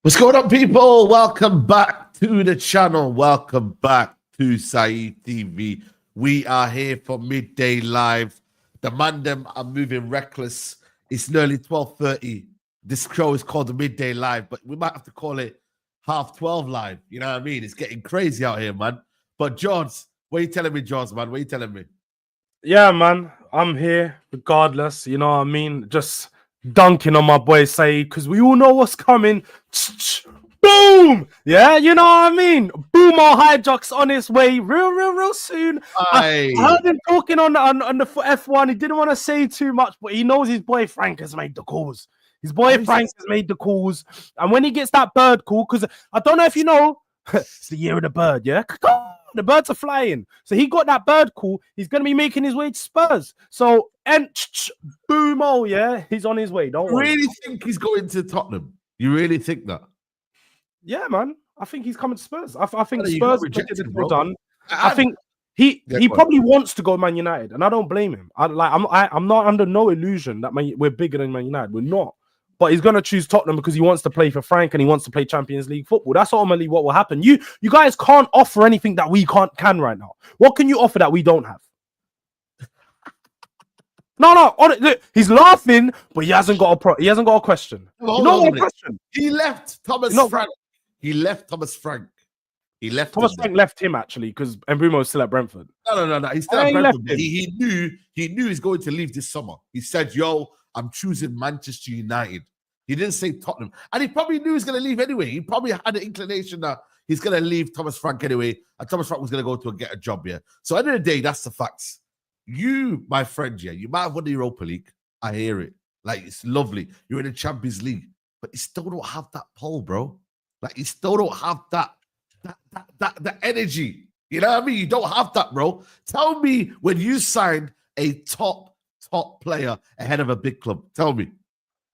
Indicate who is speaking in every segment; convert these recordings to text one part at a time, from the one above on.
Speaker 1: What's going on, people? Welcome back to the channel. Welcome back to Saeed TV. We are here for midday live. The man them are moving reckless. It's nearly 12:30. This show is called the Midday Live, but we might have to call it 12:30 live. You know what I mean? It's getting crazy out here, man. But George, what are you telling me, George, man? What are you telling me?
Speaker 2: Yeah, man. I'm here regardless. You know what I mean? Just dunking on my boy Saeed because we all know what's coming. Boom! Yeah, you know what I mean? Boom, our hijacks on his way real soon. I heard him talking on the F1. He didn't want to say too much, but he knows his boy Frank has made the calls. His boy Frank has made the calls. And when he gets that bird call, because I don't know if you know, it's the year of the bird, yeah? The birds are flying. So he got that bird call. He's going to be making his way to Spurs. So, and boom, oh, yeah, he's on his way. Don't worry.
Speaker 1: You really think he's going to Tottenham? You really think that?
Speaker 2: Yeah, man. I think he's coming to Spurs. I think Spurs are done. I think he probably wants to go Man United, and I don't blame him. I'm not under no illusion that we're bigger than Man United. We're not. But he's going to choose Tottenham because he wants to play for Frank and he wants to play Champions League football. That's ultimately what will happen. You guys can't offer anything that we can right now. What can you offer that we don't have? No. Look, he's laughing, but he hasn't got a question. Question.
Speaker 1: He left Thomas Frank. He left Thomas Frank.
Speaker 2: Thomas Frank left him actually because Embuo is still at Brentford.
Speaker 1: No. He's still at Brentford. He knew he's going to leave this summer. He said, "Yo, I'm choosing Manchester United." He didn't say Tottenham. And he probably knew he was going to leave anyway. He probably had an inclination that he's going to leave Thomas Frank anyway. And Thomas Frank was going to go to get a job here. So at the end of the day, that's the facts. You, my friend, yeah, you might have won the Europa League. I hear it. Like, it's lovely. You're in the Champions League, but you still don't have that pull, bro. Like, you still don't have that energy. You know what I mean? You don't have that, bro. Tell me when you signed a top player ahead of a big club. Tell me.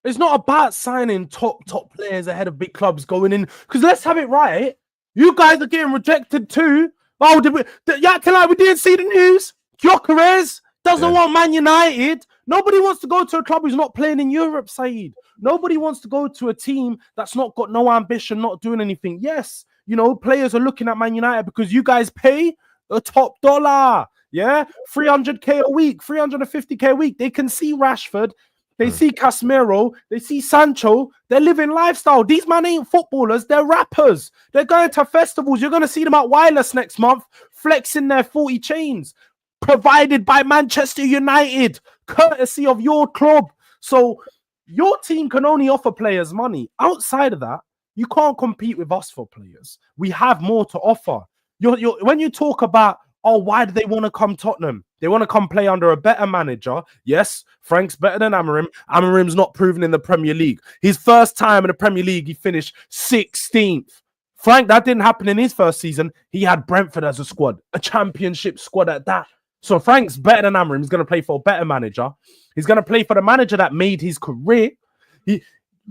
Speaker 2: It's not about signing top players ahead of big clubs going in. Because let's have it right. You guys are getting rejected too. Oh, you acting like we didn't see the news. Gyokores doesn't want Man United. Nobody wants to go to a club who's not playing in Europe, Saeed. Nobody wants to go to a team that's not got no ambition, not doing anything. Yes, you know, players are looking at Man United because you guys pay a top dollar. Yeah, 300k a week, 350k a week. They can see Rashford. They see Casemiro, they see Sancho, they're living lifestyle. These men ain't footballers, they're rappers. They're going to festivals. You're going to see them at Wireless next month, flexing their 40 chains, provided by Manchester United, courtesy of your club. So your team can only offer players money. Outside of that, you can't compete with us for players. We have more to offer. When you talk about, oh, why do they want to come Tottenham? They want to come play under a better manager. Yes, Frank's better than Amorim. Amorim's not proven in the Premier League. His first time in the Premier League, he finished 16th. Frank, that didn't happen in his first season. He had Brentford as a squad, a championship squad at that. So Frank's better than Amorim. He's going to play for a better manager. He's going to play for the manager that made his career.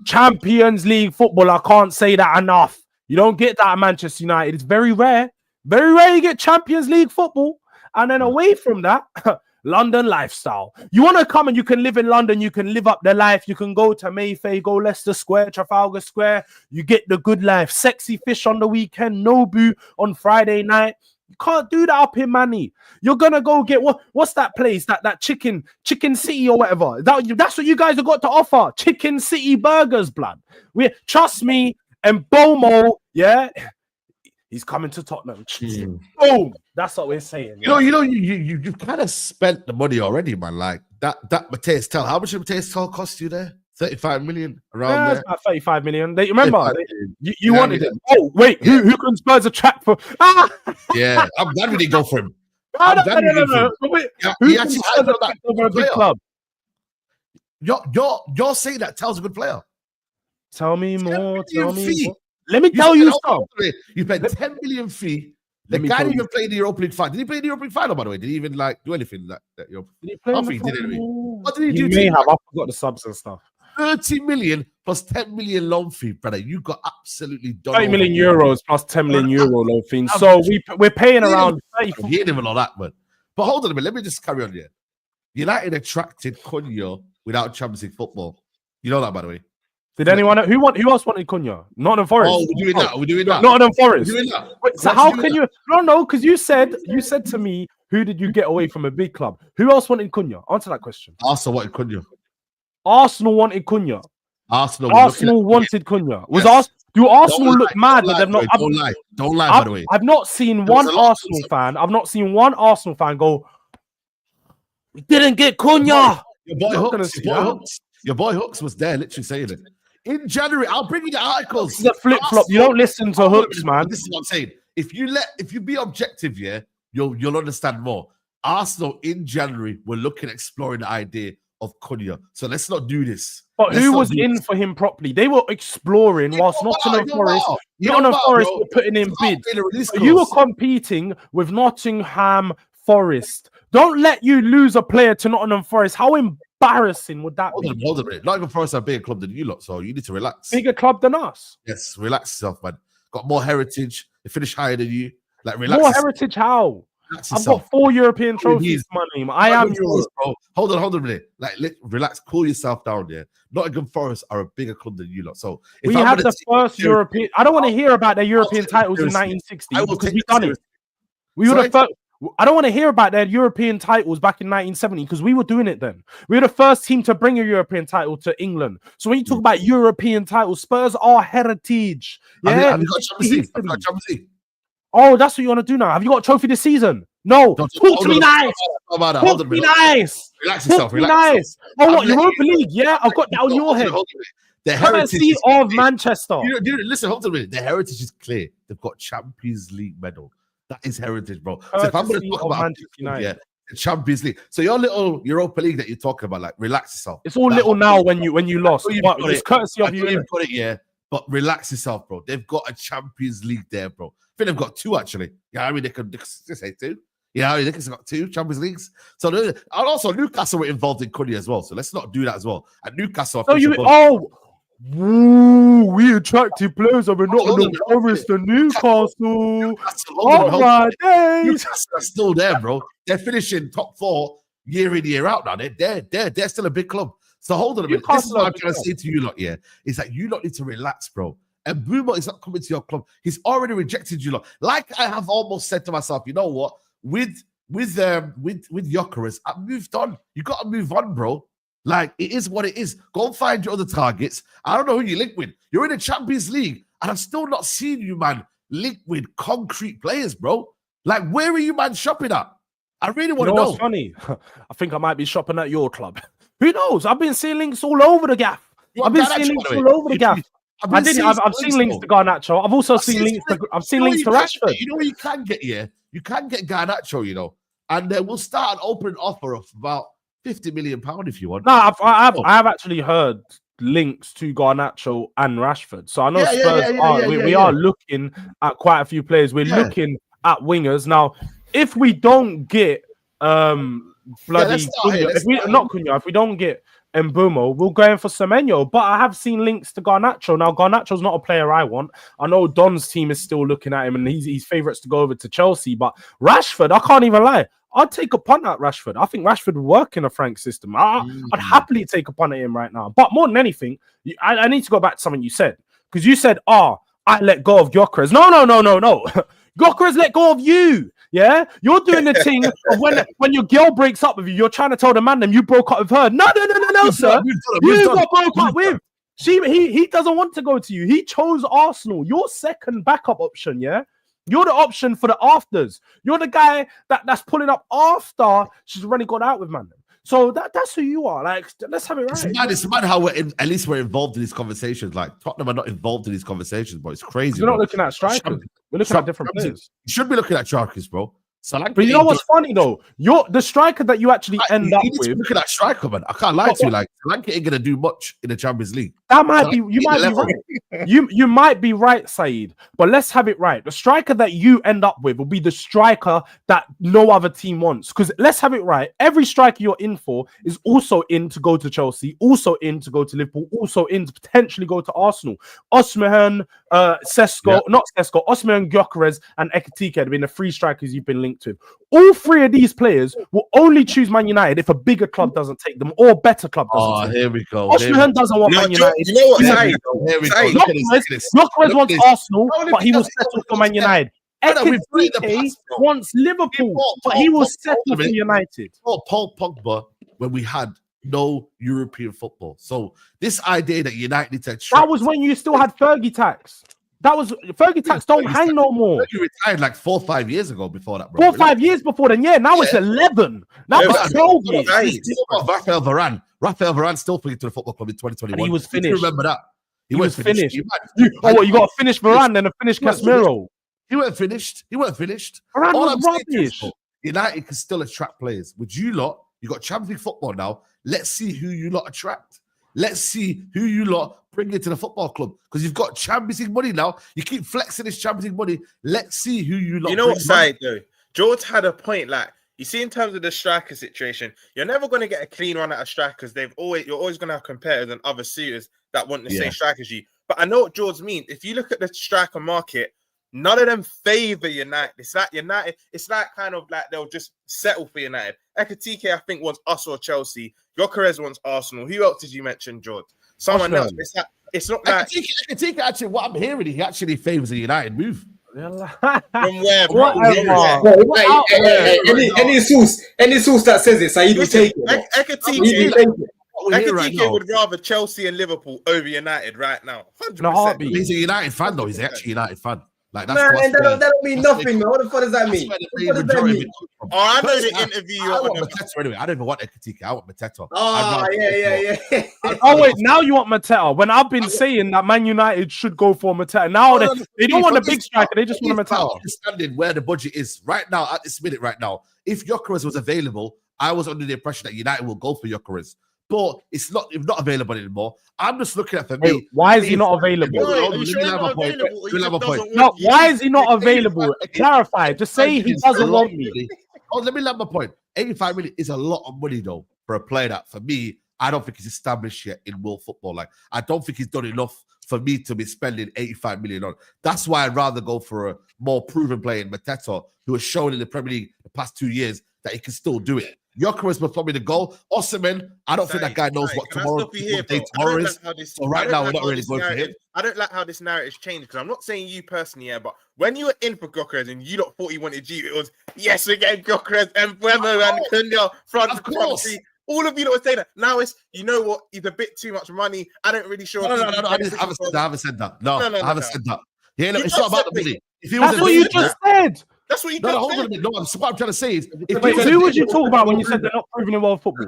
Speaker 2: Champions League football, I can't say that enough. You don't get that at Manchester United. It's very rare. Very rare you get Champions League football. And then away from that, London lifestyle. You want to come and you can live in London. You can live up the life. You can go to Mayfair, go Leicester Square, Trafalgar Square. You get the good life. Sexy fish on the weekend. Nobu on Friday night. You can't do that up in Manny. You're going to go get, what's that place? That Chicken City or whatever. That's what you guys have got to offer. Chicken City burgers, blood. Trust me, and Bomo, yeah, he's coming to Tottenham. Boom. That's what we're saying.
Speaker 1: You've kind of spent the money already, man. Like that Mateus Tell. How much did Mateus Tell cost you there? 35 million around there.
Speaker 2: About 35 million. Remember, you wanted it. Oh, wait, who can Spurs attract for?
Speaker 1: Yeah, I'm glad we didn't go for him.
Speaker 2: No. Wait,
Speaker 1: he actually had that
Speaker 2: over a big club.
Speaker 1: You're saying that Tell's a good player.
Speaker 2: Tell me more. Let me tell you something.
Speaker 1: You paid 10 million fee. The guy didn't even play the Europa League final. Did he play the Europa League final, by the way? Did he even do anything like that? Did he play? I think he did anyway. What did he do?
Speaker 2: I forgot the subs and stuff.
Speaker 1: 30 million plus 10 million loan fee, brother. You got absolutely done.
Speaker 2: 30 million euros plus 10 million euro loan fee. So we're paying around 30.
Speaker 1: He ain't even all that, man. But hold on a minute. Let me just carry on here. United attracted Cunha without Champions League football. You know that, by the way.
Speaker 2: Did anyone? Who else wanted Cunha? Nottingham Forest.
Speaker 1: Oh, we're doing that.
Speaker 2: Nottingham Forest.
Speaker 1: We're doing that.
Speaker 2: Wait, so how can you? No, because you said to me, who did you get away from a big club? Who else wanted Cunha? Answer that question.
Speaker 1: Arsenal wanted Cunha.
Speaker 2: Arsenal wanted Cunha.
Speaker 1: Arsenal
Speaker 2: wanted Cunha. Do Arsenal look mad that they've not?
Speaker 1: Don't lie. By the way,
Speaker 2: I've not seen one Arsenal fan. I've not seen one Arsenal fan go, "We didn't get Cunha."
Speaker 1: Your boy Hooks was there, literally saying it. In January, I'll bring you the articles.
Speaker 2: This is a flip-flop. You don't listen to Hooks, man.
Speaker 1: This is what I'm saying. If you be objective, yeah, you'll understand more. Arsenal in January were exploring the idea of Cunha. So let's not do this.
Speaker 2: But who was in for him properly? They were exploring whilst Nottingham Forest were putting in bids. So you were competing with Nottingham Forest. Don't let you lose a player to Nottingham Forest. How embarrassing would that be?
Speaker 1: Hold on a minute. Nottingham Forest are a bigger club than you lot, so you need to relax.
Speaker 2: Bigger club than us?
Speaker 1: Yes, relax yourself, man. Got more heritage. They finish higher than you. Like, relax.
Speaker 2: More heritage? How? I've got 4 European trophies to my name. I am yours,
Speaker 1: bro. Hold on a minute. Like, relax, cool yourself down, yeah. Nottingham Forest are a bigger club than you lot. So
Speaker 2: we had the first European. I don't want to hear about their European titles in 1960 because we've done it. We were the first. I don't want to hear about their European titles back in 1970 because we were doing it then. We were the first team to bring a European title to England. So when you talk about European titles, Spurs are heritage. Yeah,
Speaker 1: have you got Champions League?
Speaker 2: Oh, that's what you want to do now. Have you got a trophy this season? No. Talk to me nice. Talk to me nice.
Speaker 1: Relax yourself.
Speaker 2: Nice. Oh, what? Europa League? Yeah, I've got that on your head.
Speaker 1: The heritage
Speaker 2: of Manchester.
Speaker 1: Listen, hold on a minute. The heritage is clear. They've got Champions League medal. That is heritage, bro. So if I'm going to talk about United, the Champions League. So your little Europa League that you're talking about, like, relax yourself.
Speaker 2: It's all little now when you lost. But it's courtesy of you.
Speaker 1: You've got it, yeah. But relax yourself, bro. They've got a Champions League there, bro. I think they've got 2 actually. Yeah, I mean they could just say 2. Yeah, I mean they've got 2 Champions Leagues. So and also Newcastle were involved in Cuddy as well. So let's not do that as well. And Newcastle.
Speaker 2: We attractive players are not in the Forest and Newcastle. All right,
Speaker 1: Newcastle are still there, bro. They're finishing top 4 year in, year out now. They're still a big club. So hold on a minute. This is what I'm trying to say to you lot, yeah, is that you lot need to relax, bro. And Embuo is not coming to your club. He's already rejected you lot. Like I have almost said to myself, you know what? With Gyokores, I've moved on. You got to move on, bro. Like, it is what it is. Go and find your other targets. I don't know who you link with. You're in the Champions League, and I've still not seen you, man, link with concrete players, bro. Like, where are you, man, shopping at? I really want to know.
Speaker 2: What's funny? I think I might be shopping at your club. Who knows? I've been seeing links all over the gaff. I've been seeing links all over the gaff. I've seen links to Garnacho. I've also seen links to Rashford.
Speaker 1: You know what you can get here? You can get Garnacho, you know, and we'll start an open offer of about £50 million if you want.
Speaker 2: No, I have actually heard links to Garnacho and Rashford. So I know Spurs we are looking at quite a few players. We're looking at wingers. Now, if we don't get if we don't get Embuo, we'll go in for Semenyo. But I have seen links to Garnacho. Now, Garnacho's not a player I want. I know Don's team is still looking at him and he's favourites to go over to Chelsea. But Rashford, I can't even lie. I'd take a punt at Rashford. I think Rashford would work in a Frank system. I'd happily take a punt at him right now. But more than anything, I need to go back to something you said. Because you said, I let go of Gyokores. No. Gyokores let go of you. Yeah? You're doing the thing of when your girl breaks up with you, you're trying to tell the man them you broke up with her. No, sir. You got broke up with. He doesn't want to go to you. He chose Arsenal. Your second backup option, yeah? You're the option for the afters. You're the guy that's pulling up after she's already gone out with man. So that's who you are. Like, let's have it right.
Speaker 1: It's mad how at least we're involved in these conversations. Like, Tottenham are not involved in these conversations, but it's crazy.
Speaker 2: We're not looking at strikers. We're looking at different players.
Speaker 1: You should be looking at strikers, bro. Solanke,
Speaker 2: but you know what's funny though? You're the striker that you actually end up with.
Speaker 1: Look at that striker, man. I can't lie to you. Like, Solanke ain't gonna do much in the Champions League.
Speaker 2: That might be. You might be right. You might be right, Saeed. But let's have it right. The striker that you end up with will be the striker that no other team wants. Because let's have it right. Every striker you're in for is also in to go to Chelsea, also in to go to Liverpool, also in to potentially go to Arsenal. Osimhen, Osimhen, Gyokores, and Ekitike have been the 3 strikers you've been linked with. All 3 of these players will only choose Man United if a bigger club doesn't take them or a better club doesn't take them.
Speaker 1: Here we go.
Speaker 2: Osimhen doesn't want Man United.
Speaker 3: You know what?
Speaker 2: Gyokores wants Arsenal, but he will settle for Man United. Ekitike wants Liverpool, but he will settle for United.
Speaker 1: Paul Pogba, when we had no European football. So this idea that United need to attract...
Speaker 2: That was when you still had Fergie tax. That was Fergie tax don't hang no more.
Speaker 1: You retired like 4 or 5 years ago before that, bro.
Speaker 2: 4 or 5 years before then, yeah. Now it's 11. Now it's 12 years.
Speaker 1: Raphael Varane still playing to the football club in 2021.
Speaker 2: And he was finished.
Speaker 1: Remember that? He
Speaker 2: was finished. You got to finish Varane, then finish Casemiro.
Speaker 1: He weren't finished.
Speaker 2: Varane was rubbish.
Speaker 1: United can still attract players. With you lot, you got Champions League football now. Let's see who you lot attract. Let's see who you lot bring into the football club, because you've got Champions League money now. You keep flexing this Champions League money. Let's see who you lot.
Speaker 3: You know what side though? George had a point. Like, you see, in terms of the striker situation, you're never going to get a clean run at a striker, because you're always going to have competitors and other suitors that want the same striker as you. But I know what George means. If you look at the striker market, none of them favor United. It's like United. It's like kind of like they'll just settle for United. Ekitike, I think, wants us or Chelsea. Gyokores wants Arsenal. Who else did you mention, George? Someone else. It's not like
Speaker 1: Ekitike. Actually, what I'm hearing, he actually favors a United move.
Speaker 3: From where, bro?
Speaker 4: Any source that says it, Saeed will take it.
Speaker 3: Ekitike would rather Chelsea and Liverpool over United right now. 100%.
Speaker 1: He's a United fan, though. He's actually a United fan. Like
Speaker 4: Man, that don't mean nothing, man. What the fuck does that mean? What does that mean?
Speaker 3: Oh, I know the interview.
Speaker 1: I want Mateta anyway. I don't even want Ekitike. I want Mateta.
Speaker 4: Oh, yeah.
Speaker 2: Oh wait, now you want Mateta? When I've been saying that Man United should go for Mateta, now they don't want a big striker. They just want a Mateta.
Speaker 1: Understanding where the budget is right now at this minute. Right now, if Gyokores was available, I was under the impression that United will go for Gyokores. But it's not available anymore. I'm just looking at for me.
Speaker 2: Wait, why is he not available? No, why is he not available? Clarify. Just say he doesn't want me.
Speaker 1: Oh, let me land my point. 85 million is a lot of money though for a player that, for me, I don't think he's established yet in world football. Like, I don't think he's done enough for me to be spending 85 million on. That's why I'd rather go for a more proven player in Mateta, who has shown in the Premier League the past 2 years that he can still do it. Gyokores was probably the goal. Osimhen, I don't think that guy knows what tomorrow is. So right now, we're not really going for him.
Speaker 3: I don't like how this narrative's changed, because I'm not saying you personally, but when you were in for Gyokores and you lot thought he wanted you, it was, yes, we get Gyokores and Embuo and Cunha, front. All of you that were saying that. Now it's, you know what, he's a bit too much money. I don't really sure.
Speaker 1: No, I haven't said that. No, I haven't said that. Yeah, no, it's not about the money.
Speaker 2: That's what you just said.
Speaker 3: That's what you just said.
Speaker 1: Hold on a minute. No, what I'm trying to say is,
Speaker 2: who would you talk about when you said they're not proving in world football?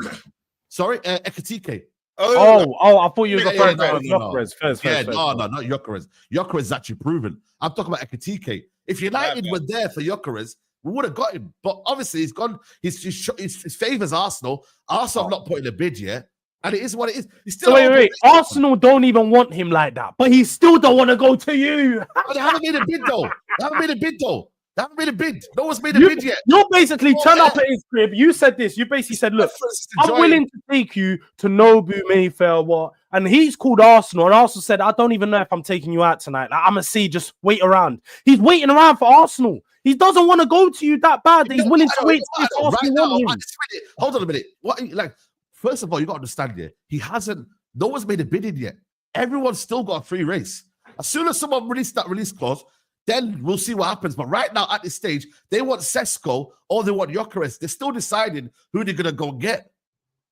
Speaker 1: Sorry, Ekitike.
Speaker 2: Oh, I thought you were referring to Gyokores first.
Speaker 1: No, not Gyokores. Gyokores is actually proven. I'm talking about Ekitike. If United were there for Gyokores, we would have got him. But obviously, he's gone. His favours Arsenal. Arsenal have not put in a bid yet. And it is what it is. He's still
Speaker 2: wait. Arsenal don't even want him like that. But he still don't want to go to you.
Speaker 1: But they haven't made a bid, though. They haven't made a bid. No one's made a bid yet.
Speaker 2: You basically turn up at his crib. You said this. You basically said, look, I'm willing to take you to Nobu, Mayfair, what? And he's called Arsenal. And Arsenal said, I don't even know if I'm taking you out tonight. Like, I'm going to see, just wait around. He's waiting around for Arsenal. He doesn't want to go to you that bad. He's willing to wait to see if Arsenal want him.
Speaker 1: Hold on a minute. First of all, you got to understand here, no one's made a bid in yet. Everyone's still got a free race. As soon as someone released that release clause, then we'll see what happens. But right now, at this stage, they want Sesko or they want Gyokores. They're still deciding who they're going to go get.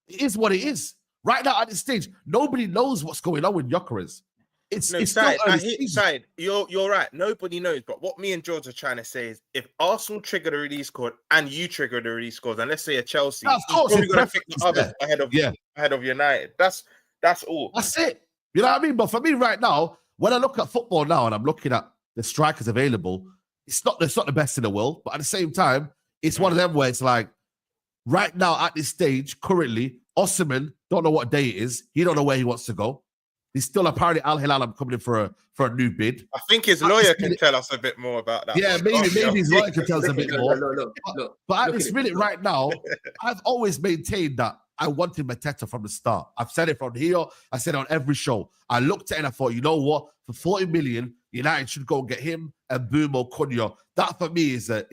Speaker 1: It is what it is. Right now, at this stage, nobody knows what's going on with Gyokores. It's
Speaker 3: Side, you're right. Nobody knows. But what me and George are trying to say is, if Arsenal trigger the release code and you trigger the release code, and let's say a Chelsea,
Speaker 1: of course,
Speaker 3: you're going to pick the others ahead of United. That's all.
Speaker 1: That's it. You know what I mean? But for me right now, when I look at football now and I'm looking at the strikers available, it's not the best in the world. But at the same time, it's one of them where it's like, right now at this stage, currently, Osimhen don't know what day it is. He don't know where he wants to go. He's still apparently Al Hilal. I'm coming in for a new bid.
Speaker 3: I think his lawyer can tell us a bit more about that.
Speaker 1: Yeah, maybe his lawyer can tell us a bit more. But at this minute right now, I've always maintained that I wanted Mateta from the start. I've said it from here. I said it on every show. I looked at it and I thought, you know what? For 40 million, United should go and get him and Embuo, Cunha. That for me is a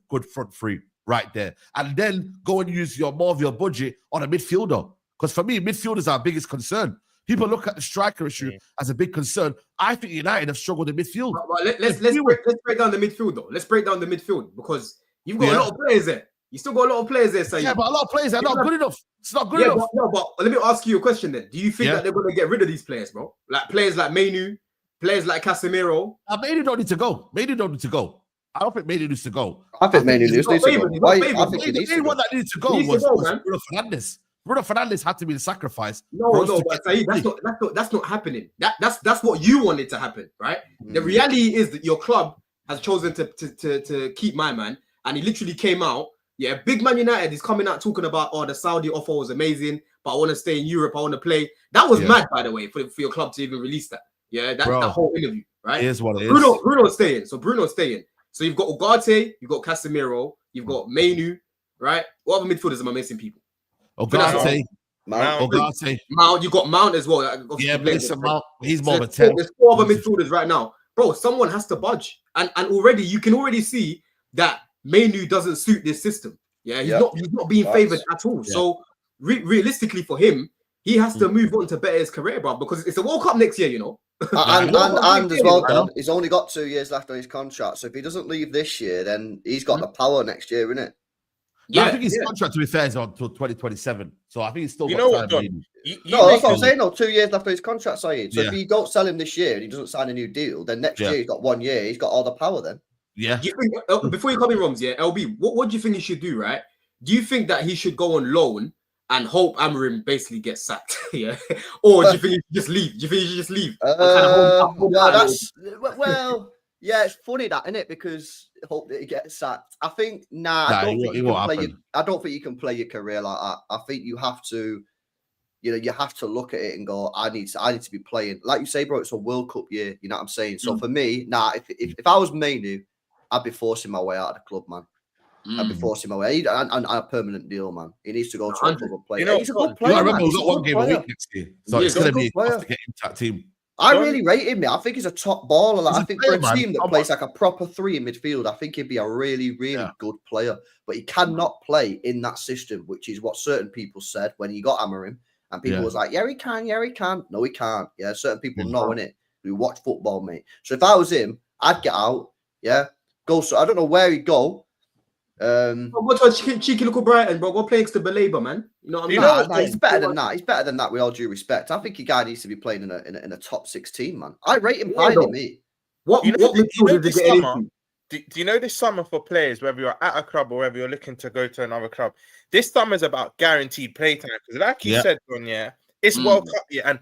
Speaker 1: good front three right there. And then go and use more of your budget on a midfielder. Because for me, midfield is our biggest concern. People look at the striker issue as a big concern. I think United have struggled in midfield.
Speaker 4: Let's break down the midfield, though. Let's break down the midfield, because you've got a lot of players there. You still got a lot of players there, Saeed.
Speaker 1: Yeah, but a lot of players are not good enough. It's not good enough.
Speaker 4: But let me ask you a question then. Do you think that they're going to get rid of these players, bro? Like players like Mainoo, players like Casemiro?
Speaker 1: Mainoo don't need to go. Mainoo don't need to go. I don't think Mainoo needs to go.
Speaker 5: I think Mainoo needs to go.
Speaker 1: The main one that needed to go was Bruno Fernandes. Bruno Fernandes had to be the sacrifice.
Speaker 4: But Saeed, that's not happening. That's what you wanted to happen, right? The reality is that your club has chosen to keep my man, and he literally came out. Yeah, big Man United is coming out talking about, the Saudi offer was amazing, but I want to stay in Europe. I want to play. That was mad, by the way, for your club to even release that. Yeah, that whole interview, right?
Speaker 1: Here's what it is.
Speaker 4: Bruno's staying. So Bruno's staying. So you've got Ugarte, you've got Casemiro, you've got Mainoo, right? What other midfielders am I missing, people?
Speaker 1: Ugarte.
Speaker 4: Mount, you got Mount as well.
Speaker 1: Yeah, Mount. He's more of a 10.
Speaker 4: There's 4 other midfielders right now. Bro, someone has to budge. And already, you can already see that Mainoo doesn't suit this system. Yeah, he's not being favoured at all. Yeah. So realistically for him, he has to move on to better his career, bro, because it's a World Cup next year, you know.
Speaker 5: and as well, Dan, he's only got 2 years left on his contract. So if he doesn't leave this year, then he's got the power next year, isn't it?
Speaker 1: I think his contract, to be fair, is on until 2027. So I think he's still got
Speaker 3: know
Speaker 1: time.
Speaker 3: what, Don?
Speaker 5: No, that's what I'm saying. No, 2 years after his contract, Saeed. So
Speaker 1: Yeah.
Speaker 5: if you don't sell him this year and he doesn't sign a new deal, then next year he's got 1 year. He's got all the power then.
Speaker 1: Yeah.
Speaker 4: Do you think, before you come in, Roms, yeah, LB, what do you think he should do, right? Do you think that he should go on loan and hope Amorim basically gets sacked? Yeah. Or do you think he should just leave? Do you think he should just leave?
Speaker 5: Yeah, it's funny that, isn't it? Because hope that he gets sacked. I think I don't think you can play your career like that. I think you have to, you have to look at it and go, I need to be playing. Like you say, bro, it's a World Cup year. You know what I'm saying? So for me, if I was Mainoo, I'd be forcing my way out of the club, man. I'd be forcing my way and a permanent deal, man. He needs to go to a club and play. He's a good player.
Speaker 1: I remember we've got 1 game a week next year, so it's going to be tough to get into that team.
Speaker 5: I really rate him, mate. I think he's a top baller. Like, I think for a team that plays like a proper 3 in midfield, I think he'd be a really, really good player. But he cannot play in that system, which is what certain people said when he got Amorim. And people was like, yeah, he can. No, he can't. Yeah, certain people know, innit? Who watch football, mate. So if I was him, I'd get out. Yeah, go. So I don't know where he'd go.
Speaker 4: What's our cheeky little Brighton, bro? Go play next to Belabor, man. You know what I mean?
Speaker 5: He's better than that. He's better than that. With all due respect, I think the guy needs to be playing in a top 16, man. I rate him highly, mate.
Speaker 3: Do you know this summer for players, whether you're at a club or whether you're looking to go to another club, this summer is about guaranteed playtime. Because like you said, Don, it's World Cup, and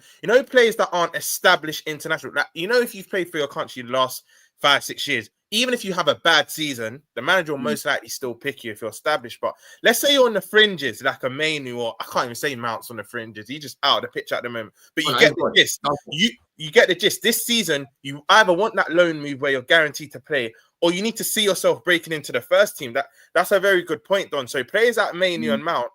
Speaker 3: players that aren't established international, like, if you've played for your country the last 5-6 years, even if you have a bad season, the manager will most likely still pick you if you're established. But let's say you're on the fringes, like a Mainoo, or I can't even say Mount's on the fringes. He's just out of the pitch at the moment. But you get the gist. You get the gist. This season, you either want that loan move where you're guaranteed to play, or you need to see yourself breaking into the first team. That's a very good point, Don. So players like Mainoo and Mount,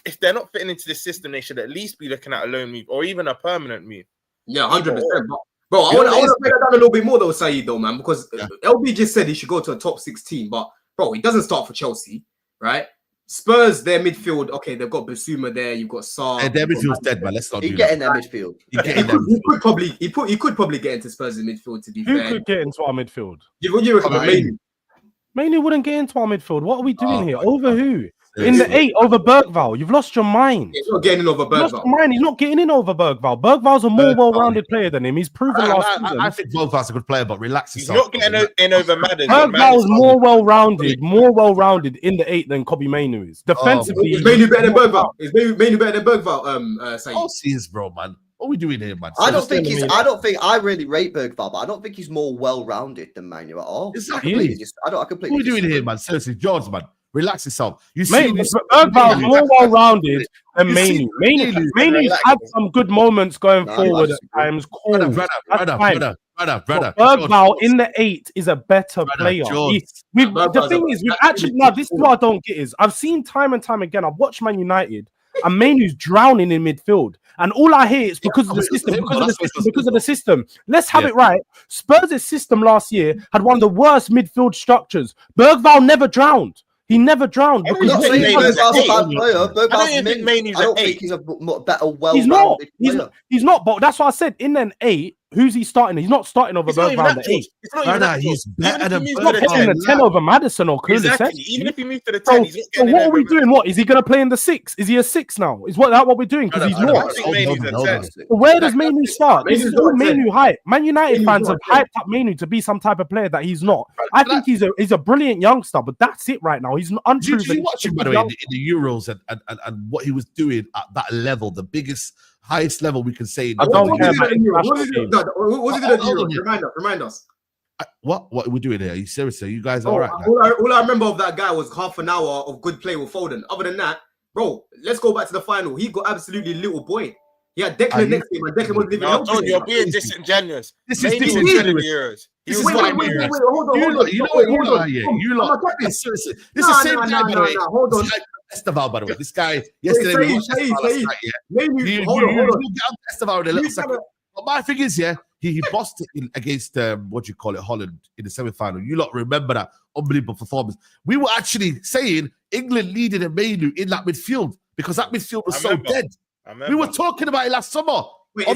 Speaker 3: if they're not fitting into the system, they should at least be looking at a loan move or even a permanent move.
Speaker 4: Yeah, 100%. Bro, I want to break that down a little bit more though, Saeed, though, man, because LB just said he should go to a top 16, but bro, he doesn't start for Chelsea, right? Spurs, their midfield, okay, they've got Basuma there, you've got Sarr.
Speaker 1: Their midfield's dead, man. Let's not
Speaker 5: do that. In their midfield.
Speaker 4: He could probably get into Spurs' midfield, to be fair.
Speaker 2: Who could get into our midfield?
Speaker 4: What do you reckon?
Speaker 2: Mainoo wouldn't get into our midfield. What are we doing here? Over who? In the 8 over Bergval. You've lost your mind.
Speaker 4: He's not getting in over Bergval.
Speaker 2: He's not getting in over Bergval. Bergval's a more well-rounded player than him. He's proven last season.
Speaker 1: I think Bergval's a good player, but relax
Speaker 3: He's
Speaker 1: yourself.
Speaker 3: not getting in over Madden.
Speaker 2: Bergval's more well-rounded in the 8 than Kobbie Mainoo is. Defensively,
Speaker 4: is Mainoo better than Bergval? Is Mainoo better than Bergval?
Speaker 1: Saeed? Oh, he is, bro, man. What are we doing here, man?
Speaker 5: I really rate Bergval, but I don't think he's more well-rounded than Mainoo at all.
Speaker 1: Exactly.
Speaker 5: I completely.
Speaker 1: What are we doing here, man? Seriously, George, man. Relax yourself.
Speaker 2: Bergval's more well-rounded than Mainoo. Mainoo's had some good moments going forward at times.
Speaker 1: Brother.
Speaker 2: Bergval in the 8 is a better player. The thing is, this is what I don't get is I've seen time and time again. I've watched Man United and Mainoo's drowning in midfield, and all I hear is because of the system. Let's have it right. Spurs' system last year had one of the worst midfield structures. Bergval never drowned. He never drowned.
Speaker 5: I don't think he's a better, well-rounded player.
Speaker 2: He's not, but that's what I said. In an 8, who's he starting? He's not starting over Bergval in the 8.
Speaker 1: He's better than
Speaker 2: Bergval. He's not putting the 10 over Maddison or Kulisevsky.
Speaker 3: Even if he moves to the 10,
Speaker 2: so what are we doing? What is he going to play in the 6? Is he a 6 now? Is what we're doing? Because he's not. Where does Mainoo start? This is all Mainoo hype. Man United fans have hyped up Mainoo to be some type of player that he's not. I think he's a brilliant youngster, but that's it right now. He's unproven.
Speaker 1: Did you watch him, by the way, in the Euros and what he was doing at that level, the highest level we can say?
Speaker 2: I don't care about
Speaker 4: Remind us.
Speaker 1: What are we doing here? Are you serious? Are you guys all right?
Speaker 4: All I remember of that guy was half an hour of good play with Foden. Other than that, bro, let's go back to the final. He got absolutely little boy. He had Declan next to him, and Declan wasn't even helping.
Speaker 3: You're being disingenuous.
Speaker 1: This is disingenuous.
Speaker 4: Wait, hold on.
Speaker 1: You lot. This is the same guy, by the way. Hold on. Esteval, by the way. This guy yesterday. Hold on. Esteval in a little second. But my thing is, he bossed it against Haaland in the semi-final. You lot remember that unbelievable performance. We were actually saying England needed a Mainoo in that midfield because that midfield was so dead. We were talking about it last summer.
Speaker 2: Well,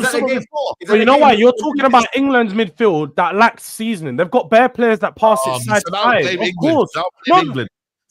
Speaker 2: you know why? You're talking about England's midfield that lacks seasoning. They've got bare players that pass it side to side. Of course.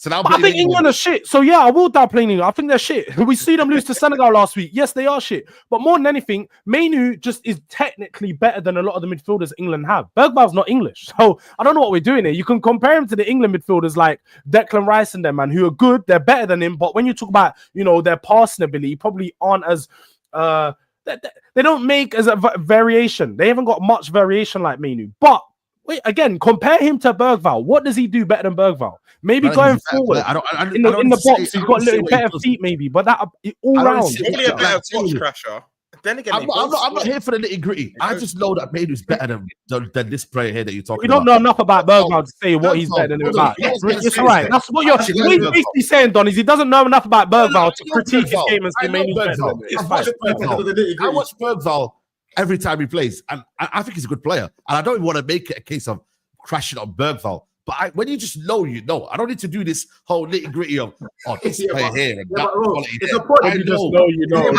Speaker 1: So now
Speaker 2: I think England are shit. So yeah, I will downplay England. I think they're shit. We see them lose to Senegal last week. Yes, they are shit. But more than anything, Mainoo just is technically better than a lot of the midfielders England have. Bergval's not English. So I don't know what we're doing here. You can compare him to the England midfielders like Declan Rice and them, man, who are good. They're better than him. But when you talk about, you know, their passing ability, probably aren't as they don't make as a variation. They haven't got much variation like Mainoo. But wait, again, compare him to Bergval. What does he do better than Bergval? Maybe going forward in the box, he's got a little better feet, maybe, but that all round.
Speaker 3: Probably a better box crasher. Then again,
Speaker 1: I'm not here for the nitty gritty. I just know that Mainoo's better than this player here that you're talking
Speaker 2: about.
Speaker 1: You
Speaker 2: don't know enough about Bergval to say what he's better than him about. It's right. That's what you're basically saying, Don, is he doesn't know enough about Bergval to critique his game and say Mainoo's better than him.
Speaker 1: I watch Bergval every time he plays, and I think he's a good player. And I don't even want to make it a case of crashing on Bergval. But when you just know, you know. I don't need to do this whole nitty gritty of this player here and that quality.
Speaker 2: It's a point if you just know, you know.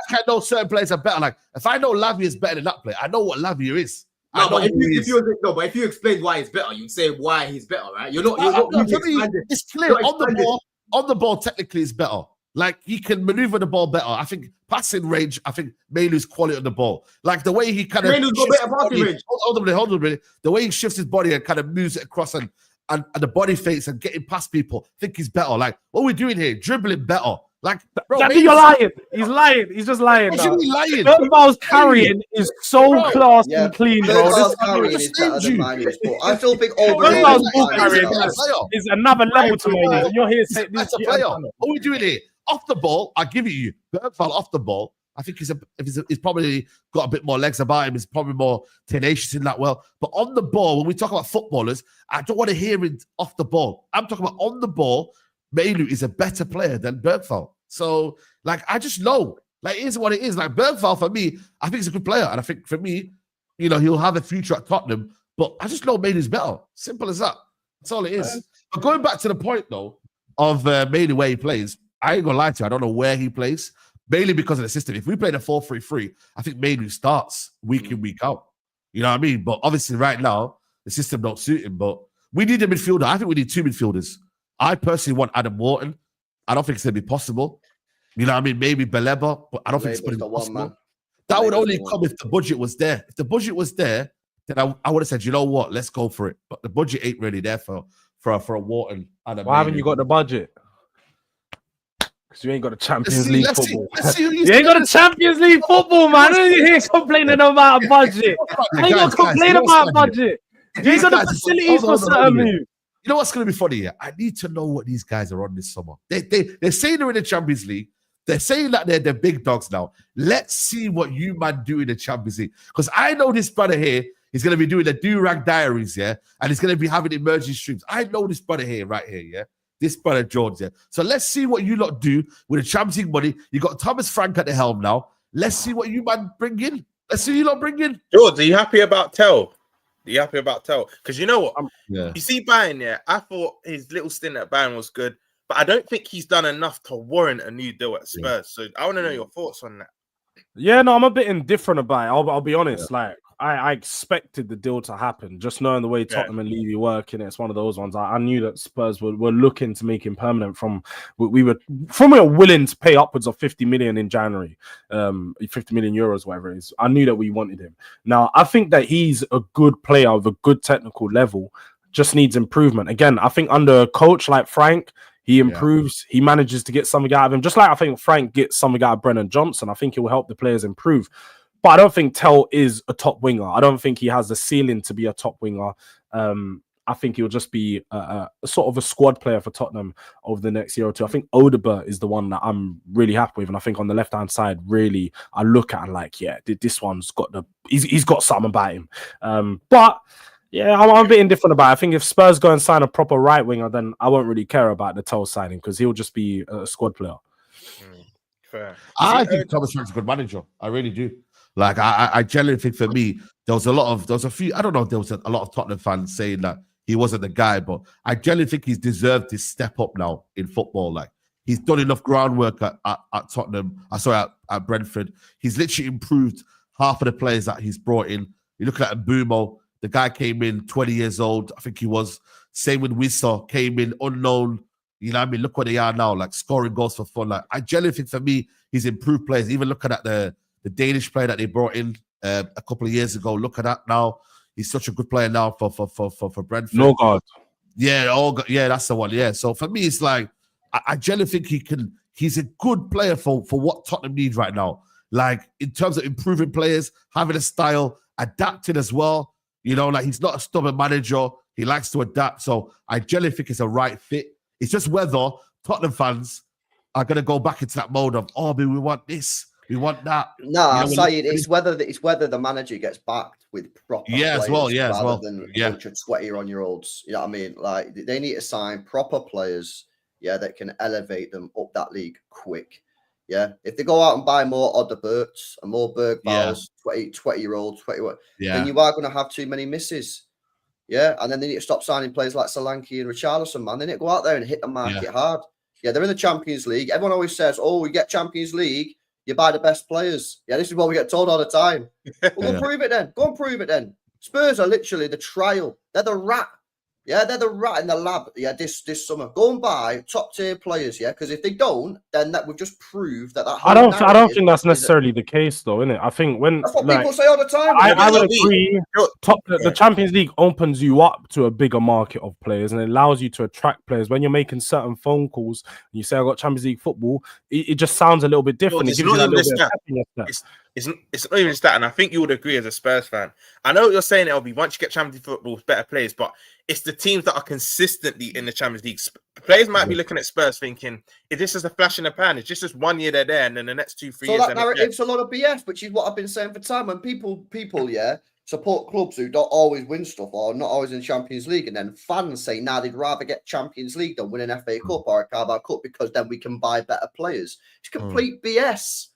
Speaker 1: I know certain players are better. Like if I know Lavia is better than that player, I know what Lavia is.
Speaker 4: No, but if you explain why he's better, you say why he's better, right? You're not.
Speaker 1: It's clear on the ball. Technically, is better. Like he can maneuver the ball better. I think passing range. I think Mainoo's quality on the ball. Like the way he kind of
Speaker 4: Mainoo's got better passing range.
Speaker 1: Hold on a minute. The way he shifts his body and kind of moves it across and the body fakes and getting past people. I think he's better. Like what we're doing here, dribbling better. Like bro,
Speaker 2: you're lying. He's lying. He's just lying. Bergval's carrying is so class and clean, bro.
Speaker 5: Bergval's carrying is better than Mainoo's. I still think
Speaker 2: Bergval's ball carrying is another level to Mainoo. You're here saying
Speaker 1: this is a player. What are we doing here? Off the ball, I give it you. Bergval off the ball. I think he's probably got a bit more legs about him. He's probably more tenacious in that well. But on the ball, when we talk about footballers, I don't want to hear it off the ball. I'm talking about on the ball. Mainoo is a better player than Bergval. So, like, I just know. Like, it is what it is. Like, Bergval, for me, I think he's a good player. And I think, for me, you know, he'll have a future at Tottenham. But I just know Mainoo's better. Simple as that. That's all it is. But going back to the point, though, of Mainoo where he plays, I ain't gonna lie to you. I don't know where he plays, mainly because of the system. If we play the 4-3-3, I think Mainoo starts week in, week out. You know what I mean? But obviously, right now, the system don't suit him. But we need a midfielder. I think we need two midfielders. I personally want Adam Wharton. I don't think it's gonna be possible. You know what I mean? Maybe Baleba, but I don't think it's gonna be possible. That would only come if the budget was there. If the budget was there, then I would have said, you know what, let's go for it. But the budget ain't really there for a Wharton.
Speaker 2: Why haven't you got the budget? Because you ain't got the Champions League football. You ain't got the Champions League football, man. You ain't complaining about a budget. You ain't got to complain about a budget. You ain't got the facilities for certain moves.
Speaker 1: You know what's going to be funny? Yeah? I need to know what these guys are on this summer. They're saying they're in the Champions League. They're saying that they're big dogs now. Let's see what you man do in the Champions League. Because I know this brother here is going to be doing the do-rag diaries, yeah? And he's going to be having emerging streams. I know this brother here, right here, yeah? This brother George, yeah. So let's see what you lot do with the Champions League money. You got Thomas Frank at the helm now. Let's see what you man bring in. Let's see what you lot bring in.
Speaker 3: George, are you happy about Tell? Are you happy about Tell? Because you know what? You see Bayern, yeah. I thought his little stint at Bayern was good, but I don't think he's done enough to warrant a new deal at Spurs. So I want to know your thoughts on that.
Speaker 2: Yeah, no, I'm a bit indifferent about it. I'll be honest. Like, I expected the deal to happen. Just knowing the way Tottenham and Levy work, and it's one of those ones. I knew that Spurs were looking to make him permanent. We were willing to pay upwards of 50 million in January, 50 million euros, whatever it is. I knew that we wanted him. Now, I think that he's a good player with a good technical level. Just needs improvement. Again, I think under a coach like Frank, he improves. He manages to get something out of him. Just like I think Frank gets something out of Brennan Johnson. I think he will help the players improve. But I don't think Tell is a top winger. I don't think he has the ceiling to be a top winger. I think he'll just be a sort of a squad player for Tottenham over the next year or two. I think Odegaard is the one that I'm really happy with. And I think on the left-hand side, really, I look at and like, yeah, this one's got he's got something about him. But yeah, I'm a bit indifferent about it. I think if Spurs go and sign a proper right winger, then I won't really care about the Tell signing because he'll just be a squad player.
Speaker 3: Fair.
Speaker 1: I think Thomas Frank's a good manager. I really do. Like, I genuinely think for me, there was a lot of Tottenham fans saying that he wasn't the guy, but I genuinely think he's deserved this step up now in football. Like, he's done enough groundwork at Tottenham. At Brentford. He's literally improved half of the players that he's brought in. You look at Embuo, the guy came in 20 years old, I think he was, Same with Wissa, came in unknown. You know what I mean? Look what they are now, like scoring goals for fun. Like I genuinely think for me, he's improved players. Even looking at the Danish player that they brought in a couple of years ago. Look at that now. He's such a good player now for Brentford.
Speaker 2: No God.
Speaker 1: Yeah, that's the one. Yeah. So for me, it's like I genuinely think he's a good player for what Tottenham need right now. Like in terms of improving players, having a style, adapting as well. You know, like he's not a stubborn manager. He likes to adapt. So I genuinely think it's a right fit. It's just whether Tottenham fans are going to go back into that mode of, oh, we want this, we want that.
Speaker 5: Nah,
Speaker 1: you know,
Speaker 5: Saeed, it's whether the manager gets backed with proper players rather than a bunch of 21-year-olds. You know what I mean? Like they need to sign proper players, that can elevate them up that league quick. Yeah, if they go out and buy more Odderberts and more Bergvalls, 20-year-olds, 21, then you are going to have too many misses. Yeah, and then they need to stop signing players like Solanke and Richarlison, man. They need to go out there and hit the market hard. Yeah, they're in the Champions League. Everyone always says, oh, we get Champions League, you buy the best players. Yeah, this is what we get told all the time. Well, go and prove it then. Go and prove it then. Spurs are literally the trial. They're the rat. Yeah, they're the rat in the lab. Yeah, this summer. Go and buy top tier players. Yeah, because if they don't, then that would just prove that.
Speaker 2: I don't think that's necessarily the case, though, innit? I think when
Speaker 5: that's what people say all the time.
Speaker 2: I would agree. The Champions League opens you up to a bigger market of players and it allows you to attract players. When you're making certain phone calls and you say I got Champions League football, it just sounds a little bit different. It gives you a little bit of happiness.
Speaker 3: It's not even just that, and I think you would agree as a Spurs fan. I know what you're saying, LB. Once you get Champions League football, better players, but it's the teams that are consistently in the Champions League. Players might be looking at Spurs thinking, "Is this just a flash in the pan? It's just 1 year they're there, and then the next 2-3 years."
Speaker 5: So that narrative's a lot of BS, which is what I've been saying for time. When people, support clubs who don't always win stuff or not always in Champions League, and then fans say, "Nah, they'd rather get Champions League than win an FA Cup or a Carabao Cup because then we can buy better players." It's complete BS.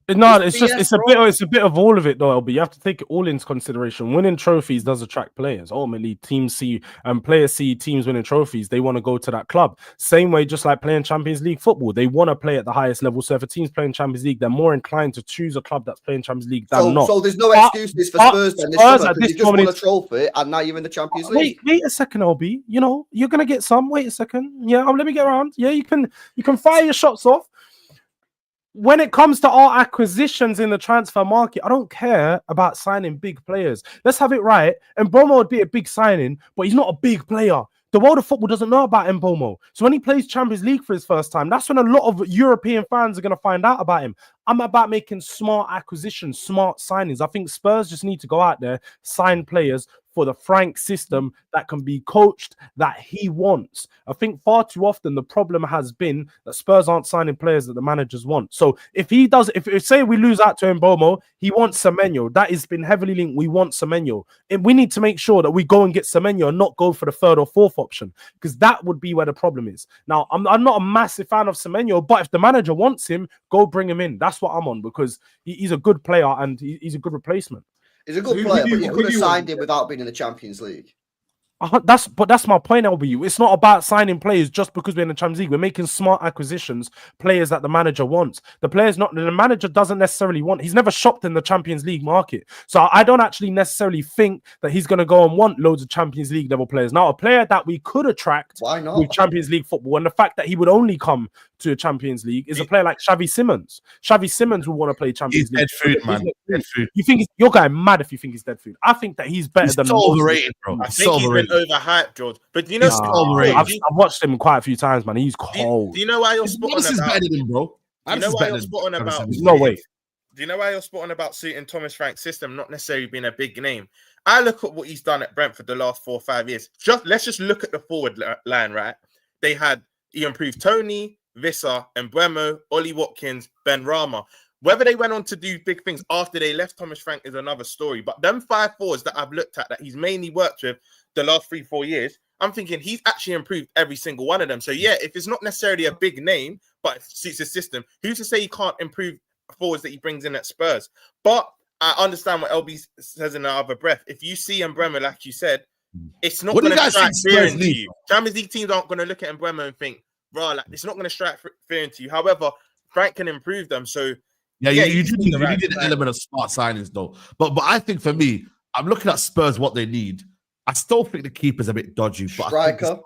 Speaker 2: No, it's a bit of all of it though, but you have to take it all into consideration. Winning trophies does attract players. Ultimately, teams see and players see teams winning trophies, they want to go to that club. Same way, just like playing Champions League football, they want to play at the highest level. So if a team's playing Champions League, they're more inclined to choose a club that's playing Champions League than not.
Speaker 5: So there's no excuses for Spurs then this summer because you just won a trophy and now you're in the Champions League.
Speaker 2: Wait a second, LB. You know, you're gonna get some. Wait a second. Yeah, let me get around. Yeah, you can fire your shots off. When it comes to our acquisitions in the transfer market, I don't care about signing big players. Let's have it right. Embuo would be a big signing, but he's not a big player. The world of football doesn't know about Embuo. So when he plays Champions League for his first time, that's when a lot of European fans are going to find out about him. I'm about making smart acquisitions, smart signings. I think Spurs just need to go out there, sign players for the Frank system that can be coached, that he wants. I think far too often the problem has been that Spurs aren't signing players that the managers want. So if say we lose out to Embuo, he wants Semenyo. That has been heavily linked. We want Semenyo. And we need to make sure that we go and get Semenyo and not go for the third or fourth option, because that would be where the problem is. Now, I'm not a massive fan of Semenyo, but if the manager wants him, go bring him in. That's what I'm on, because he's a good player and he's a good replacement.
Speaker 5: He's a good player, but you could have signed him without being in the Champions League.
Speaker 2: That's my point, LBU. It's not about signing players just because we're in the Champions League. We're making smart acquisitions, players that the manager wants. The manager doesn't necessarily want. He's never shopped in the Champions League market, so I don't actually necessarily think that he's going to go and want loads of Champions League level players. Now, a player that we could attract with Champions League football, and the fact that he would only come to a Champions League is a player like Xavi Simons. Xavi Simons will want to play Champions League.
Speaker 1: Dead food, man. Dead food.
Speaker 2: You're going mad if you think he's dead food. I think that he's better than
Speaker 1: overrated, bro.
Speaker 3: I think he's been overhyped, George. But you know,
Speaker 2: I've watched him quite a few times, man. He's cold.
Speaker 3: Do you know why you're spot on about?
Speaker 1: Better than him, bro.
Speaker 3: Do you know why you're spot on about?
Speaker 2: No way.
Speaker 3: Do you know why you're spot on about suiting Thomas Frank's system, not necessarily being a big name? I look at what he's done at Brentford the last 4 or 5 years. Let's just look at the forward line, right? He improved Tony, Wissa, Embuo, Ollie Watkins, Ben Rama. Whether they went on to do big things after they left Thomas Frank is another story. But them 5 forwards that I've looked at that he's mainly worked with the last 3-4 years, I'm thinking he's actually improved every single one of them. So yeah, if it's not necessarily a big name, but it suits his system, who's to say he can't improve forwards that he brings in at Spurs? But I understand what LB says in the other breath. If you see Embuo, like you said, it's not going to strike fear into you. Champions League teams aren't going to look at Embuo and think, "Bro, like it's not going to strike fear into you." However, Frank can improve them. So
Speaker 1: you did an element of smart signings though. But I think for me, I'm looking at Spurs what they need. I still think the keeper's a bit dodgy. But
Speaker 5: Striker.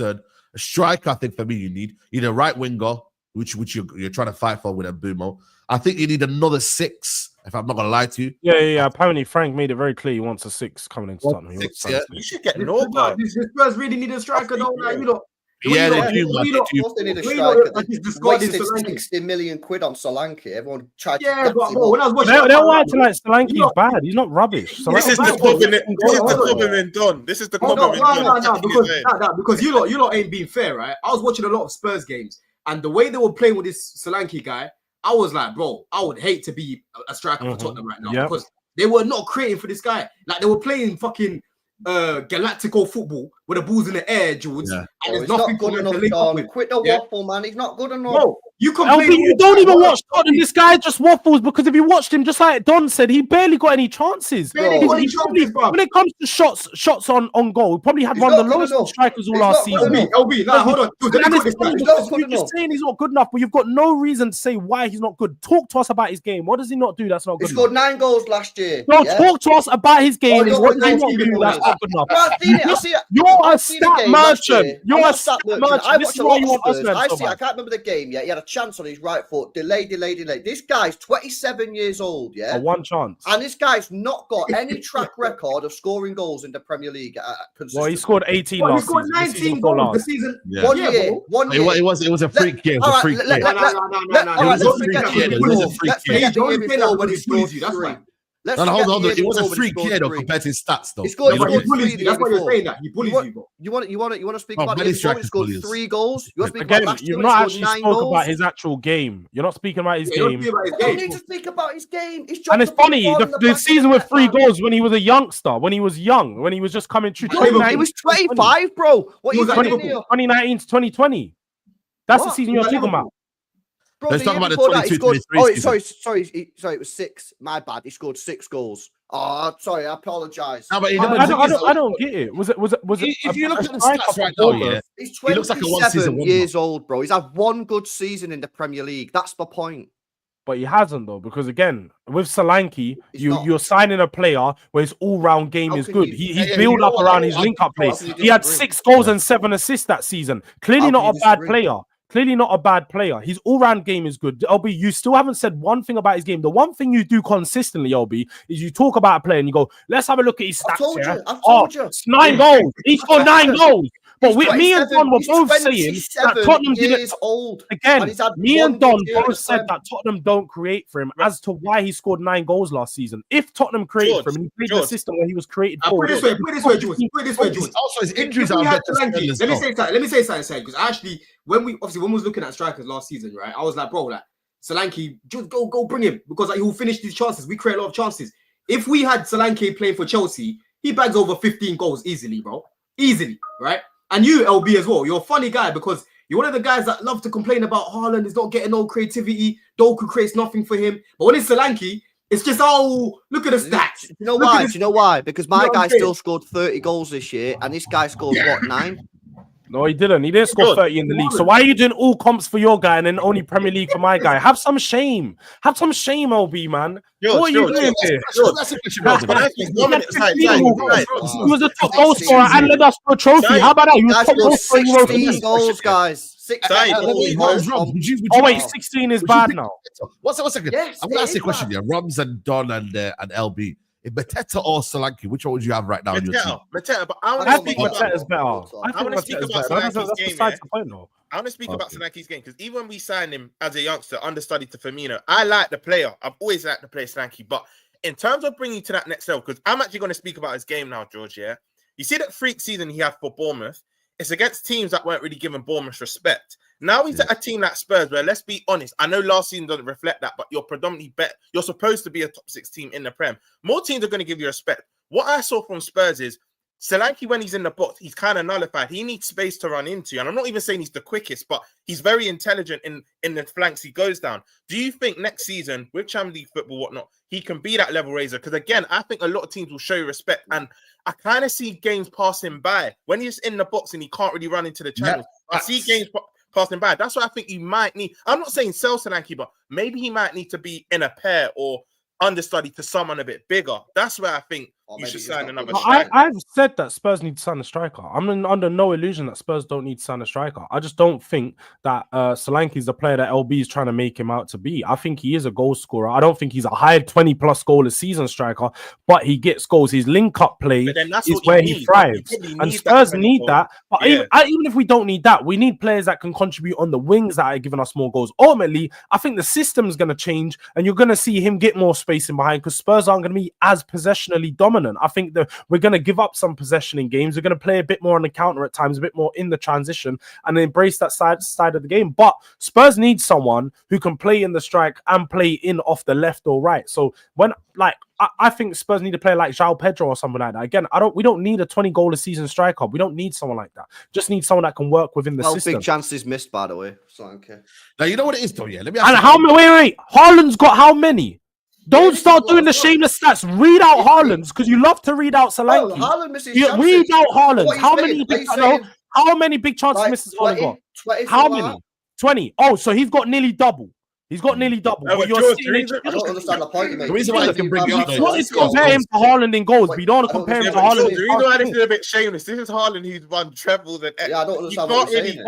Speaker 1: A striker, I think for me, you need a right winger, which you're trying to fight for with Embuo. I think you need another 6. If I'm not gonna lie to you.
Speaker 2: Yeah. Apparently, Frank made it very clear he wants a 6 coming into Tottenham.
Speaker 3: You should get Norgard.
Speaker 4: The Spurs really need a striker, though. Like,
Speaker 1: Yeah, they do.
Speaker 5: They need a striker. They wasted 60 million quid on Solanke. Everyone tried to.
Speaker 4: Bro, when I was watching,
Speaker 2: They're all acting like Solanke's bad. He's not rubbish.
Speaker 3: This is the compliment done. This is the compliment done.
Speaker 4: Because you lot ain't being fair, right? I was watching a lot of Spurs games, and the way they were playing with this Solanke guy, I was like, bro, I would hate to be a striker for Tottenham right now because they were not creating for this guy. Like, they were playing fucking Galactico football with the balls in the air, George. And there's nothing
Speaker 5: good enough. Quit the waffle, man. He's not good enough.
Speaker 4: Bro, you
Speaker 2: don't even watch Tottenham. This guy just waffles because if you watched him, just like Don said, he barely got any chances. When it comes to shots on goal, he probably had one of the lowest strikers all last season.
Speaker 4: LB, hold on.
Speaker 2: You're just saying he's not good enough, but you've got no reason to say why he's not good. Talk to us about his game. What does he not do that's not good?
Speaker 5: He scored 9 goals last year.
Speaker 2: No, talk to us about his game. What does he not do that's not good enough? You're a stat merchant. You're a stat merchant. This is why you want us to
Speaker 5: I can't remember the game yet. He had a chance on his right foot. Delay. This guy's 27 years old, yeah?
Speaker 2: One chance.
Speaker 5: And this guy's not got any track record of scoring goals in the Premier League.
Speaker 2: Well, he scored 18 last season.
Speaker 4: He scored 19 goals this season.
Speaker 5: One year.
Speaker 1: It was a freak game.
Speaker 5: No.
Speaker 1: Hold on. It was a freak year though compared to his stats though.
Speaker 5: He scored.
Speaker 4: That's what you're saying. That he bullies you, bro.
Speaker 5: You want to speak about his game? He scored 3 goals. You want to speak
Speaker 2: again?
Speaker 5: About last
Speaker 2: you've
Speaker 5: year
Speaker 2: not actually
Speaker 5: spoke
Speaker 2: spoke about his actual game. You're not speaking about his game.
Speaker 5: You don't need to speak about his game.
Speaker 2: And it's funny, the season with 3 goals when he was a youngster, when he was young, when he was just coming through.
Speaker 5: He was 25, bro. What are you doing here?
Speaker 2: 2019 to 2020. That's the season you're talking about.
Speaker 5: Bro,
Speaker 1: let's talk about the 22-23
Speaker 5: season. Sorry, it was 6. My bad. He scored 6 goals. Oh, sorry, I apologize.
Speaker 2: No, but I don't get it. Was it?
Speaker 1: If you look at the stats right now, yeah,
Speaker 5: he's 27 years old, bro. He's had 1 good season in the Premier League. That's the point.
Speaker 2: But he hasn't though, because again, with Solanke, you're signing a player where his all-round game is good. He's built up around his link-up play. He had 6 goals and 7 assists that season. Clearly not a bad player. Clearly not a bad player. His all-round game is good. LB, you still haven't said one thing about his game. The one thing you do consistently, LB, is you talk about a player and you go, let's have a look at his stats.
Speaker 5: I've told you.
Speaker 2: It's 9 goals. He scored 9 goals. But me and Don were both saying that Tottenham didn't. Again, me and Don both said that Tottenham don't create for him as to why he scored 9 goals last season. If Tottenham created for him, he played the system where he was created for.
Speaker 4: Put it this way, George.
Speaker 1: Also, his injuries are
Speaker 4: Let me say something, because actually, when we was looking at strikers last season, right, I was like, bro, like Solanke, just go bring him, because like, he will finish these chances. We create a lot of chances. If we had Solanke playing for Chelsea, he bags over 15 goals easily, bro. Easily, right? And you, LB, as well. You're a funny guy because you're one of the guys that love to complain about Haaland is not getting no creativity. Doku creates nothing for him. But when it's Solanke, it's just, oh, look at the stats.
Speaker 5: You know why? Do you know why? Because my guy still scored 30 goals this year, and this guy scored, what, 9?
Speaker 2: No, he didn't. He didn't score 30 in the league. So why are you doing all comps for your guy and then only Premier League for my guy? Have some shame. Have some shame, LB, man. What are you doing here? He was a top goal scorer and led us to a trophy. How about that? He was top goal scorer.
Speaker 5: 16 goals, guys.
Speaker 2: 16 is bad now.
Speaker 1: One second. Yes, I'm going to ask you a question here. Rums and Don and LB. If Mateta or Solanke, which one would you have right now in your team?
Speaker 3: Mateta, but I think
Speaker 2: Mateta's better.
Speaker 3: I want to speak about Solanke's game. I want to speak about Solanke's game because even when we signed him as a youngster, understudy to Firmino, I like the player. I've always liked the player Solanke. But in terms of bringing to that next level, because I'm actually going to speak about his game now, George, yeah? You see that freak season he had for Bournemouth? It's against teams that weren't really giving Bournemouth respect. Now he's at a team like Spurs, where let's be honest, I know last season doesn't reflect that, but you're predominantly you're supposed to be a top 6 team in the Prem. More teams are going to give you respect. What I saw from Spurs is Solanke, when he's in the box, he's kind of nullified. He needs space to run into. And I'm not even saying he's the quickest, but he's very intelligent in the flanks he goes down. Do you think next season, with Champions League football, whatnot, he can be that level raiser? Because again, I think a lot of teams will show you respect. And I kind of see games passing by. When he's in the box and he can't really run into the channels, I see games passing by. That's what I think you might need. I'm not saying sell Solanke, but maybe he might need to be in a pair or understudy to someone a bit bigger. That's where I think you should sign another
Speaker 2: No,
Speaker 3: striker.
Speaker 2: I've said that Spurs need to sign a striker. I'm under no illusion that Spurs don't need to sign a striker. I just don't think that Solanke is the player that LB is trying to make him out to be. I think he is a goal scorer. I don't think he's a high 20+ goal a season striker, but he gets goals. His link-up play is where he thrives. And Spurs need that. But even if we don't need that, we need players that can contribute on the wings that are giving us more goals. Ultimately, I think the system is going to change, and you're going to see him get more space in behind because Spurs aren't going to be as possessionally dominant. I think that we're going to give up some possession in games. We're going to play a bit more on the counter at times, a bit more in the transition, and embrace that side of the game. But Spurs need someone who can play in the strike and play in off the left or right. So when I think Spurs need to play like João Pedro or something like that. Again, we don't need a 20-goal a season striker. We don't need someone like that. Just need someone that can work within the system.
Speaker 5: Big chances missed, by the way. Solanke.
Speaker 1: Now you know what it is, though. Yeah, let me.
Speaker 2: And how many? Wait. Haaland's got how many? Don't start doing the shameless stats. Read out Haaland's because you love to read out Solanke.
Speaker 5: Haaland misses
Speaker 2: chances. Read out Haaland's. How many big chances misses Haaland got? How many? 20. Oh, so he's got nearly double. He's got nearly double.
Speaker 5: I don't understand the point you make.
Speaker 1: The reason why I can bring you up
Speaker 2: is compare him to Haaland in goals, but you don't want to compare him to Haaland.
Speaker 3: The reason why this is a bit shameless, this is Haaland who's won trebles and
Speaker 5: I don't understand what you're saying.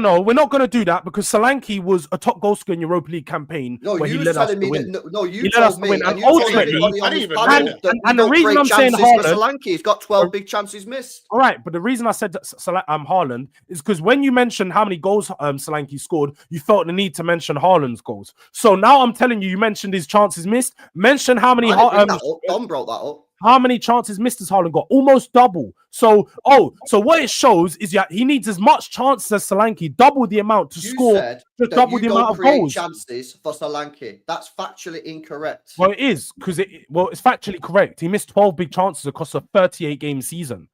Speaker 2: No. We're not going to do that because Solanke was a top goal scorer in Europa League campaign where he led us to win.
Speaker 5: You led us to win.
Speaker 2: And ultimately, and the reason I'm saying
Speaker 5: Solanke, he's got 12 big chances missed.
Speaker 2: All right, but the reason I said Haaland is because when you mentioned how many goals Solanke scored, you felt the need to mention Haaland's goals. So now I'm telling you, you mentioned his chances missed. Mention how many.
Speaker 5: Dom brought that up.
Speaker 2: How many chances missed has Haaland got? Almost double. So what it shows is that he needs as much chances as Solanke, double the amount to score, double the amount of goals.
Speaker 5: Chances for Solanke. That's factually incorrect.
Speaker 2: Well, it is because it's factually correct. He missed 12 big chances across a 38-game season.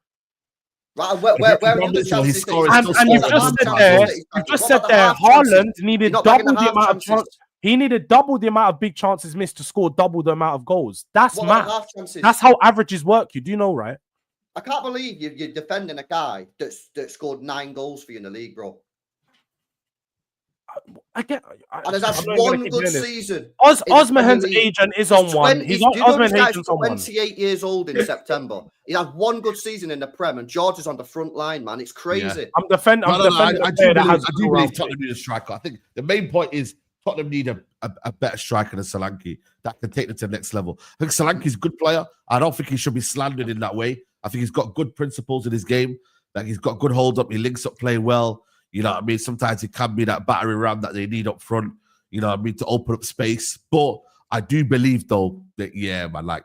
Speaker 5: Right, where are the chances?
Speaker 2: And you've just said there, Haaland needed double the amount of chances. He needed double the amount of big chances missed to score double the amount of goals. That's mad. That's how averages work. You do know, right?
Speaker 5: I can't believe you're defending a guy that scored 9 goals for you in the league, bro. And there's actually one good season.
Speaker 2: Osman's agent is on one. Osman's agent's on
Speaker 5: 28 years old in September. He had one good season in the Prem, and George is on the front line, man. It's crazy.
Speaker 2: Yeah. I'm defending. I do
Speaker 1: believe Tottenham need a striker. I think the main point is Tottenham need a better striker than Solanke that can take them to the next level. I think Solanke's a good player. I don't think he should be slandered in that way. I think he's got good principles in his game. Like he's got good hold up. He links up play well. You know what I mean? Sometimes it can be that battery ram that they need up front, you know what I mean, to open up space. But I do believe, though, that, man, like,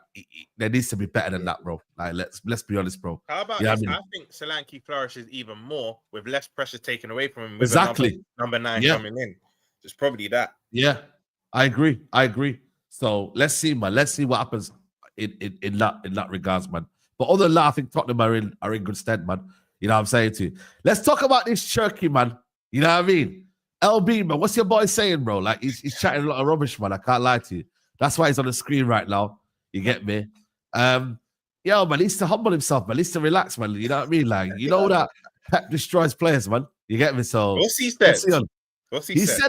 Speaker 1: there needs to be better than that, bro. Like, let's be honest, bro.
Speaker 3: How about this? I think Solanke flourishes even more with less pressure taken away from him. With
Speaker 1: exactly.
Speaker 3: Number 9 coming in. It's probably that.
Speaker 1: Yeah, I agree. So let's see, man. Let's see what happens in that regards, man. But other than that, I think Tottenham are in good stead, man. You know what I'm saying to you? Let's talk about this Cherki, man. You know what I mean? LB, man, what's your boy saying, bro? Like, he's chatting a lot of rubbish, man. I can't lie to you. That's why he's on the screen right now. You get me? Man, he needs to humble himself, man. He needs to relax, man. You know what I mean? Like, you know that Pep destroys players, man. You get me? So,
Speaker 3: what's he said?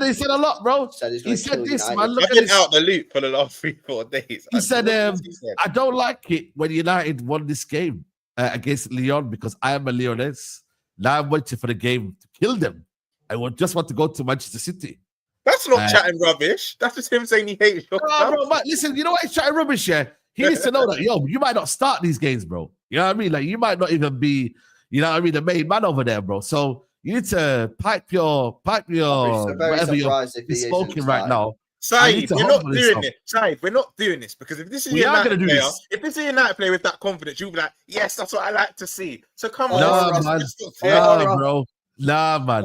Speaker 1: He said a lot, bro. He said this, man. Look
Speaker 3: I've been out the loop for the last 3-4 days.
Speaker 1: He said, I don't like it when United won this game against Lyon because I am a Lyonese. Now I'm waiting for the game to kill them. I just want to go to Manchester City.
Speaker 3: That's not chatting rubbish. That's just him saying he hates your club.
Speaker 1: Bro, man, listen, you know what? He's chatting rubbish, yeah? He needs to know that, you might not start these games, bro. You know what I mean? Like, you might not even be, you know what I mean, the main man over there, bro. So you need to pipe your whatever you're smoking right now.
Speaker 3: Saeed, we're not doing this. Saeed, we're not doing this because if this is your United player, if this is your United player with that confidence, you'll be like, yes, that's what I like to see. So come on,
Speaker 1: Nah, man.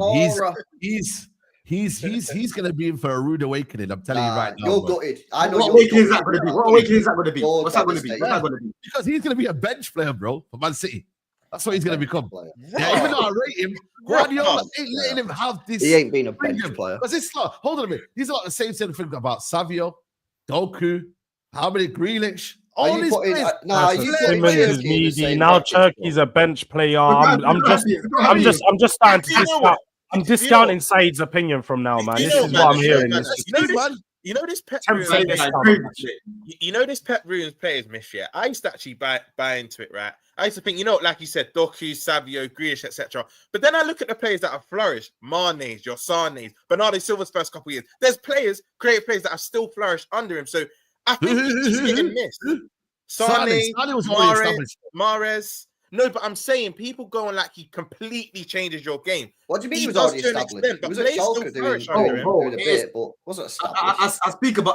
Speaker 1: He's gonna be in for a rude awakening. I'm telling you right now.
Speaker 5: You're gutted. I know.
Speaker 4: What awakening is that gonna be? What awakening is that gonna be? What's that gonna be?
Speaker 1: Because he's gonna be a bench player, bro, for Man City. That's what he's going to become. Yeah, even though I rate him, Guardiola ain't letting him have this.
Speaker 5: He ain't been a bench player.
Speaker 1: Because it's not, hold on a minute. These are like the same thing about Savio, Doku, how many Grealish, all these players.
Speaker 2: Now Cherki's a bench player. I'm just starting to discount. I'm discounting Saeed's opinion from now, man. This is what I'm hearing.
Speaker 3: You know this Pep
Speaker 2: Temp
Speaker 3: ruins.
Speaker 2: fate.
Speaker 3: You know this Pep ruins players myth. Yeah, I used to actually buy into it. Right, I used to think, you know, like you said, Doku, Savio, Grealish, etc. But then I look at the players that have flourished: Mane's, your Sane's, Bernardo Silva's first couple of years. There's players, creative players that have still flourished under him. So I think he's getting missed. Sane was Mahrez. No, but I'm saying people going like he completely changes your game.
Speaker 5: What do you mean
Speaker 3: he
Speaker 5: he was already established?
Speaker 3: Extent,
Speaker 5: he was at Schalke doing a bit, but wasn't established.
Speaker 4: I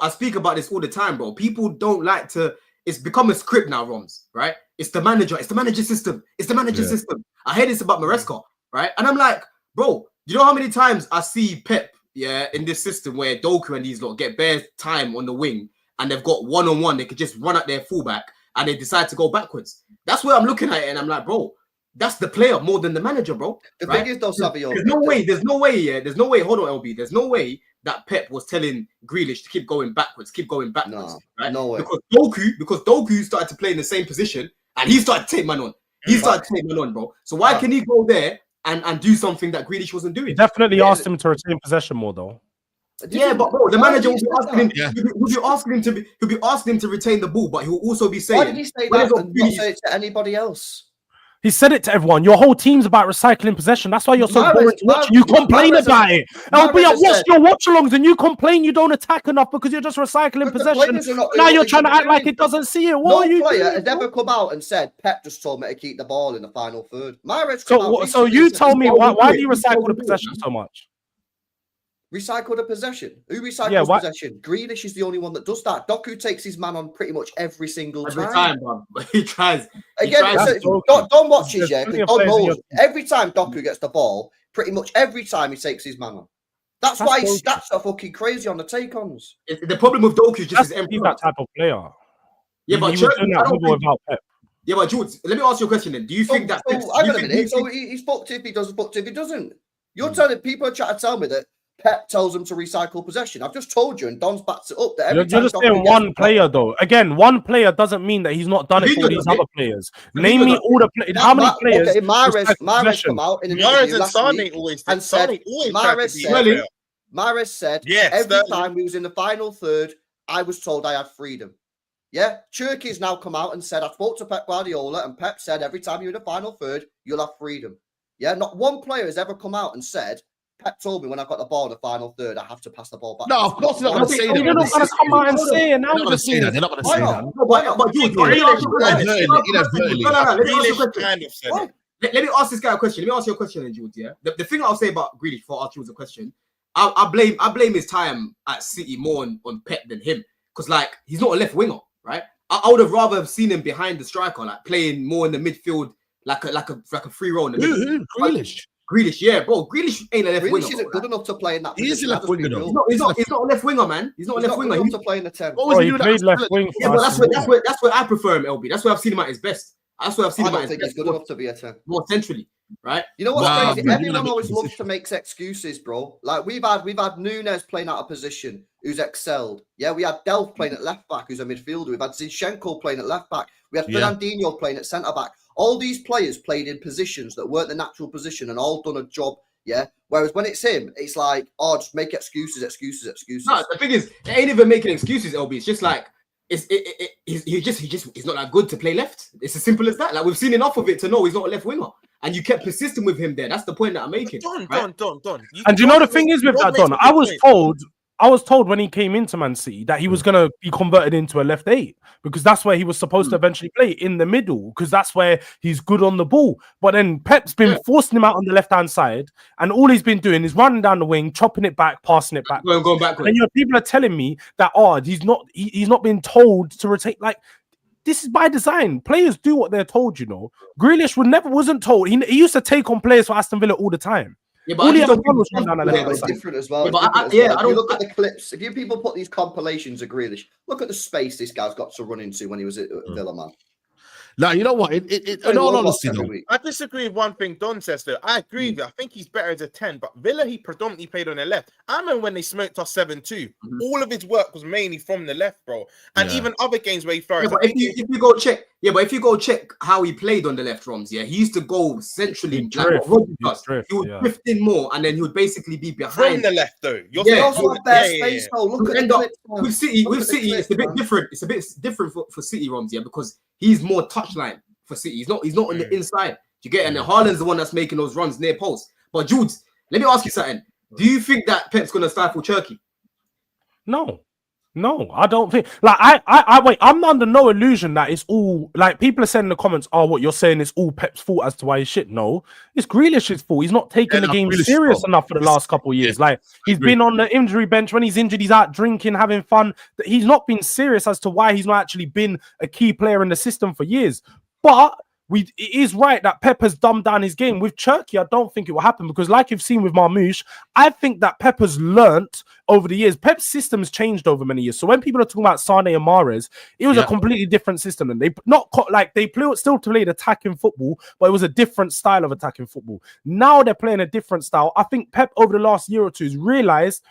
Speaker 4: speak about this all the time, bro. People don't like to. It's become a script now, Roms. Right? It's the manager. It's the manager system. It's the manager system. I hear this about Maresca, right? And I'm like, bro, you know how many times I see Pep, in this system where Doku and these lot get bare time on the wing, and they've got one-on-one. They could just run at their fullback, and they decide to go backwards. That's where I'm looking at it, and I'm like, bro, that's the player more than the manager, bro.
Speaker 5: The thing is, though, Savio,
Speaker 4: there's no way. Hold on, LB. There's no way that Pep was telling Grealish to keep going backwards.
Speaker 5: No,
Speaker 4: right?
Speaker 5: No way.
Speaker 4: Because Doku started to play in the same position, and he started to take man on. Bro. So why can he go there and do something that Grealish wasn't doing?
Speaker 2: He definitely asked him to retain possession more, though.
Speaker 4: Yeah, but bro, the manager will be asking him. He'll be asking him to retain the ball, but he'll also be saying,
Speaker 5: why did he say that and not say it to anybody else?
Speaker 2: He said it to everyone. Your whole team's about recycling possession. That's why you're so boring to watch. You complain about it. LB, I watched your watch-alongs and you complain you don't attack enough because you're just recycling possession. Now you're trying to act like it doesn't see it. What are you
Speaker 5: player
Speaker 2: doing?
Speaker 5: has ever come out and said, Pep just told me to keep the ball in the final third.
Speaker 2: So you tell me, why do you recycle the possession so much?
Speaker 5: Recycle the possession. Who recycles possession? Grealish is the only one that does that. Doku takes his man on pretty much every single time.
Speaker 4: He tries.
Speaker 5: Again, Don watches, because Don knows every time Doku gets the ball, pretty much every time he takes his man on. That's why his stats are fucking crazy on the take-ons.
Speaker 4: The problem with Doku is just his
Speaker 2: He's that type of player.
Speaker 4: Yeah, but
Speaker 2: without Pep.
Speaker 4: Yeah, but George, let me ask you a question then. Do you think that?
Speaker 5: Hang on a minute. So he's fucked if he does, fucked if he doesn't. You're telling people are trying to tell me that Pep tells them to recycle possession. I've just told you, and Don's backs it up. That
Speaker 2: you're just saying one player, though. Again, one player doesn't mean that he's not done it for these other players. Name me all the players. How many players?
Speaker 5: Okay, Mahrez come out in an interview last week and said, Mahrez said, every time we was in the final third, I was told I had freedom. Yeah, Cherki's now come out and said, I spoke to Pep Guardiola, and Pep said, every time you're in the final third, you'll have freedom. Yeah, not one player has ever come out and said, Pep told me when I got the ball in the final third, I have to pass the ball back.
Speaker 1: No, of course they're not going to say that.
Speaker 2: They're not going to come out and say it.
Speaker 1: They're not going to say that. They're not going to say that.
Speaker 4: Let me ask this guy a question. Let me ask you a question, Jude. Yeah, the thing I'll say about Grealish before I ask you a question, I blame his time at City more on Pep than him, because like he's not a left winger, right? I would have rather have seen him behind the striker, like playing more in the midfield, like a free role in the middle. Grealish, yeah, bro. Grealish ain't a left winger.
Speaker 5: Grealish isn't good enough to play in that position.
Speaker 1: He is a left winger, though.
Speaker 4: He's not a left winger, man. He's not a left winger.
Speaker 5: He's not to play in the 10.
Speaker 2: He played left wing.
Speaker 4: Yeah, but that's where I prefer him, LB. That's where I've seen him at his best. That's where I've seen him at his best.
Speaker 5: He's good enough to be a 10.
Speaker 4: More centrally, right?
Speaker 5: You know what's crazy? Everyone always loves to make excuses, bro. Like we've had Nunes playing out of position, who's excelled. Yeah, we had Delph playing at left back, who's a midfielder. We've had Zinchenko playing at left back. We had Fernandinho playing at centre back. All these players played in positions that weren't the natural position and all done a job. Yeah. Whereas when it's him, it's like, oh, just make excuses.
Speaker 4: No, the thing is, it ain't even making excuses, LB. It's just like he's not that good to play left. It's as simple as that. Like we've seen enough of it to know he's not a left winger. And you kept persisting with him there. That's the point that I'm making.
Speaker 3: Don.
Speaker 2: And you know the thing is with that, Don, I was told when he came into Man City that he was going to be converted into a left 8 because that's where he was supposed to eventually play, in the middle, because that's where he's good on the ball. But then Pep's been forcing him out on the left-hand side, and all he's been doing is running down the wing, chopping it back, passing it back.
Speaker 4: Going backwards.
Speaker 2: And people are telling me that, he's not been told to rotate. Like, this is by design. Players do what they're told, you know. Grealish wasn't told. He used to take on players for Aston Villa all the time.
Speaker 5: Yeah, but it's different as well. If you look at the clips, if you people put these compilations of Grealish, look at the space this guy's got to run into when he was at Villa, man.
Speaker 1: Now, you know what? In all honesty, though,
Speaker 3: I disagree with one thing Don says, though. I agree with you. I think he's better as a 10, but Villa, he predominantly played on the left. I remember when they smoked us 7-2. All of his work was mainly from the left, bro. And even other games where he flourished.
Speaker 4: If you go check Yeah, but if you go check how he played on the left, Roms, yeah, he used to go centrally,
Speaker 2: He'd
Speaker 4: like
Speaker 2: drift,
Speaker 4: what Rodri
Speaker 2: he'd
Speaker 4: does.
Speaker 2: drift,
Speaker 4: He would
Speaker 2: yeah.
Speaker 4: drift in more, and then he would basically be
Speaker 3: From
Speaker 4: behind.
Speaker 3: the left, though. You're
Speaker 4: Yeah.
Speaker 5: He
Speaker 3: saying
Speaker 5: also
Speaker 3: from
Speaker 5: had bare
Speaker 3: yeah, yeah,
Speaker 5: space,
Speaker 3: yeah.
Speaker 5: though. Look at the
Speaker 4: End up
Speaker 5: clips, man.
Speaker 4: with City,
Speaker 5: Look at the clips,
Speaker 4: it's a bit
Speaker 5: man.
Speaker 4: different. It's a bit different for City, Roms, yeah, because he's more touchline for City. He's not on the inside. Do you get it? And then Haaland's the one that's making those runs near post. But Jude, let me ask you something. Do you think that Pep's gonna stifle Cherki?
Speaker 2: No, I don't think. Like, I wait. I'm under no illusion that it's all like people are saying in the comments. Oh, what you're saying is all Pep's fault as to why he's shit. No, it's Grealish's fault. He's not taking the game serious enough for the last couple of years. Like, he's been on the injury bench. When he's injured, he's out drinking, having fun. He's not been serious as to why he's not actually been a key player in the system for years. But it is right that Pep has dumbed down his game. With Cherki, I don't think it will happen because, like you've seen with Marmoush, I think that Pep has learnt over the years. Pep's system's changed over many years. So when people are talking about Sane and Mahrez, it was a completely different system, and they still played attacking football, but it was a different style of attacking football. Now they're playing a different style. I think Pep over the last year or two has realised,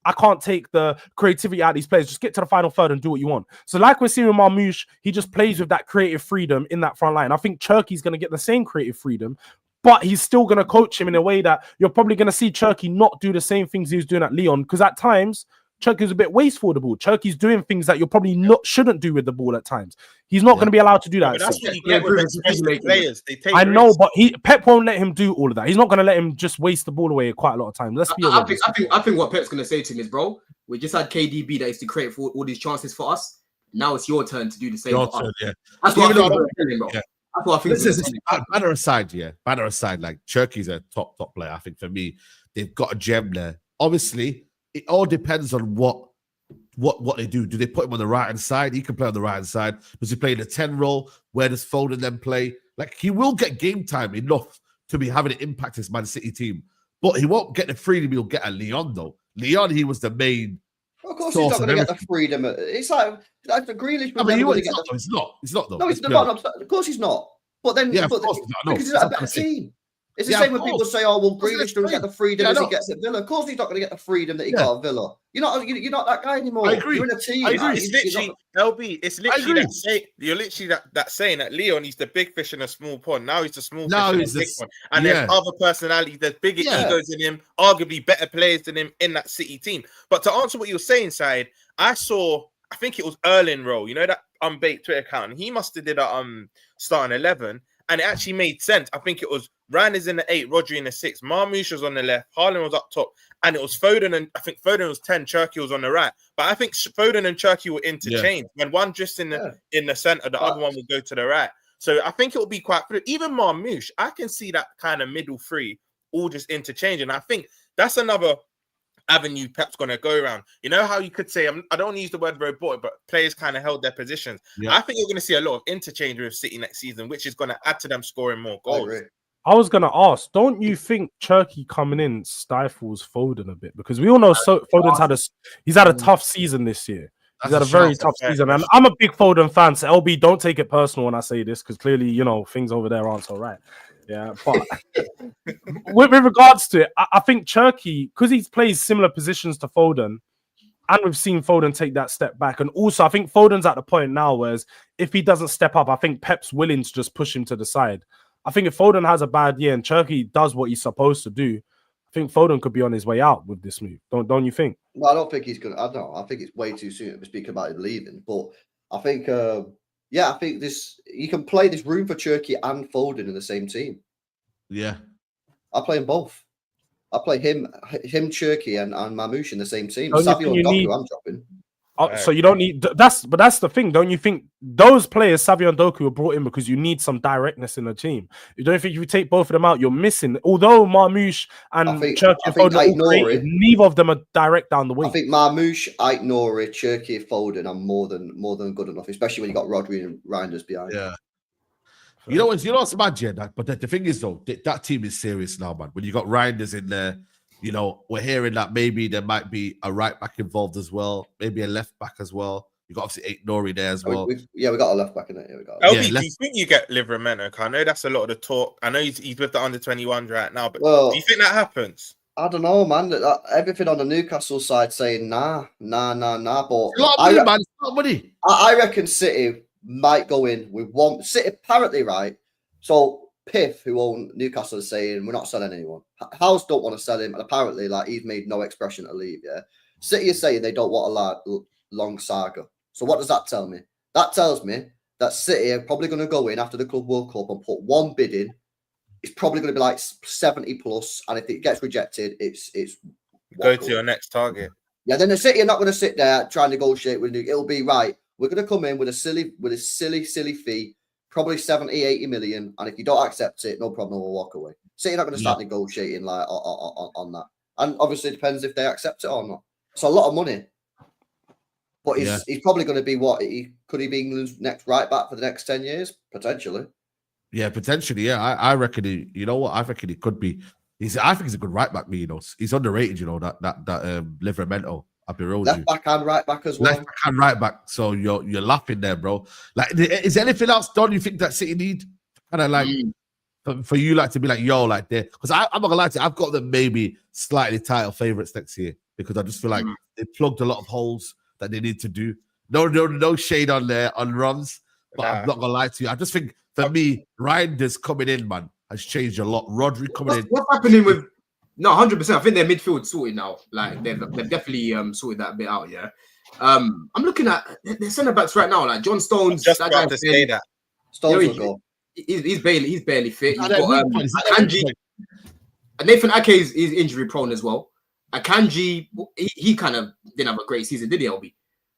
Speaker 2: I can't take the creativity out of these players. Just get to the final third and do what you want. So like we're seeing with Marmoush, he just plays with that creative freedom in that front line. I think Cherki's going to get the same creative freedom, but he's still going to coach him in a way that you're probably going to see Cherki not do the same things he was doing at Lyon, because at times, Cherki's a bit wasteful of the ball. Cherki's doing things that you probably shouldn't do with the ball at times. He's not going to be allowed to do that.
Speaker 3: But that's what you get with expensive players. They take
Speaker 2: I know,
Speaker 3: risks.
Speaker 2: but Pep won't let him do all of that. He's not going to let him just waste the ball away quite a lot of times. Let's be honest.
Speaker 4: I think what Pep's gonna say to him is, bro, we just had KDB that used to create for all these chances for us. Now it's your turn to do the same.
Speaker 1: Your
Speaker 4: for
Speaker 1: turn,
Speaker 4: us.
Speaker 1: yeah.
Speaker 4: That's what I think. Bro.
Speaker 1: Yeah.
Speaker 4: That's what I think.
Speaker 1: This is banner aside, yeah. Banner aside, like Cherki's a top player. I think for me, they've got a gem there. Obviously, it all depends on what they do. Do they put him on the right hand side? He can play on the right hand side. Does he play in the 10 role? Where does Foden then play? Like, he will get game time enough to be having an impact his Man City team, but he won't get the freedom he'll get at Lyon though. Lyon, he was the main.
Speaker 5: Well, of course, he's not going to get the freedom. It's like the Grealish.
Speaker 1: It's not though.
Speaker 5: No, he's not. Of course, he's not. But then,
Speaker 1: yeah,
Speaker 5: because he's at a better team. It's the same when people say, "Oh, well, Grealish doesn't get the freedom as he gets at Villa." Of course, he's not going to get the freedom that he got at Villa. You're not that guy anymore.
Speaker 1: I agree.
Speaker 5: You're in a team.
Speaker 1: I agree.
Speaker 3: It's literally LB. It's literally that saying. You're literally that saying that Leon, he's the big fish in a small pond. Now he's the small fish in a big pond. And there's other personalities, there's bigger egos in him, arguably better players than him in that City team. But to answer what you were saying, Saeed, I think it was Erling Rowe, you know, that unbaked Twitter account, and he must have did a starting 11, and it actually made sense. I think it was Ryan is in the 8, Rodri in the 6, Marmoush was on the left, Haaland was up top, and it was Foden, and I think Foden was 10, Cherki was on the right. But I think Foden and Cherki were interchanged. When one just in the center, the other one would go to the right. So I think it will be quite fluid. Even Marmoush, I can see that kind of middle three all just interchanging. I think that's another avenue Pep's going to go around. You know how you could say, I don't use the word robotic, but players kind of held their positions. I think you're going to see a lot of interchange with City next season, which is going to add to them scoring more goals.
Speaker 2: I was going to ask, don't you think Cherki coming in stifles Foden a bit? Because we all know Foden's had a tough season this year. He's had a very tough season. And I'm a big Foden fan, so LB, don't take it personal when I say this, because clearly, you know, things over there aren't so right. Yeah, but with regards to it, I think Cherki, because he plays similar positions to Foden, and we've seen Foden take that step back. And also, I think Foden's at the point now, whereas if he doesn't step up, I think Pep's willing to just push him to the side. I think if Foden has a bad year and Cherki does what he's supposed to do, I think Foden could be on his way out with this move. Don't you think?
Speaker 5: Well, I don't think he's going to. I don't know. I think it's way too soon to speak about him leaving. But I think, I think you can play this room for Cherki and Foden in the same team.
Speaker 1: Yeah.
Speaker 5: I play them both. I play him, Cherki, and Marmoush in the same team.
Speaker 2: Don't
Speaker 5: Savio and Doku, I'm dropping.
Speaker 2: So you don't need but that's the thing. Don't you think those players, Savio and Doku, were brought in because you need some directness in the team? You don't think if you take both of them out, you're missing. Although Marmoush and Cherki and Foden are creative, neither of them are direct down the wing.
Speaker 5: I think Marmoush, Ait-Nouri, Cherki, Foden are more than good enough, especially when you got Rodri and Reinders behind.
Speaker 1: Yeah. You know what's mad, yeah? But the thing is, though, that team is serious now, man. When you got Reinders in there, you know, we're hearing that maybe there might be a right back involved as well, maybe a left back as well. You got obviously Ait-Nouri there as well.
Speaker 5: We got a left back in it.
Speaker 3: LB, do you think you get Livramento? I know that's a lot of the talk. I know he's with the under-21s right now, but do you think that happens?
Speaker 5: I don't know, man. Everything on the Newcastle side saying nah. But
Speaker 1: it's not money.
Speaker 5: I reckon City might go in with one City apparently, right? So Piff, who own Newcastle, is saying we're not selling anyone. House don't want to sell him, and apparently, like, he's made no expression to leave. Yeah, City is saying they don't want a long saga. So what does that tell me? That tells me that City are probably going to go in after the Club World Cup and put one bid in. It's probably going to be like 70 plus, and if it gets rejected, it's
Speaker 3: go to your next target.
Speaker 5: Yeah, then the City are not going to sit there trying to negotiate with you. It'll be right. We're going to come in with a silly fee, probably 70, 80 million, and if you don't accept it, no problem, we'll walk away. City are not going to start negotiating like on that, and obviously it depends if they accept it or not. It's a lot of money, but he's probably going to be could he be England's next right back for the next 10 years potentially? Yeah, potentially. Yeah, I reckon he. You know what? I reckon he could be. I think he's a good right back. You know, he's underrated. You know that Livramento. I'll be real. Left back and right back as well. Left back and right back. So you're laughing there, bro. Like, is anything else done? You think that City need kind of like for you like to be like like there? Because I'm not gonna lie to you, I've got them maybe slightly title favourites next year because I just feel like they plugged a lot of holes that they need to do. No shade on there on runs, but I'm not gonna lie to you. I just think for me, Reinders coming in, man, has changed a lot. Rodri coming in.
Speaker 4: What's happening with? No, 100%. I think their midfield sorted now. Like they've definitely sorted that bit out. Yeah. I'm looking at their centre backs right now. Like John Stones.
Speaker 3: Just about to say that.
Speaker 5: Stones will go.
Speaker 4: He's barely fit. He's got Akanji. Nathan Ake is injury prone as well. Akanji, he kind of didn't have a great season, did he, LB?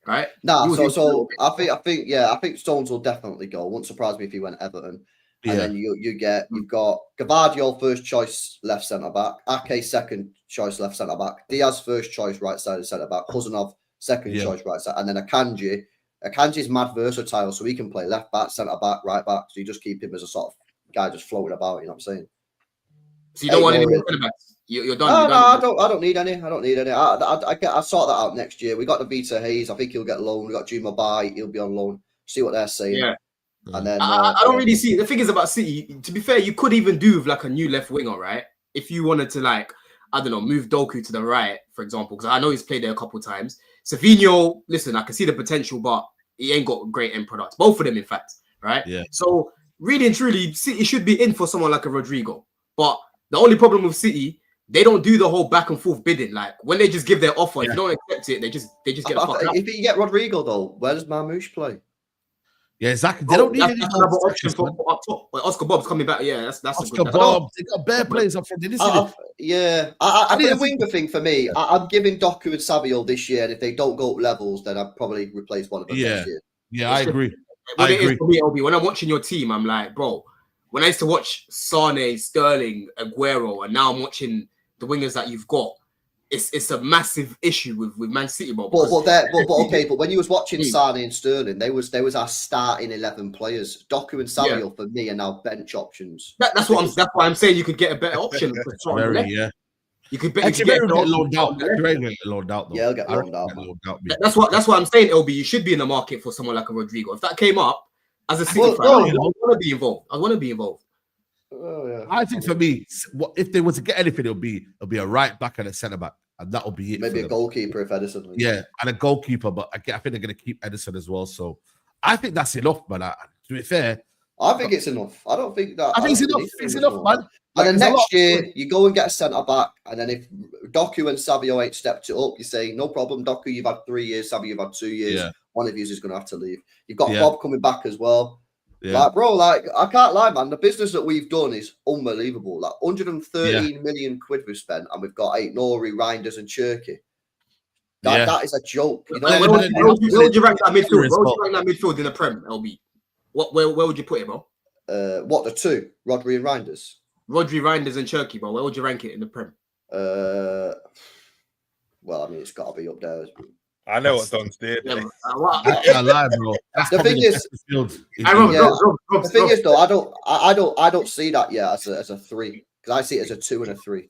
Speaker 4: Right?
Speaker 5: Nah, so I think Stones will definitely go. Wouldn't surprise me if he went Everton. And then you've got Gavardio first choice left centre back, Ake second choice left centre back, Diaz first choice right side centre back, Kuzanov second choice right side, and then Akanji. Akanji's mad versatile, so he can play left back, centre back, right back. So you just keep him as a sort of guy just floating about. You know what I'm saying?
Speaker 4: So you don't want any more centre backs. You're done.
Speaker 5: No, I don't need any. I sort that out next year. We got the Vita Hayes. I think he'll get loan. We got Juma Bai. He'll be on loan. See what they're saying.
Speaker 4: Yeah.
Speaker 5: And then
Speaker 4: I don't really see the thing is about City. To be fair, you could even do with like a new left winger, right? If you wanted to, like, I don't know, move Doku to the right, for example, because I know he's played there a couple times. Savinho, listen, I can see the potential, but he ain't got great end products. Both of them, in fact, right?
Speaker 1: Yeah.
Speaker 4: So really and truly, City should be in for someone like a Rodrigo. But the only problem with City, they don't do the whole back and forth bidding. Like when they just give their offer, if you don't accept it, they just get the fuck out.
Speaker 5: If you get Rodrigo though, where does Marmoush play?
Speaker 1: Yeah, exactly. They don't need any
Speaker 4: another option for up top. But Oscar Bob's coming back. Yeah, that's
Speaker 1: Oscar Bob. They got bare players up front.
Speaker 5: I think the winger thing for me, I'm giving Doku and Savio this year, and if they don't go up levels, then I'll probably replace one of them next year.
Speaker 1: Yeah, I agree.
Speaker 4: What it is for me, LB, when I'm watching your team, I'm like, bro, when I used to watch Sane, Sterling, Aguero, and now I'm watching the wingers that you've got, it's a massive issue with Man City, bro.
Speaker 5: But when you was watching Sane and Sterling, they was our starting 11 players. Doku and Savio for me are now bench options.
Speaker 4: That's why I'm saying you could get a better option. You could get
Speaker 1: loaned out.
Speaker 5: Yeah, he'll get loaned out.
Speaker 4: That's what I'm saying, LB. You should be in the market for someone like a Rodrigo. If that came up as a City fan, I want to be involved.
Speaker 5: Oh, yeah.
Speaker 1: I think for me, if they were to get anything, it'll be a right back and a centre back, and that'll be it.
Speaker 5: Maybe a goalkeeper if Edison.
Speaker 1: Yeah, and a goalkeeper, but I think they're going to keep Edison as well. So I think that's enough, man. To be fair,
Speaker 5: I think it's enough. I don't think that.
Speaker 1: I think it's enough. It's enough, man.
Speaker 5: And then next year, you go and get a centre back, and then if Doku and Savio ain't stepped it up, you say no problem. Doku, you've had 3 years. Savio, you've had 2 years. Yeah. One of you is going to have to leave. You've got Bob coming back as well. Yeah. Like, bro, like, I can't lie, man. The business that we've done is unbelievable. Like, 113 million quid we've spent, and we've got Nouri, Reinders, and Cherki. That is a joke. You know,
Speaker 4: where would you rank that midfield? Where would you rank that midfield in the Prem, LB? Where would you put it, bro?
Speaker 5: What, the two? Rodri and Reinders?
Speaker 4: Rodri, Reinders, and Cherki, bro. Where would you rank it in the Prem?
Speaker 5: Well, I mean, it's got to be up there.
Speaker 3: I know what Don's did.
Speaker 1: I can't lie, bro.
Speaker 5: The thing is, the thing is, though, I don't see that yet as a 3 because I see it as a 2 and a 3. Do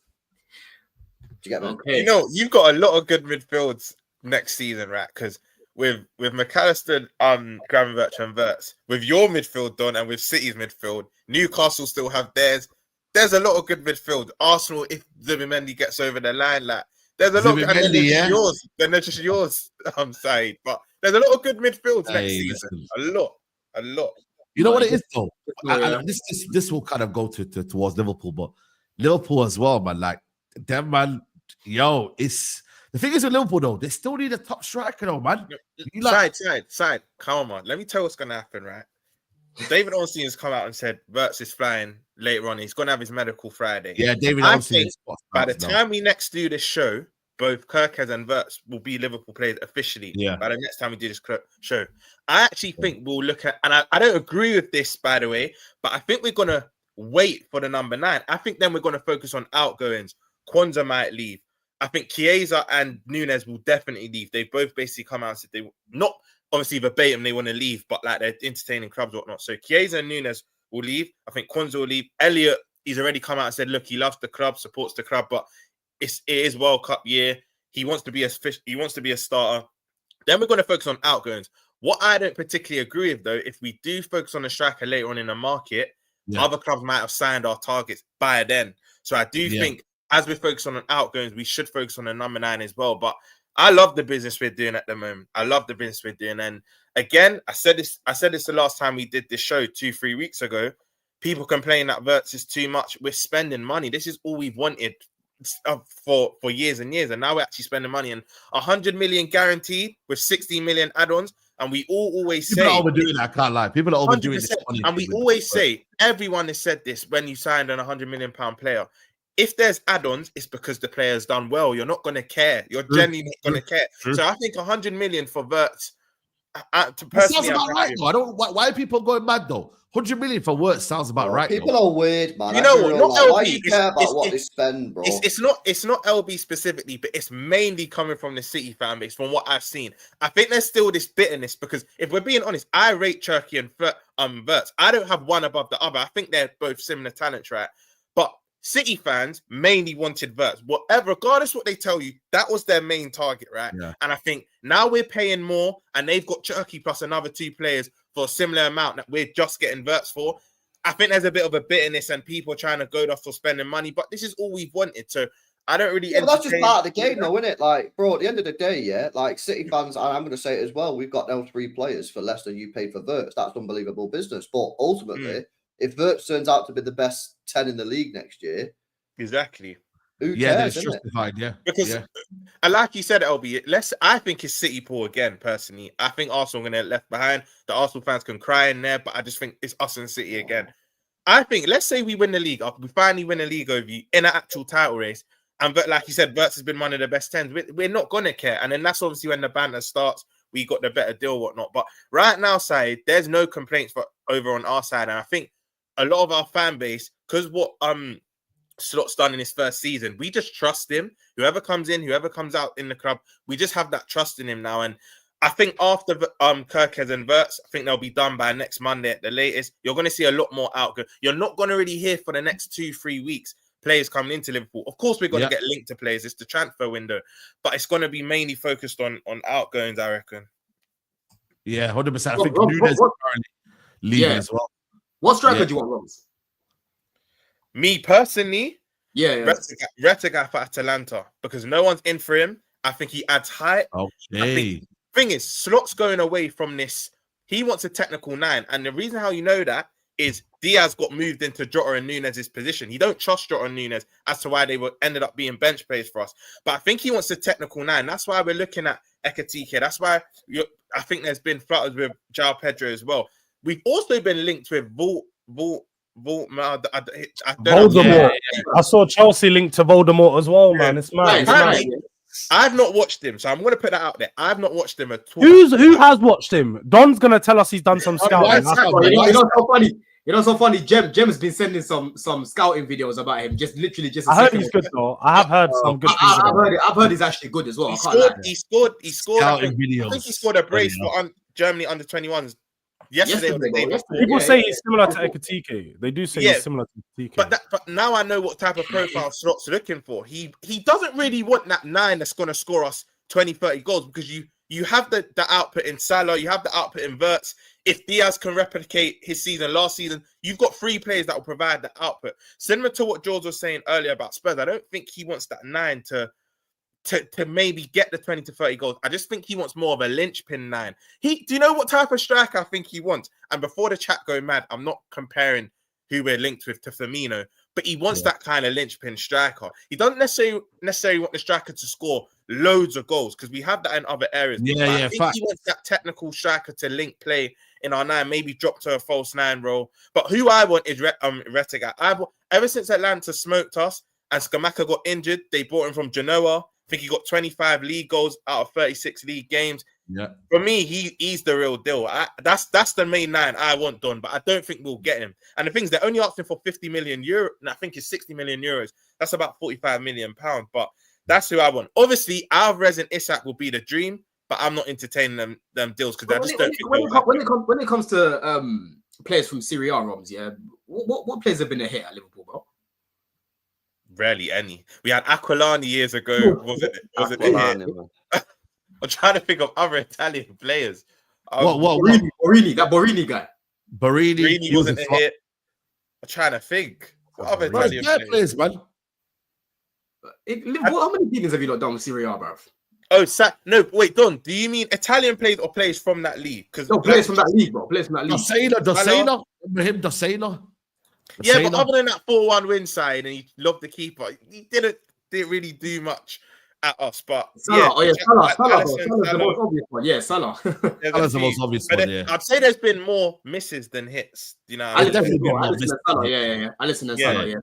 Speaker 5: you get me?
Speaker 3: Okay. You know, you've got a lot of good midfields next season, right? Because with McAllister, Gravenberch, and Wirtz, with your midfield done, and with City's midfield, Newcastle still have theirs. There's a lot of good midfield. Arsenal, if Zubimendi gets over the line, like. There's a lot, and they're just yours, Saeed. But there's a lot of good midfields next season. A lot. A lot.
Speaker 1: You know what it is though? This will kind of go towards Liverpool, but Liverpool as well, man. Like them, man. Yo, it's the thing is with Liverpool though. They still need a top striker, though, man.
Speaker 3: Side. Come on. Let me tell you what's gonna happen, right? David Ornstein has come out and said Wirtz is flying later on. He's gonna have his medical Friday.
Speaker 1: Yeah, David Ornstein.
Speaker 3: By the time we next do this show, both Gyokores and Wirtz will be Liverpool players officially.
Speaker 1: Yeah.
Speaker 3: By the next time we do this show, I actually think we'll look at, and I don't agree with this, by the way, but I think we're gonna wait for the number 9. I think then we're gonna focus on outgoings. Kwanzaa might leave. I think Chiesa and Nunes will definitely leave. They both basically come out and said they not obviously verbatim they want to leave, but like they're entertaining clubs or whatnot. So Chiesa and Nunes will leave. I think Kwanzaa will leave. Elliot, he's already come out and said, look, he loves the club, supports the club, but it is World Cup year. He wants to be a starter. Then we're going to focus on outgoings. What I don't particularly agree with, though, if we do focus on the striker later on in the market, other clubs might have signed our targets by then. So I do think as we focus on outgoings, we should focus on the number 9 as well. But I love the business we're doing at the moment. I love the business we're doing. And again, I said this the last time we did this show 2-3 weeks ago. People complain that Wirtz is too much. We're spending money. This is all we've wanted for years and years, and now we're actually spending money. And 100 million guaranteed with 60 million add-ons. And we always say
Speaker 1: people are overdoing that. I can't lie. People are overdoing this.
Speaker 3: And we always say, everyone has said this when you signed an 100 million pound player. If there's add-ons, it's because the player's done well. You're not going to care. You're genuinely not going to care. So I think 100 million for Wirtz.
Speaker 1: Sounds about right, though. I don't. Why are people going mad though? 100 million for Wirtz sounds about right.
Speaker 5: People are weird, man.
Speaker 3: You know what? Not LB.
Speaker 5: Why do you care about what they spend, bro?
Speaker 3: It's not LB specifically, but it's mainly coming from the City fan base. From what I've seen, I think there's still this bitterness because if we're being honest, I rate Cherki and Wirtz. I don't have one above the other. I think they're both similar talents, right? But City fans mainly wanted Wirtz. Whatever, regardless what they tell you, that was their main target, right? Yeah. And I think now we're paying more, and they've got Cherki plus another 2 players for a similar amount that we're just getting Wirtz for. I think there's a bit of a bitterness and people trying to goad us for spending money, but this is all we've wanted. So I don't really.
Speaker 5: Yeah, that's just part of the game, though, isn't it? Like, bro, at the end of the day, yeah, like City fans, I'm going to say it as well. We've got now 3 players for less than you paid for Wirtz. That's unbelievable business. But ultimately, if Wirtz turns out to be the best 10 in the league next year,
Speaker 3: exactly.
Speaker 5: Who cares,
Speaker 1: it's justified,
Speaker 3: Because, and like you said, LB, I think it's City poor again, personally. I think Arsenal are going to get left behind. The Arsenal fans can cry in there, but I just think it's us and City again. I think, let's say we win the league, we finally win the league over you in an actual title race, and like you said, Wirtz has been one of the best 10s. We're not going to care. And then that's obviously when the banter starts, we got the better deal, whatnot. But right now, Saeed, there's no complaints over on our side. And I think a lot of our fan base, because what Slot's done in his first season, we just trust him. Whoever comes in, whoever comes out in the club, we just have that trust in him now. And I think after Gyokores and Wirtz, I think they'll be done by next Monday at the latest. You're going to see a lot more outgo. You're not going to really hear for the next 2-3 weeks players coming into Liverpool. Of course, we're going to get linked to players. It's the transfer window, but it's going to be mainly focused on outgoings, I reckon.
Speaker 1: Yeah, 100%. I think Nunes is currently leaving as well.
Speaker 4: What striker do you want, Rose?
Speaker 3: Me personally,
Speaker 4: Rettiga
Speaker 3: for Atalanta, because no one's in for him. I think he adds height.
Speaker 1: Okay.
Speaker 3: Thing is, Slot's going away from this. He wants a technical 9, and the reason how you know that is Diaz got moved into Jota and Nunes' position. He don't trust Jota and Nunes as to why they ended up being bench players for us. But I think he wants a technical 9. That's why we're looking at Ekitike. That's why I think there's been flutters with João Pedro as well. We've also been linked with Voldemort.
Speaker 2: I saw Chelsea linked to Voldemort as well, man. It's mad.
Speaker 3: I've not watched him, so I'm going to put that out there. I've not watched him at all.
Speaker 2: Who has watched him? Don's going to tell us he's done some scouting.
Speaker 4: You know, so funny. Jem has been sending some scouting videos about him. Just literally,
Speaker 2: I heard he's good though. I have heard some good.
Speaker 4: I've heard he's actually good as well.
Speaker 3: He scored. I think he scored a brace for Germany under 21s. Yesterday.
Speaker 2: People say he's similar to Ekitike. They do say he's similar to Ekitike.
Speaker 3: But now I know what type of profile Slot's looking for. He doesn't really want that 9 that's going to score us 20, 30 goals, because you have the output in Salah, you have the output in Wirtz. If Diaz can replicate his season last season, you've got 3 players that will provide the output. Similar to what George was saying earlier about Spurs, I don't think he wants that 9 to to maybe get the 20 to 30 goals. I just think he wants more of a linchpin 9. Do you know what type of striker I think he wants? And before the chat go mad, I'm not comparing who we're linked with to Firmino, but he wants that kind of linchpin striker. He doesn't necessarily want the striker to score loads of goals, because we have that in other areas. I think he wants that technical striker to link play in our 9, maybe drop to a false 9 role. But who I want is Retega. Ever since Atlanta smoked us and Scamacca got injured, they bought him from Genoa. I think he got 25 league goals out of 36 league games. Yeah. For me, he's the real deal. That's the main 9 I want done, but I don't think we'll get him. And the thing is, they're only asking for 50 million euro, and I think it's 60 million euros. That's about 45 million pounds. But that's who I want. Obviously, Alvarez and Isak will be the dream, but I'm not entertaining them deals because I just don't think
Speaker 4: when it comes to players from Serie A, Roms, what players have been a hit at Liverpool, bro?
Speaker 3: Rarely any. We had Aquilani years ago. Was it I'm trying to think of other Italian players.
Speaker 4: Borini, that Borini guy.
Speaker 3: Borini wasn't a hit. I'm trying to think. What other Italian players, man?
Speaker 4: How many dealings have you not done with Serie A, bruv?
Speaker 3: Oh, no, wait, Don. Do you mean Italian players or players from that league?
Speaker 4: No, players from that league, bro. Players from that league.
Speaker 1: Dossena. Remember him, Dossena?
Speaker 3: Yeah, but other than that 4-1 win side, and he loved the keeper, he didn't really do much at us. But
Speaker 4: Salah, Salah. Salah's the most obvious one. Yeah, Salah.
Speaker 1: Salah's the most obvious one. Yeah,
Speaker 3: I'd say there's been more misses than hits. You know,
Speaker 4: I listen to Salah. Yeah. I listen to Salah. Yeah.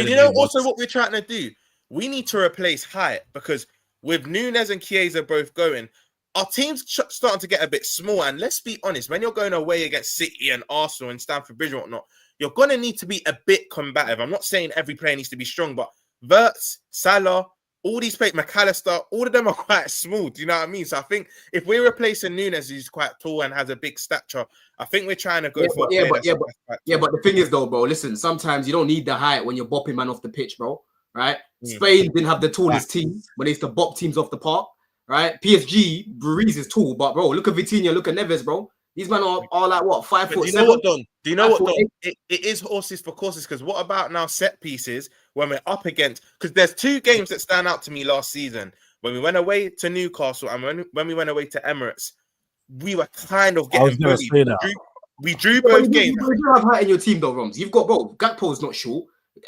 Speaker 3: You know, also what we're trying to do, we need to replace Hyatt, because with Nunes and Chiesa both going, our team's starting to get a bit small. And let's be honest, when you're going away against City and Arsenal and Stamford Bridge and whatnot, you're going to need to be a bit combative. I'm not saying every player needs to be strong, but Wirtz, Salah, all these players, McAllister, all of them are quite small. Do you know what I mean? So I think if we're replacing Nunes, who's quite tall and has a big stature, I think we're trying to go for
Speaker 4: but the thing is though, bro, listen, sometimes you don't need the height when you're bopping man off the pitch, bro. Right? Spain didn't have the tallest team when they used to bop teams off the park. Right? PSG, Breeze is tall, but bro, look at Vitinha, look at Neves, bro. These men are like what, 5 foot?
Speaker 3: Do you know what, Don? Do you know what, Don? It is horses for courses, because what about now set pieces when we're up against? Because there's 2 games that stand out to me last season. When we went away to Newcastle and when we went away to Emirates, we were kind of getting bullied. We drew both games.
Speaker 4: You do have height in your team though, Roms. You've got, bro, Gakpo's not short.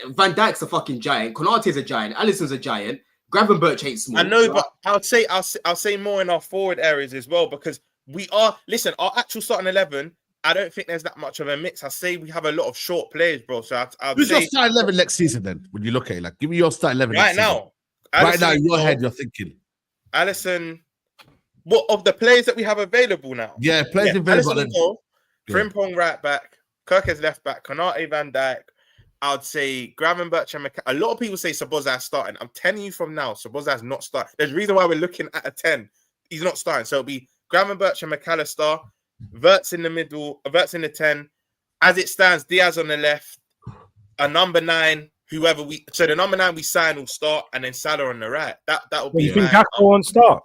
Speaker 4: Van Dijk's a fucking giant. Konate's a giant. Alisson's a giant. Gravenberch ain't small.
Speaker 3: I know, but I'll say more in our forward areas as well, because we are, listen, our actual starting 11, I don't think there's that much of a mix. I say we have a lot of short players, bro. So
Speaker 1: who's your starting 11 next season then? When you look at it, like, give me your starting 11
Speaker 3: right now.
Speaker 1: Right now, in your head, you're thinking
Speaker 3: Alisson. What of the players that we have available now?
Speaker 1: Yeah, players available.
Speaker 3: Alisson goal, Frimpong right back, Kirk's left back, Konate, Van Dijk. I'd say Gravenberch and a lot of people say Szoboszlai starting. I'm telling you from now, Szoboszlai's not starting. There's a reason why we're looking at a 10. He's not starting. So it'll be Gravenberch and McAllister, Wirtz in the middle, Wirtz in the 10. As it stands, Diaz on the left, a number 9, so the number 9 we sign will start, and then Salah on the right. That will be.
Speaker 2: You think Gakpo won't start?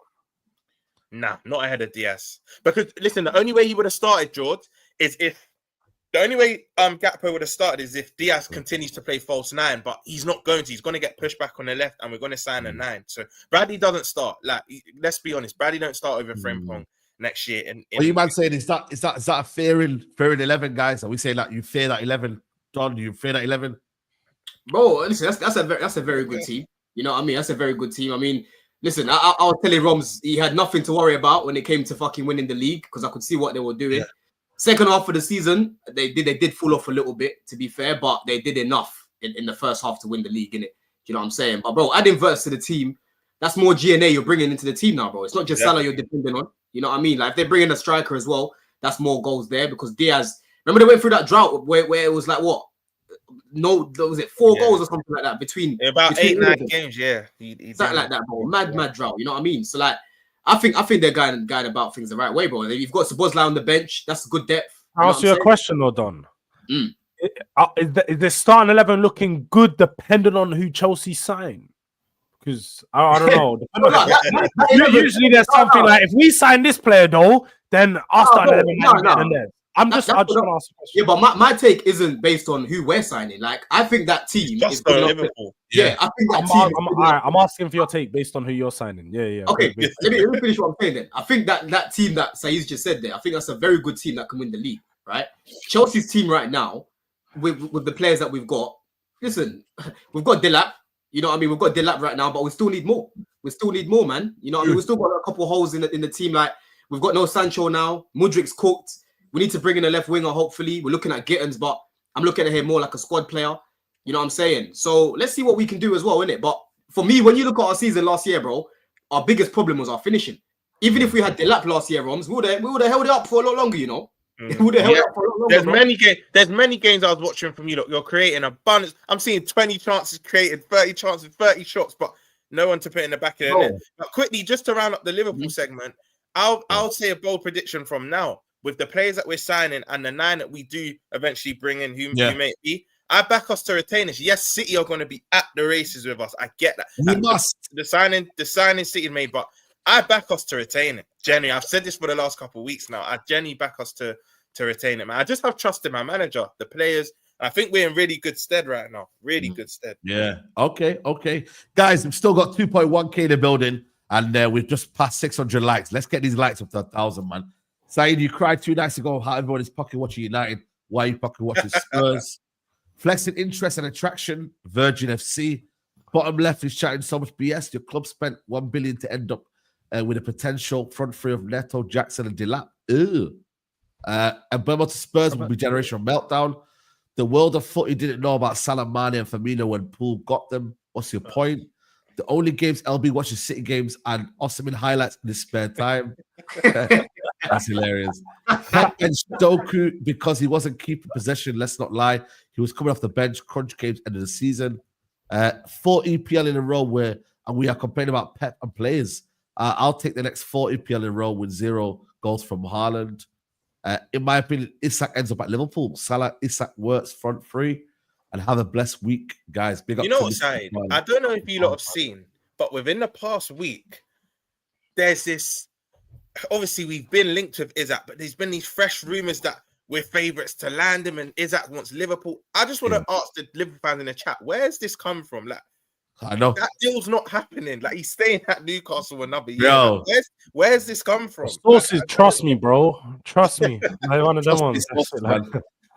Speaker 3: Nah, not ahead of Diaz. Because listen, the only way he would have started, George, is if the only way Gakpo would have started is if Diaz continues to play false 9, but he's not going to. He's going to get pushed back on the left, and we're going to sign a 9. So Bradley doesn't start. Like, let's be honest, Bradley don't start over Frimpong next year.
Speaker 1: What you man saying is that a fearing 11, guys? Are we saying that you fear that 11? Don, do you fear that 11?
Speaker 4: Bro, listen, that's a very good team. You know what I mean? That's a very good team. I mean, listen, I was telling Roms he had nothing to worry about when it came to fucking winning the league, because I could see what they were doing. Yeah. Second half of the season, they did fall off a little bit, to be fair, but they did enough in the first half to win the league, innit? You know what I'm saying? But bro, adding Wirtz to the team, that's more GNA you're bringing into the team now, bro. It's not just Salah you're depending on. You know what I mean? Like, if they bring in a striker as well, that's more goals there, because Diaz, remember they went through that drought where it was like, what? No, was it 4 goals or something like that between
Speaker 3: 8-9 games? Yeah,
Speaker 4: something like that, bro. Mad drought. You know what I mean? So like, I think they're going about things the right way, bro. You've got Szoboszlai on the bench. That's good depth.
Speaker 2: I'll ask you a question, though, Don. Is the starting 11 looking good, depending on who Chelsea sign? Because I don't know. Usually there's something like, if we sign this player, though, then our starting 11 might be better than theirs. I just want to ask a question.
Speaker 4: Yeah, but my take isn't based on who we're signing. Like, I think that team is good enough.
Speaker 3: Liverpool.
Speaker 4: Yeah, I think that team.
Speaker 2: I'm asking for your take based on who you're signing. Yeah.
Speaker 4: Okay, let me finish what I'm saying then. I think that team that Saeed just said there, I think that's a very good team that can win the league, right? Chelsea's team right now, with the players that we've got, listen, we've got Delap, you know what I mean? We've got Delap right now, but we still need more. We still need more, man. You know what I mean? We've still got a couple holes in the team. Like, we've got no Sancho now. Mudrik's cooked. We need to bring in a left winger, hopefully. We're looking at Gittins, but I'm looking at him more like a squad player. You know what I'm saying? So let's see what we can do as well, innit? But for me, when you look at our season last year, bro, our biggest problem was our finishing. Even if we had Delap last year, Roms, we would have held it up for a lot longer, you know? We would have held it up for a lot longer.
Speaker 3: There's many games I was watching from you. Look, you're creating abundance. I'm seeing 20 chances created, 30 chances, 30 shots, but no one to put in the back of the net. But quickly, just to round up the Liverpool segment, I'll say a bold prediction from now. With the players that we're signing and the 9 that we do eventually bring in, who may be, I back us to retain this. Yes, City are going to be at the races with us. I get that.
Speaker 1: We must.
Speaker 3: The signing City made, but I back us to retain it. Jenny, I've said this for the last couple of weeks now. I genuinely back us to retain it, man. I just have trust in my manager, the players. I think we're in really good stead right now. Really good stead.
Speaker 1: Yeah. Okay. Guys, we've still got 2.1K in the building, and we've just passed 600 likes. Let's get these likes up to 1,000, man. Saeed, you cried 2 nights ago how everyone is pocket watching United. Why are you pocket watching Spurs? Flexing interest and attraction, Virgin FC. Bottom left is chatting so much BS. Your club spent 1 billion to end up with a potential front three of Neto, Jackson, and Delap. And Burma to Spurs will be generational meltdown. The world of footy didn't know about Salah, Mane, and Firmino when Poole got them. What's your point? The only games LB watches City games and Osimhen highlights in his spare time. That's hilarious. And Stoku, because he wasn't keeping possession, let's not lie. He was coming off the bench, crunch games end of the season. 4 EPL in a row and we are complaining about Pep and players. I'll take the next 4 EPL in a row with 0 goals from Haaland. In my opinion, Isak ends up at Liverpool. Salah, Isak works front three. And have a blessed week, guys. Big up.
Speaker 3: You know what, Saeed? I don't know if you lot have seen, but within the past week, there's this. Obviously, we've been linked with Isak, but there's been these fresh rumors that we're favourites to land him, and Isak wants Liverpool. I just want to ask the Liverpool fans in the chat, where's this come from? Like,
Speaker 1: I know
Speaker 3: that deal's not happening. Like, he's staying at Newcastle another year.
Speaker 1: Yo.
Speaker 3: Like, where's this come from?
Speaker 2: Sources, trust me, bro. Trust me. I one of them ones.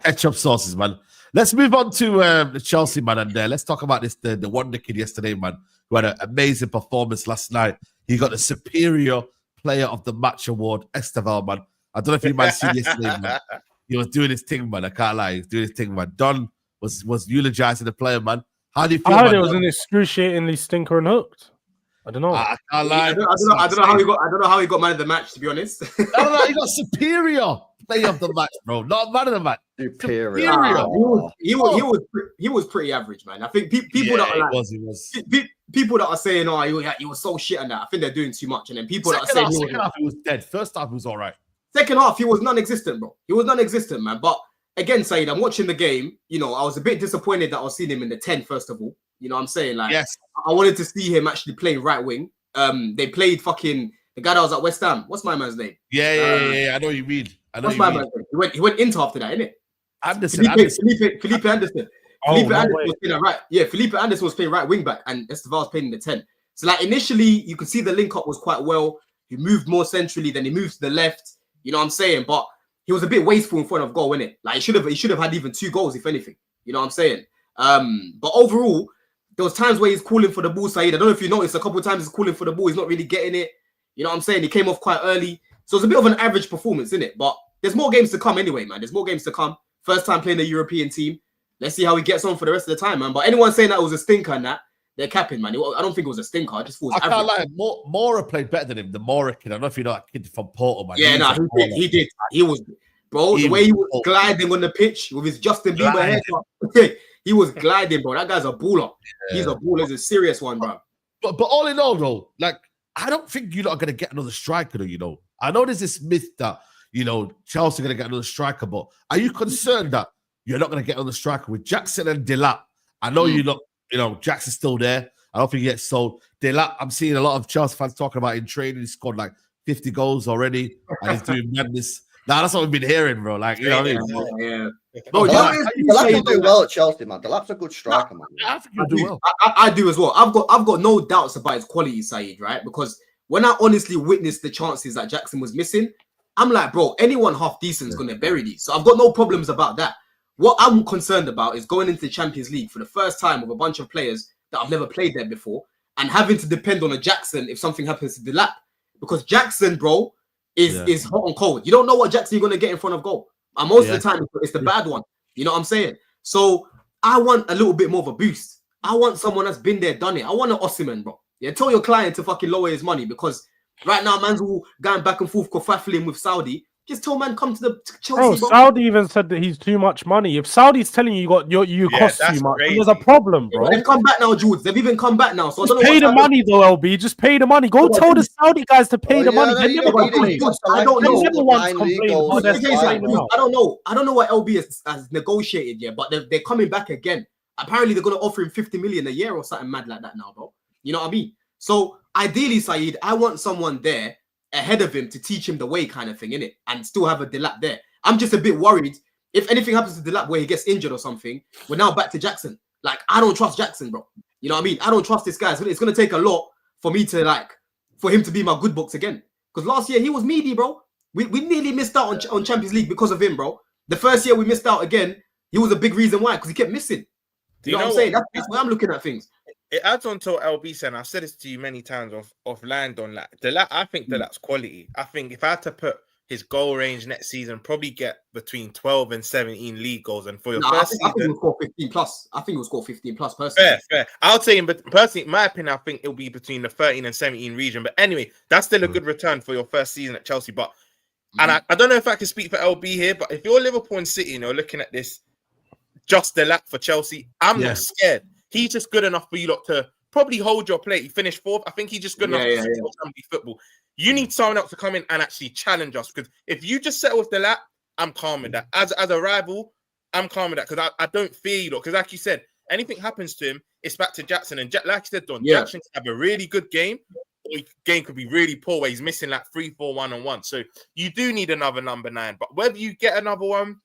Speaker 1: Ketchup sauces, man. Let's move on to the Chelsea, man, and let's talk about this. The wonder kid yesterday, man, who had an amazing performance last night. He got the Superior Player of the Match award, Esteval, man. I don't know if you might see yesterday, man. He was doing his thing, man. I can't lie. He was doing his thing, man. Don was eulogizing the player, man. How do you feel?
Speaker 2: I heard it was an excruciatingly stinker and hooked. I don't know.
Speaker 1: I can't lie.
Speaker 4: I don't know how he got. I don't know how he got man of the match. To be honest,
Speaker 1: no, he got Superior Player of the Match, bro. Not man of the match.
Speaker 5: Superior.
Speaker 4: He was pretty average, man. I think people that are like, people that are saying, "Oh, he was so shit," and that, I think they're doing too much. And then people that are saying,
Speaker 1: second half he was dead. First half he was all right.
Speaker 4: Second half he was non-existent, bro. He was non-existent, man. But again, Saeed, I'm watching the game. You know, I was a bit disappointed that I was seeing him in the 10 first of all. You know what I'm saying? Like,
Speaker 1: yes,
Speaker 4: I wanted to see him actually play right wing. They played fucking the guy that was at West Ham. What's my man's name?
Speaker 1: Yeah. I know you mean.
Speaker 4: What's my man's name? He went into after that, innit?
Speaker 1: Anderson.
Speaker 4: Felipe Anderson. Felipe Anderson was playing right. Yeah, Felipe Anderson was playing right wing back, and Esteval was playing in the 10. So like initially, you could see the link up was quite well. He moved more centrally, then he moved to the left. You know what I'm saying? But he was a bit wasteful in front of goal, innit? Like he should have had even 2 goals, if anything. You know what I'm saying? But overall, there was times where he's calling for the ball, Saeed. I don't know if you noticed, a couple of times he's calling for the ball. He's not really getting it. You know what I'm saying? He came off quite early. So it's a bit of an average performance, isn't it? But there's more games to come anyway, man. There's more games to come. First time playing a European team. Let's see how he gets on for the rest of the time, man. But anyone saying that it was a stinker and that, they're capping, man. I don't think it was a stinker. I just thought it was average.
Speaker 1: Can't lie. Mora played better than him. The Mora kid. I don't know if you know that kid from Porto, man.
Speaker 4: Yeah, he did. He was, bro, the way he was gliding on the pitch with his Justin Bieber haircut. He was gliding, bro. That guy's a baller. Yeah. He's a baller. He's a serious one, bro.
Speaker 1: But all in all, though, like, I don't think you're not going to get another striker, though, you know. I know there's this myth that, you know, Chelsea are going to get another striker, but are you concerned that you're not going to get another striker with Jackson and Delap? I know you're not, you know, Jackson's still there. I don't think he gets sold. Delap, I'm seeing a lot of Chelsea fans talking about in training. He scored like 50 goals already, and he's doing madness. Nah, that's what we've been hearing, bro. Like, you know what I mean?
Speaker 4: Yeah. Bro,
Speaker 5: The lads will do well at Chelsea, man. The lads a good striker, man.
Speaker 1: I think he'll do well.
Speaker 4: I do as well. I've got no doubts about his quality, Saeed, right? Because when I honestly witnessed the chances that Jackson was missing, I'm like, bro, anyone half decent is going to bury these. So I've got no problems about that. What I'm concerned about is going into the Champions League for the first time with a bunch of players that I've never played there before and having to depend on a Jackson if something happens to the lap. Because Jackson, bro, is hot and cold. You don't know what Jackson you're going to get in front of goal. And most of the time, it's the bad one. You know what I'm saying? So I want a little bit more of a boost. I want someone that's been there, done it. I want an Osimhen, bro. Yeah, tell your client to fucking lower his money because right now, man's all going back and forth, kerfuffling with Saudi. Just tell man come to Chelsea.
Speaker 2: Bro, Saudi even said that he's too much money. If Saudi's telling you you cost too much, then there's a problem, bro.
Speaker 4: They've come back now, Jules. They've even come back now. So
Speaker 2: just pay the money, though, LB. Just pay the money. Go tell the Saudi guys to pay the money. They never complain.
Speaker 4: I don't know.
Speaker 2: They never once complained.
Speaker 4: I don't know. I don't know what LB has negotiated yet, but they're coming back again. Apparently, they're going to offer him 50 million a year or something mad like that now, bro. You know what I mean? So ideally, Saeed, I want someone there ahead of him to teach him the way kind of thing, innit? And still have a Delap there. I'm just a bit worried. If anything happens to Delap where he gets injured or something, we're now back to Jackson. Like, I don't trust Jackson, bro. You know what I mean? I don't trust this guy. It's going to take a lot for me to, for him to be my good books again. Because last year, he was meaty, bro. We nearly missed out on Champions League because of him, bro. The first year we missed out again, he was a big reason why, because he kept missing. You know what I'm saying? That's why I'm looking at things.
Speaker 3: It adds on to what LB said, and I've said this to you many times off land on that. I think that's quality. I think if I had to put his goal range next season, probably get between 12 and 17 league goals. And for your first season,
Speaker 4: I think we'll score 15 plus. I think we'll score 15 plus personally.
Speaker 3: Fair. I'll say, but personally, in my opinion, I think it'll be between the 13 and 17 region. But anyway, that's still a good return for your first season at Chelsea. But and I don't know if I can speak for LB here, but if you're Liverpool and City and you're looking at this, just the lap for Chelsea, I'm not scared. He's just good enough for you lot to probably hold your plate. He finished fourth. I think he's just good enough to settle somebody football. You need someone else to come in and actually challenge us. Because if you just settle with the lap, I'm calm with that. As a rival, I'm calm with that. Because I don't fear you lot. Because like you said, anything happens to him, it's back to Jackson. And like you said, Don, Jackson can have a really good game. Or his game could be really poor where he's missing 3-4 one-on-one. So you do need another number 9. But whether you get another one,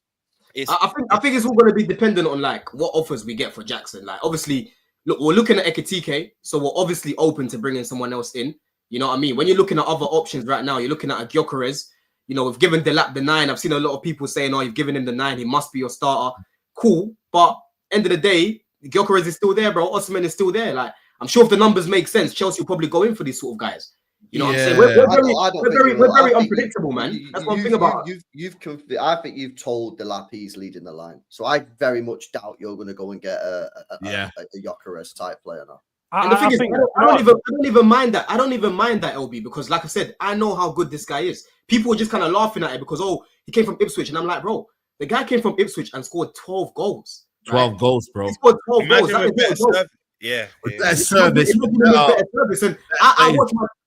Speaker 4: I think it's all going to be dependent on what offers we get for Jackson. Obviously, look, we're looking at Ekitike, so we're obviously open to bringing someone else in. You know what I mean? When you're looking at other options right now, you're looking at a Gyokores. You know, we've given Delap the 9. I've seen a lot of people saying, "Oh, you've given him the 9. He must be your starter." Cool, but end of the day, Gyokores is still there, bro. Osimhen is still there. I'm sure if the numbers make sense, Chelsea will probably go in for these sort of guys. You know what I'm saying? We're very unpredictable, man. That's one thing about
Speaker 5: I think you've told Delap he's leading the line. So I very much doubt you're going to go and get a Gyokores type player now.
Speaker 4: And the thing is, I don't even mind that. I don't even mind that, LB, because like I said, I know how good this guy is. People were just kind of laughing at it because, he came from Ipswich. And I'm like, bro, the guy came from Ipswich and scored 12 goals.
Speaker 1: 12 goals, bro.
Speaker 4: He scored 12 goals. That's service. And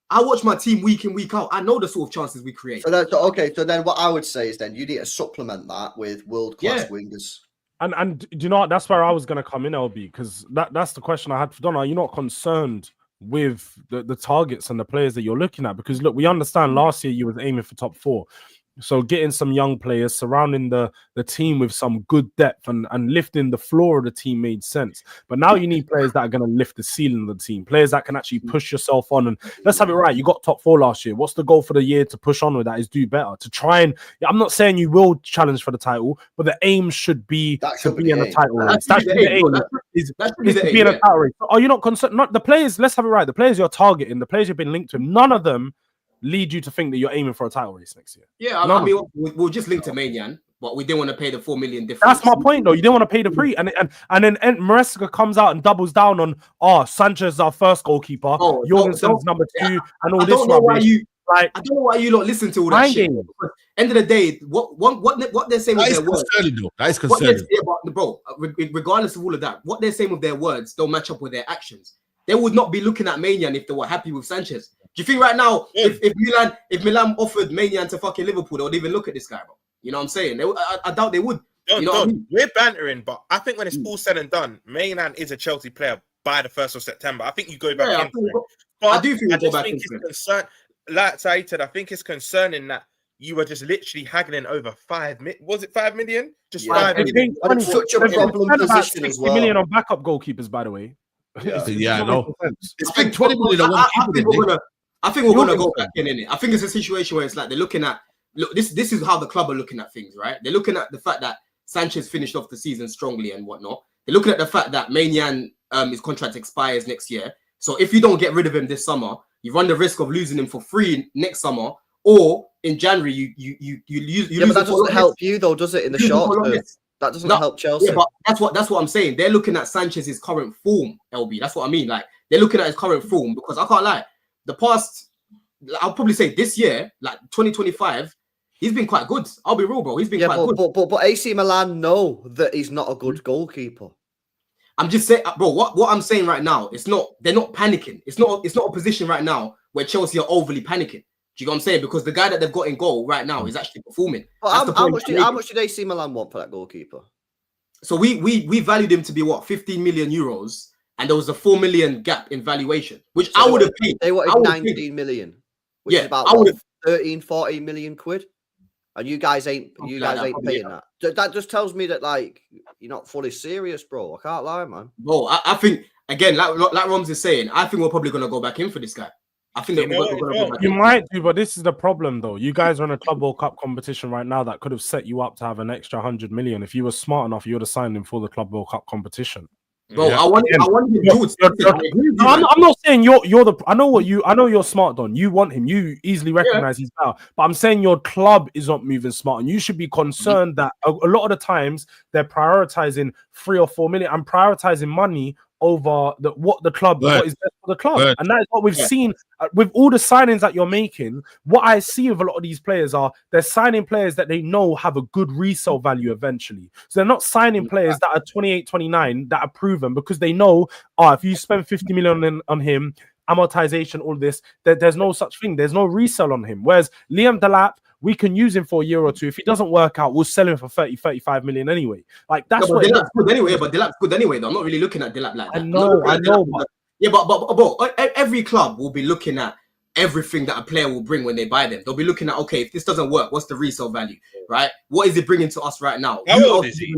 Speaker 4: I watch my team week in, week out. I know the sort of chances we create.
Speaker 5: So then what I would say is then you need to supplement that with world-class wingers.
Speaker 2: And do you know what? That's where I was going to come in, LB, because that's the question I had for Don. Are you not concerned with the targets and the players that you're looking at? Because, look, we understand last year you was aiming for top 4. So getting some young players, surrounding the team with some good depth and lifting the floor of the team made sense. But now you need players that are going to lift the ceiling of the team, players that can actually push yourself on. And let's have it right. You got top 4 last year. What's the goal for the year to push on with that is do better, to try and, I'm not saying you will challenge for the title, but the aim should be to be in the title race. That should be the aim. Is to be in a title race. Are you not concerned? Not the players, let's have it right. The players you're targeting, the players you've been linked to, none of them lead you to think that you're aiming for a title race next year.
Speaker 4: Yeah, I mean, we'll just link to Mainoo, but we didn't want to pay the 4 million difference.
Speaker 2: That's my point, though. You didn't want to pay the pre, and then Maresca comes out and doubles down on Sanchez is our first goalkeeper, Jorgensen's number 2, and all this rubbish.
Speaker 4: I don't know why you lot listen to all that shit. End of the day, what they're saying with their words.
Speaker 1: That is concerning.
Speaker 4: Bro, regardless of all of that, what they're saying with their words don't match up with their actions. They would not be looking at Mainoo if they were happy with Sanchez. Do you think right now, if Milan offered Mainoo to fucking Liverpool, they would even look at this guy, bro? You know what I'm saying? I doubt they would.
Speaker 3: We're bantering, but I think when it's all said and done, Mainoo is a Chelsea player by the 1st of September. I think you go back in.
Speaker 4: I do think
Speaker 3: it's concerned. Like Saeed said, I think it's concerning that you were just literally haggling over 5 million. Was it 5 million? Just
Speaker 5: Yeah.
Speaker 3: 5 million.
Speaker 5: And it's such a problem
Speaker 2: Spent about
Speaker 5: position as
Speaker 2: 60 million
Speaker 5: well.
Speaker 2: on backup goalkeepers, by the way.
Speaker 1: Yeah, I know.
Speaker 4: I
Speaker 1: Spent 20 million on one
Speaker 4: I think
Speaker 1: keeper.
Speaker 4: I think we're gonna go back in it. I think it's a situation where it's like they're looking at this is how the club are looking at things, right? They're looking at the fact that Sanchez finished off the season strongly and whatnot. They're looking at the fact that Mainoo his contract expires next year. So if you don't get rid of him this summer, you run the risk of losing him for free next summer, or in January you lose.
Speaker 5: Yeah, but that doesn't help you though, does it? In the short term, that doesn't help Chelsea.
Speaker 4: Yeah, but that's what I'm saying. They're looking at Sanchez's current form, LB. That's what I mean. Like they're looking at his current form because I can't lie. The past, I'll probably say this year, like 2025, he's been quite good. I'll be real, bro. He's been quite good.
Speaker 5: But AC Milan know that he's not a good goalkeeper.
Speaker 4: I'm just saying, bro. What I'm saying right now, they're not panicking. It's not a position right now where Chelsea are overly panicking. Do you know what I'm saying? Because the guy that they've got in goal right now is actually performing.
Speaker 5: But how much did AC Milan want for that goalkeeper?
Speaker 4: So we valued him to be what, 15 million euros, and there was a 4 million gap in valuation, which I would have paid.
Speaker 5: They wanted 19 million, which is about 13, 14 million quid. And you guys ain't paying that. That just tells me that like you're not fully serious, bro. I can't lie, man.
Speaker 4: Bro, I think again, like Roms is saying, I think we're probably gonna go back in for this guy. I think that we're gonna go back
Speaker 2: you
Speaker 4: in.
Speaker 2: might do, but this is the problem though. You guys are in a Club World Cup competition right now that could have set you up to have an extra 100 million. If you were smart enough, you would have signed him for the Club World Cup competition.
Speaker 4: Bro, I want him.
Speaker 2: I'm not saying you're the. I know you're smart, Don. You want him. You easily recognize he's better. But I'm saying your club is not moving smart, and you should be concerned that a lot of the times they're prioritizing 3 or 4 million and prioritizing money over what is best for the club. And that is what we've seen with all the signings that you're making. What I see with a lot of these players are they're signing players that they know have a good resale value eventually. So they're not signing players that are 28, 29 that are proven because they know, if you spend 50 million on him, amortization, all this, there's no such thing. There's no resale on him. Whereas Liam Delap, we can use him for a year or two. If it doesn't work out, we'll sell him for 30, 35 million anyway. Like that's what
Speaker 4: Delap's good anyway. But Delap's good anyway. Though I'm not really looking at Delap like that.
Speaker 2: I know.
Speaker 4: But every club will be looking at everything that a player will bring when they buy them. They'll be looking at, okay, if this doesn't work, what's the resale value, right? What is it bringing to us right now?
Speaker 3: How old is he?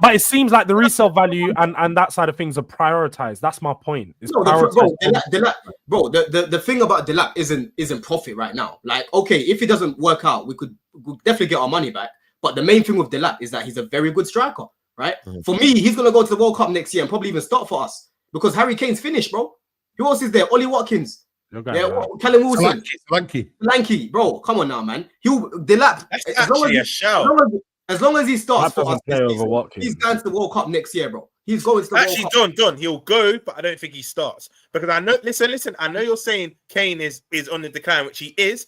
Speaker 2: But it seems like the resale value and that side of things are prioritized. That's my point. It's
Speaker 4: bro, the thing about Delap isn't profit right now. Like, okay, if it doesn't work out, we'll definitely get our money back. But the main thing with Delap is that he's a very good striker, right? For me, he's gonna go to the World Cup next year and probably even start for us because Harry Kane's finished, bro. Who else is there? Ollie Watkins. Callum Wilson, Solanke, bro. Come on now, man. Delap. As long as he starts for us, he's going to the World Cup next year, bro. He's going to the World Cup.
Speaker 3: Done. He'll go, but I don't think he starts because I know. Listen. I know you're saying Kane is on the decline, which he is,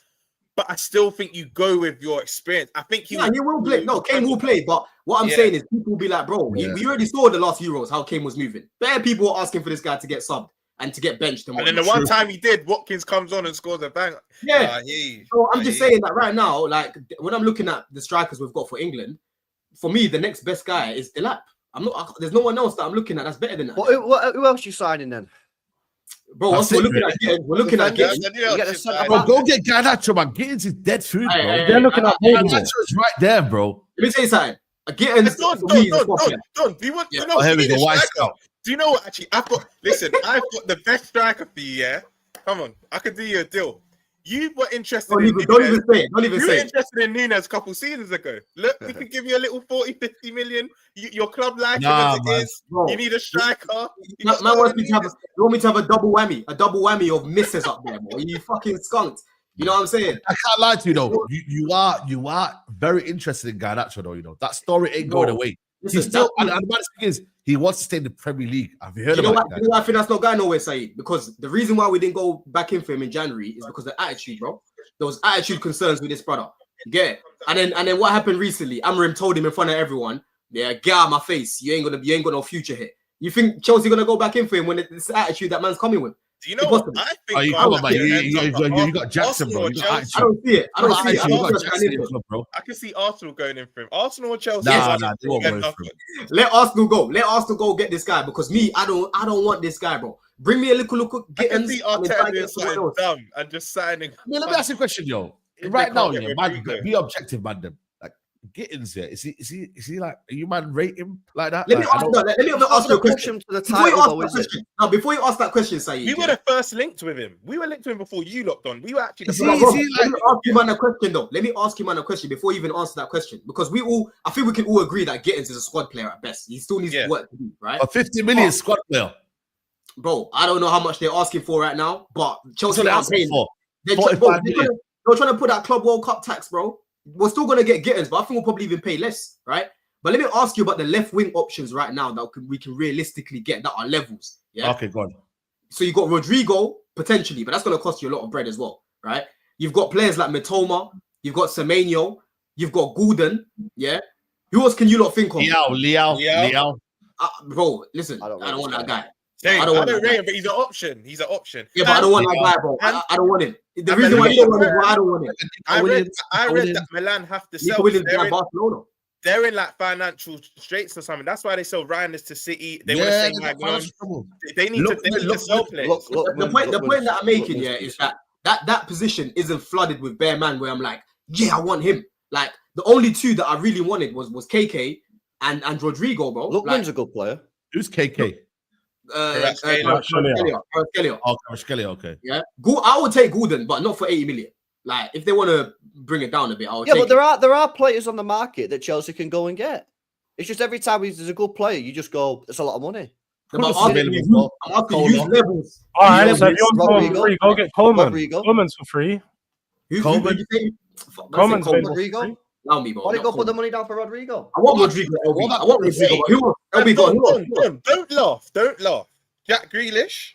Speaker 3: but I still think you go with your experience. I think he
Speaker 4: will play. No, Kane will play, but what I'm saying is people will be like, bro, we already saw the last Euros how Kane was moving. Bare people were asking for this guy to get subbed and to get benched.
Speaker 3: And then the one time he did, Watkins comes on and scores a bang.
Speaker 4: So I'm just saying that right now, like when I'm looking at the strikers we've got for England, for me, the next best guy is Delap. There's no one else that I'm looking at that's better than that.
Speaker 5: Who else are you signing then?
Speaker 4: Bro, we're looking at
Speaker 1: go get Garnacho, man. Gittins is dead food, bro.
Speaker 2: They're looking at
Speaker 1: Garnacho's right there, bro.
Speaker 4: Let me tell you something. Gittins.
Speaker 3: Don't. Do you want to know?
Speaker 1: Here we go. Why stop?
Speaker 3: Do you know what? Actually, I've got the best striker for you. Yeah, come on, I could do you a deal. You were interested. Don't
Speaker 4: even say it.
Speaker 3: You were interested in Nunes a couple seasons ago. Look, we could give you a little 40, 50 million. Your club like him as it is. Bro. You need a striker.
Speaker 4: You want me to have a double whammy of misses up there, boy. You fucking skunked. You know what I'm saying?
Speaker 1: I can't lie to you though. You are very interested in Garnacho though. You know that story ain't going away.
Speaker 4: Listen,
Speaker 1: he's still, and the bad thing is, he wants to stay in the Premier League. Have you heard about that?
Speaker 4: I think that's not going nowhere, Saeed. Because the reason why we didn't go back in for him in January is because of the attitude, bro. There was attitude concerns with this brother. Get it? And then what happened recently? Amram told him in front of everyone, get out of my face. You ain't got no future here. You think Chelsea gonna go back in for him when it's the attitude that man's coming with?
Speaker 3: Do you know what I think?
Speaker 1: You got Jackson, bro.
Speaker 4: I don't see it.
Speaker 3: I can see Arsenal going in for him. Arsenal or Chelsea?
Speaker 4: Let Arsenal go. Let Arsenal go get this guy because I don't want this guy, bro. Bring me a little.
Speaker 3: I can see Arteta doing something dumb and just signing.
Speaker 1: Let me ask you a question, yo. right now,
Speaker 3: can't
Speaker 1: yeah,
Speaker 3: get
Speaker 1: man,
Speaker 3: Rodrigo.
Speaker 1: be objective, man. Them. Like Gittins here, is he like? Are you man rate him like that?
Speaker 4: Let me
Speaker 1: Like,
Speaker 4: ask, no, let me
Speaker 5: He's not
Speaker 4: ask you a
Speaker 5: gonna push
Speaker 4: question.
Speaker 5: him to the
Speaker 4: Before you
Speaker 5: title,
Speaker 4: ask
Speaker 5: though,
Speaker 4: that
Speaker 5: is it?
Speaker 4: question, now before you ask that question, Saeed,
Speaker 3: We were the first linked with him. We were linked to him before you locked on. We were actually the
Speaker 1: Is
Speaker 3: first.
Speaker 1: he-
Speaker 4: Bro,
Speaker 1: like-
Speaker 4: let me ask you man a question though. Let me ask you man a question before you even answer that question, because I think we can all agree that Gittins is a squad player at best. He still needs work to do, right?
Speaker 1: a 50 million squad player.
Speaker 4: Bro, I don't know how much they're asking for right now, but Chelsea
Speaker 1: That's
Speaker 4: are
Speaker 1: what they're
Speaker 4: paying.
Speaker 1: asking for.
Speaker 4: They're
Speaker 1: 45 million.
Speaker 4: trying to put that Club World Cup tax, bro. We're still gonna get Gittins, but I think we'll probably even pay less, right? But let me ask you about the left wing options right now that we can realistically get that are levels. Yeah.
Speaker 1: Okay, go on.
Speaker 4: So you got Rodrigo potentially, but that's gonna cost you a lot of bread as well, right? You've got players like Mitoma, you've got Semenyo, you've got Gordon, yeah. Who else can you not think of?
Speaker 1: Liao.
Speaker 4: Bro, listen, I
Speaker 5: I
Speaker 4: don't
Speaker 5: don't
Speaker 4: want that guy.
Speaker 3: Same.
Speaker 4: I don't want that
Speaker 3: rate
Speaker 4: guy.
Speaker 3: him, but he's an option. He's an option.
Speaker 4: Yeah, but I don't want that guy, bro. I don't want him. The reason why you don't want him, I don't want him.
Speaker 3: I read
Speaker 1: Williams.
Speaker 3: that Milan have to
Speaker 4: Nico
Speaker 3: sell.
Speaker 4: Williams by Barcelona.
Speaker 3: They're in like financial straits or something. That's why they sell Ryan to City. They want to say they need to sell players.
Speaker 4: The point that I'm making here is that position isn't flooded with bare man where I'm like, yeah, I want him. Like the only two that I really wanted was KK and Rodrigo, bro.
Speaker 5: Lookman's a good player.
Speaker 1: Who's KK?
Speaker 4: Kvaratskhelia.
Speaker 1: Oh, Kvaratskhelia, okay.
Speaker 4: Yeah, I would take Gordon, but not for 80 million. Like if they want to bring it down a bit, I would.
Speaker 5: Yeah,
Speaker 4: take
Speaker 5: but there are players on the market that Chelsea can go and get. It's just every time there's a good player, you just go, it's a lot of money.
Speaker 4: I'm asking you use levels.
Speaker 2: All right, so if you want for free, go get Coleman.
Speaker 5: Rodrigo.
Speaker 2: Coleman's for free.
Speaker 4: Coleman's
Speaker 2: Rodrigo.
Speaker 4: Allow me, bro.
Speaker 5: Why don't you go put the money down for Rodrigo?
Speaker 4: I want Rodrigo. I want Rodrigo. Who else?
Speaker 3: Don't laugh. Jack Grealish.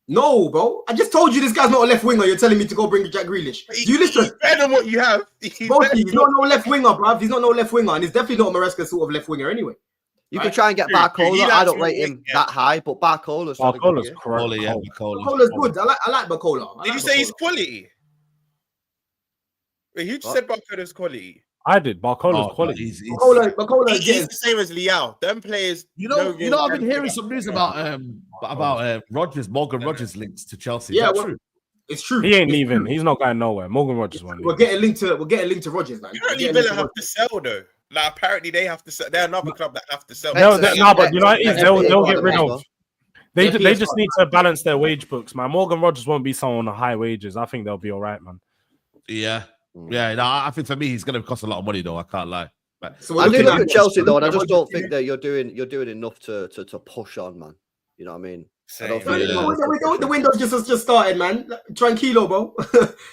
Speaker 4: No, bro. I just told you this guy's not a left winger. You're telling me to go bring Jack Grealish. Do you listen?
Speaker 3: He's better than what you have.
Speaker 4: He's not no left winger, bruv. He's not no left winger, and he's definitely not a Maresca sort of left winger anyway.
Speaker 5: You could try and get Barcola. I don't rate him that high, but Barcola's
Speaker 2: correct.
Speaker 4: Barcola's good. I like Barcola.
Speaker 3: Did you say he's quality? Wait, who just said Barcola's quality?
Speaker 2: I did. Barcola's quality.
Speaker 4: Barcola
Speaker 3: He's the same as Liao. Them players.
Speaker 1: I've been hearing some news about Rodgers, Morgan Rodgers links to Chelsea.
Speaker 4: Yeah,
Speaker 1: true?
Speaker 4: It's true.
Speaker 2: He ain't leaving. He's not going nowhere. Morgan Rodgers won't leave.
Speaker 4: We're getting linked to Rodgers, man.
Speaker 3: Apparently, Villa have to sell though. Like apparently they have to sell. They're another club that have to sell.
Speaker 2: No, but you know what it is? They'll get rid of. They just need to balance their wage books, man. Morgan Rodgers won't be someone on high wages. I think they'll be all right, man.
Speaker 1: Yeah. Yeah, no, I think for me he's going to cost a lot of money though. I can't lie.
Speaker 4: So
Speaker 5: I do look at Chelsea though, and I just don't think that you're doing enough to push on, man. You know what I mean?
Speaker 4: The window's just started, man. Tranquilo, bro.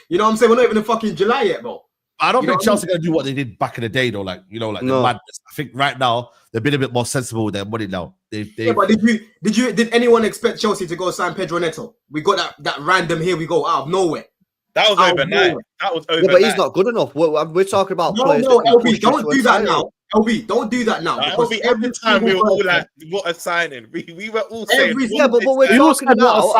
Speaker 4: You know what I'm saying? We're not even in fucking July yet, bro.
Speaker 1: I don't think Chelsea are going to do what they did back in the day though. Like the madness. I think right now they've been a bit more sensible with their money now.
Speaker 4: Yeah, but did anyone expect Chelsea to go sign Pedro Neto? We got that random here we go out of nowhere.
Speaker 3: That was overnight. That was overnight.
Speaker 5: Yeah, but he's not good enough. We're talking about players.
Speaker 4: No, LB, don't do that now. LB, don't do that now.
Speaker 3: Because every time we were all like, "What a signing!" We were all saying,
Speaker 5: "Yeah, but we're talking now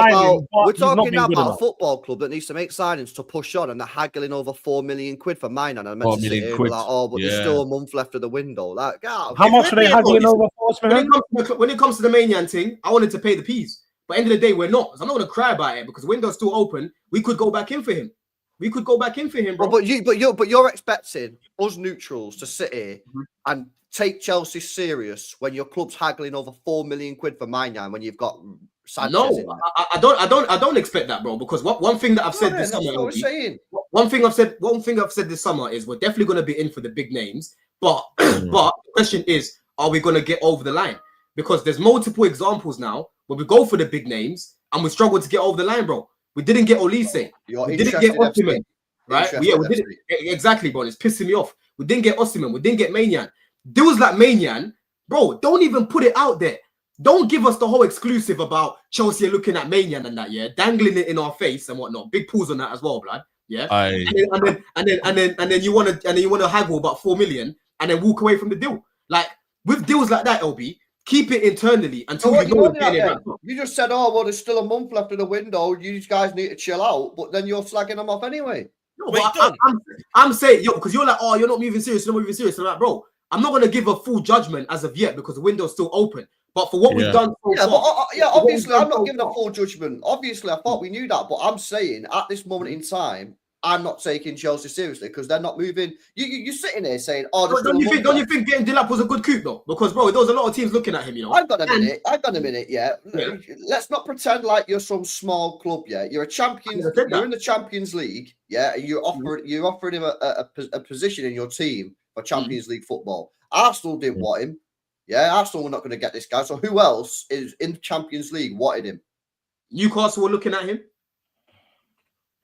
Speaker 5: about a football club that needs to make signings to push on, and they're haggling over £4 million for Mainoo. And I meant to sit here like, oh, but there's still a month left of the window. Like,
Speaker 2: how much are they haggling over for?
Speaker 4: When it comes to the Mainoo thing, I wanted to pay the P's. But end of the day, we're not. So I'm not going to cry about it because the window's still open. We could go back in for him. Bro.
Speaker 5: But you're expecting us neutrals to sit here and take Chelsea serious when your club's haggling over £4 million for Mainoo when you've got Sanchez.
Speaker 4: No, I don't expect that, bro. Because one thing that I've said this summer, one thing I've said this summer is we're definitely going to be in for the big names. But the question is, are we going to get over the line? Because there's multiple examples now where we go for the big names and we struggle to get over the line, bro. We didn't get Olise. We didn't get Osimhen, right? Yeah, we didn't. Exactly, bro. It's pissing me off. We didn't get Osimhen. We didn't get Mainoo. Deals like Mainoo, bro, don't even put it out there. Don't give us the whole exclusive about Chelsea looking at Mainoo and that, yeah, dangling it in our face and whatnot. Big pulls on that as well, blood. Yeah. And then you want to haggle about 4 million and then walk away from the deal. Like with deals like that, LB. Keep it internally until you know
Speaker 5: you just said, oh, well, there's still a month left of the window. You guys need to chill out. But then you're slagging them off anyway.
Speaker 4: No, I'm saying, because you're like, oh, you're not moving serious. You're not moving serious. I'm like, bro, I'm not going to give a full judgment as of yet because the window's still open. But for what we've done so far.
Speaker 5: Obviously, I'm not giving a full judgment. Obviously, I thought we knew that. But I'm saying at this moment in time, I'm not taking Chelsea seriously because they're not moving. You're sitting there saying, "Oh,
Speaker 4: don't you think getting Delap was a good coup though? Because bro, there was a lot of teams looking at him. You know,
Speaker 5: I've got a minute. Yeah. Let's not pretend like you're some small club. Yeah, you're a champion. You're in the Champions League. Yeah, and you're offering him a position in your team for Champions League football. Arsenal didn't want him. Yeah, Arsenal were not going to get this guy. So who else is in the Champions League wanted him?
Speaker 4: Newcastle were looking at him.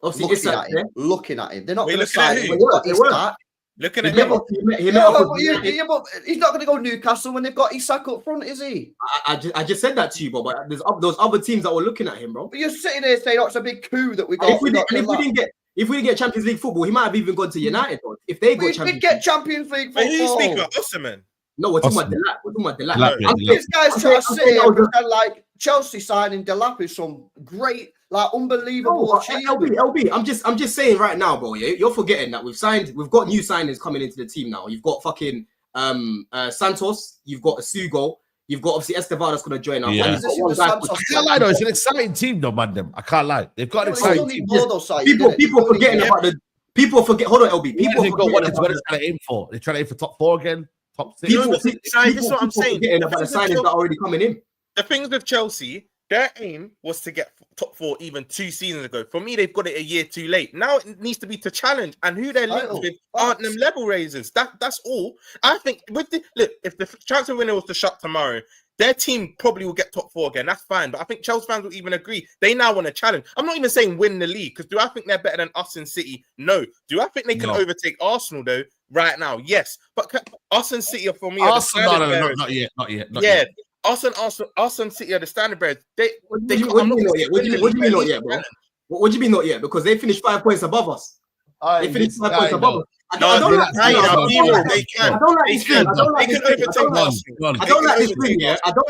Speaker 5: Looking at him. They're not going to
Speaker 3: sign
Speaker 5: sign
Speaker 3: him. Looking at him.
Speaker 5: But he's not going to go Newcastle when they've got Isak up front, is he?
Speaker 4: I just said that to you, bro. But there's those other teams that were looking at him, bro.
Speaker 5: But you're sitting there saying, "Oh, it's a big coup that we got."
Speaker 4: If we didn't get Champions League football, he might have even gone to United. Bro. If they got
Speaker 5: Champions League football,
Speaker 3: who you speaking about? Osimhen?
Speaker 4: No, we're talking about Delap.
Speaker 5: This guy's trying to say like Chelsea signing Delap is some great, like unbelievable achievement.
Speaker 4: LB, I'm just saying right now, bro. Yeah, you're forgetting that we've got new signings coming into the team now. You've got fucking Santos, you've got Asugo, you've got obviously Estevan that's going to join us.
Speaker 1: Yeah. I can't lie though, it's an exciting team though, man. I can't lie. They've got an exciting team.
Speaker 4: People forgetting about the. People forget. Hold on, LB. People forget
Speaker 1: what they're trying to aim for. They're trying to aim for top 4 again. Top 6.
Speaker 3: This is what I'm saying.
Speaker 4: About the signings that are already coming in.
Speaker 3: The things with Chelsea, their aim was to get top 4 even 2 seasons ago. For me, they've got it a year too late. Now it needs to be to challenge, and who they're linked with aren't them level raisers. That's all. I think if the transfer window was to shut tomorrow, their team probably will get top 4 again. That's fine. But I think Chelsea fans will even agree. They now want to challenge. I'm not even saying win the league, because do I think they're better than us in City? No. Do I think they can overtake Arsenal, though, right now? Yes. But us and City are, for me,
Speaker 1: Arsenal, not yet.
Speaker 3: Us and City are the standard bearers.
Speaker 4: What do you mean not yet, bro? What do you mean not yet? Because they finished 5 points above us. They finished 5 points above us. I don't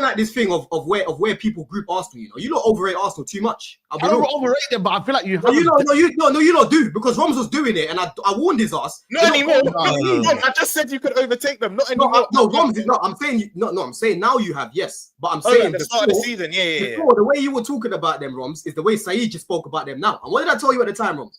Speaker 4: like this thing of where people group Arsenal. You know, you don't overrate Arsenal too much.
Speaker 1: I don't overrate them, but I feel like you have.
Speaker 4: You don't do, because Roms was doing it, and I warned his ass.
Speaker 3: Not anymore. I just said you could overtake them. Not anymore.
Speaker 4: No, Roms is not. I'm saying I'm saying now you have, yes, but I'm saying
Speaker 3: the start of the season. Yeah.
Speaker 4: Before, the way you were talking about them, Roms, is the way Saeed just spoke about them now. And what did I tell you at the time, Roms?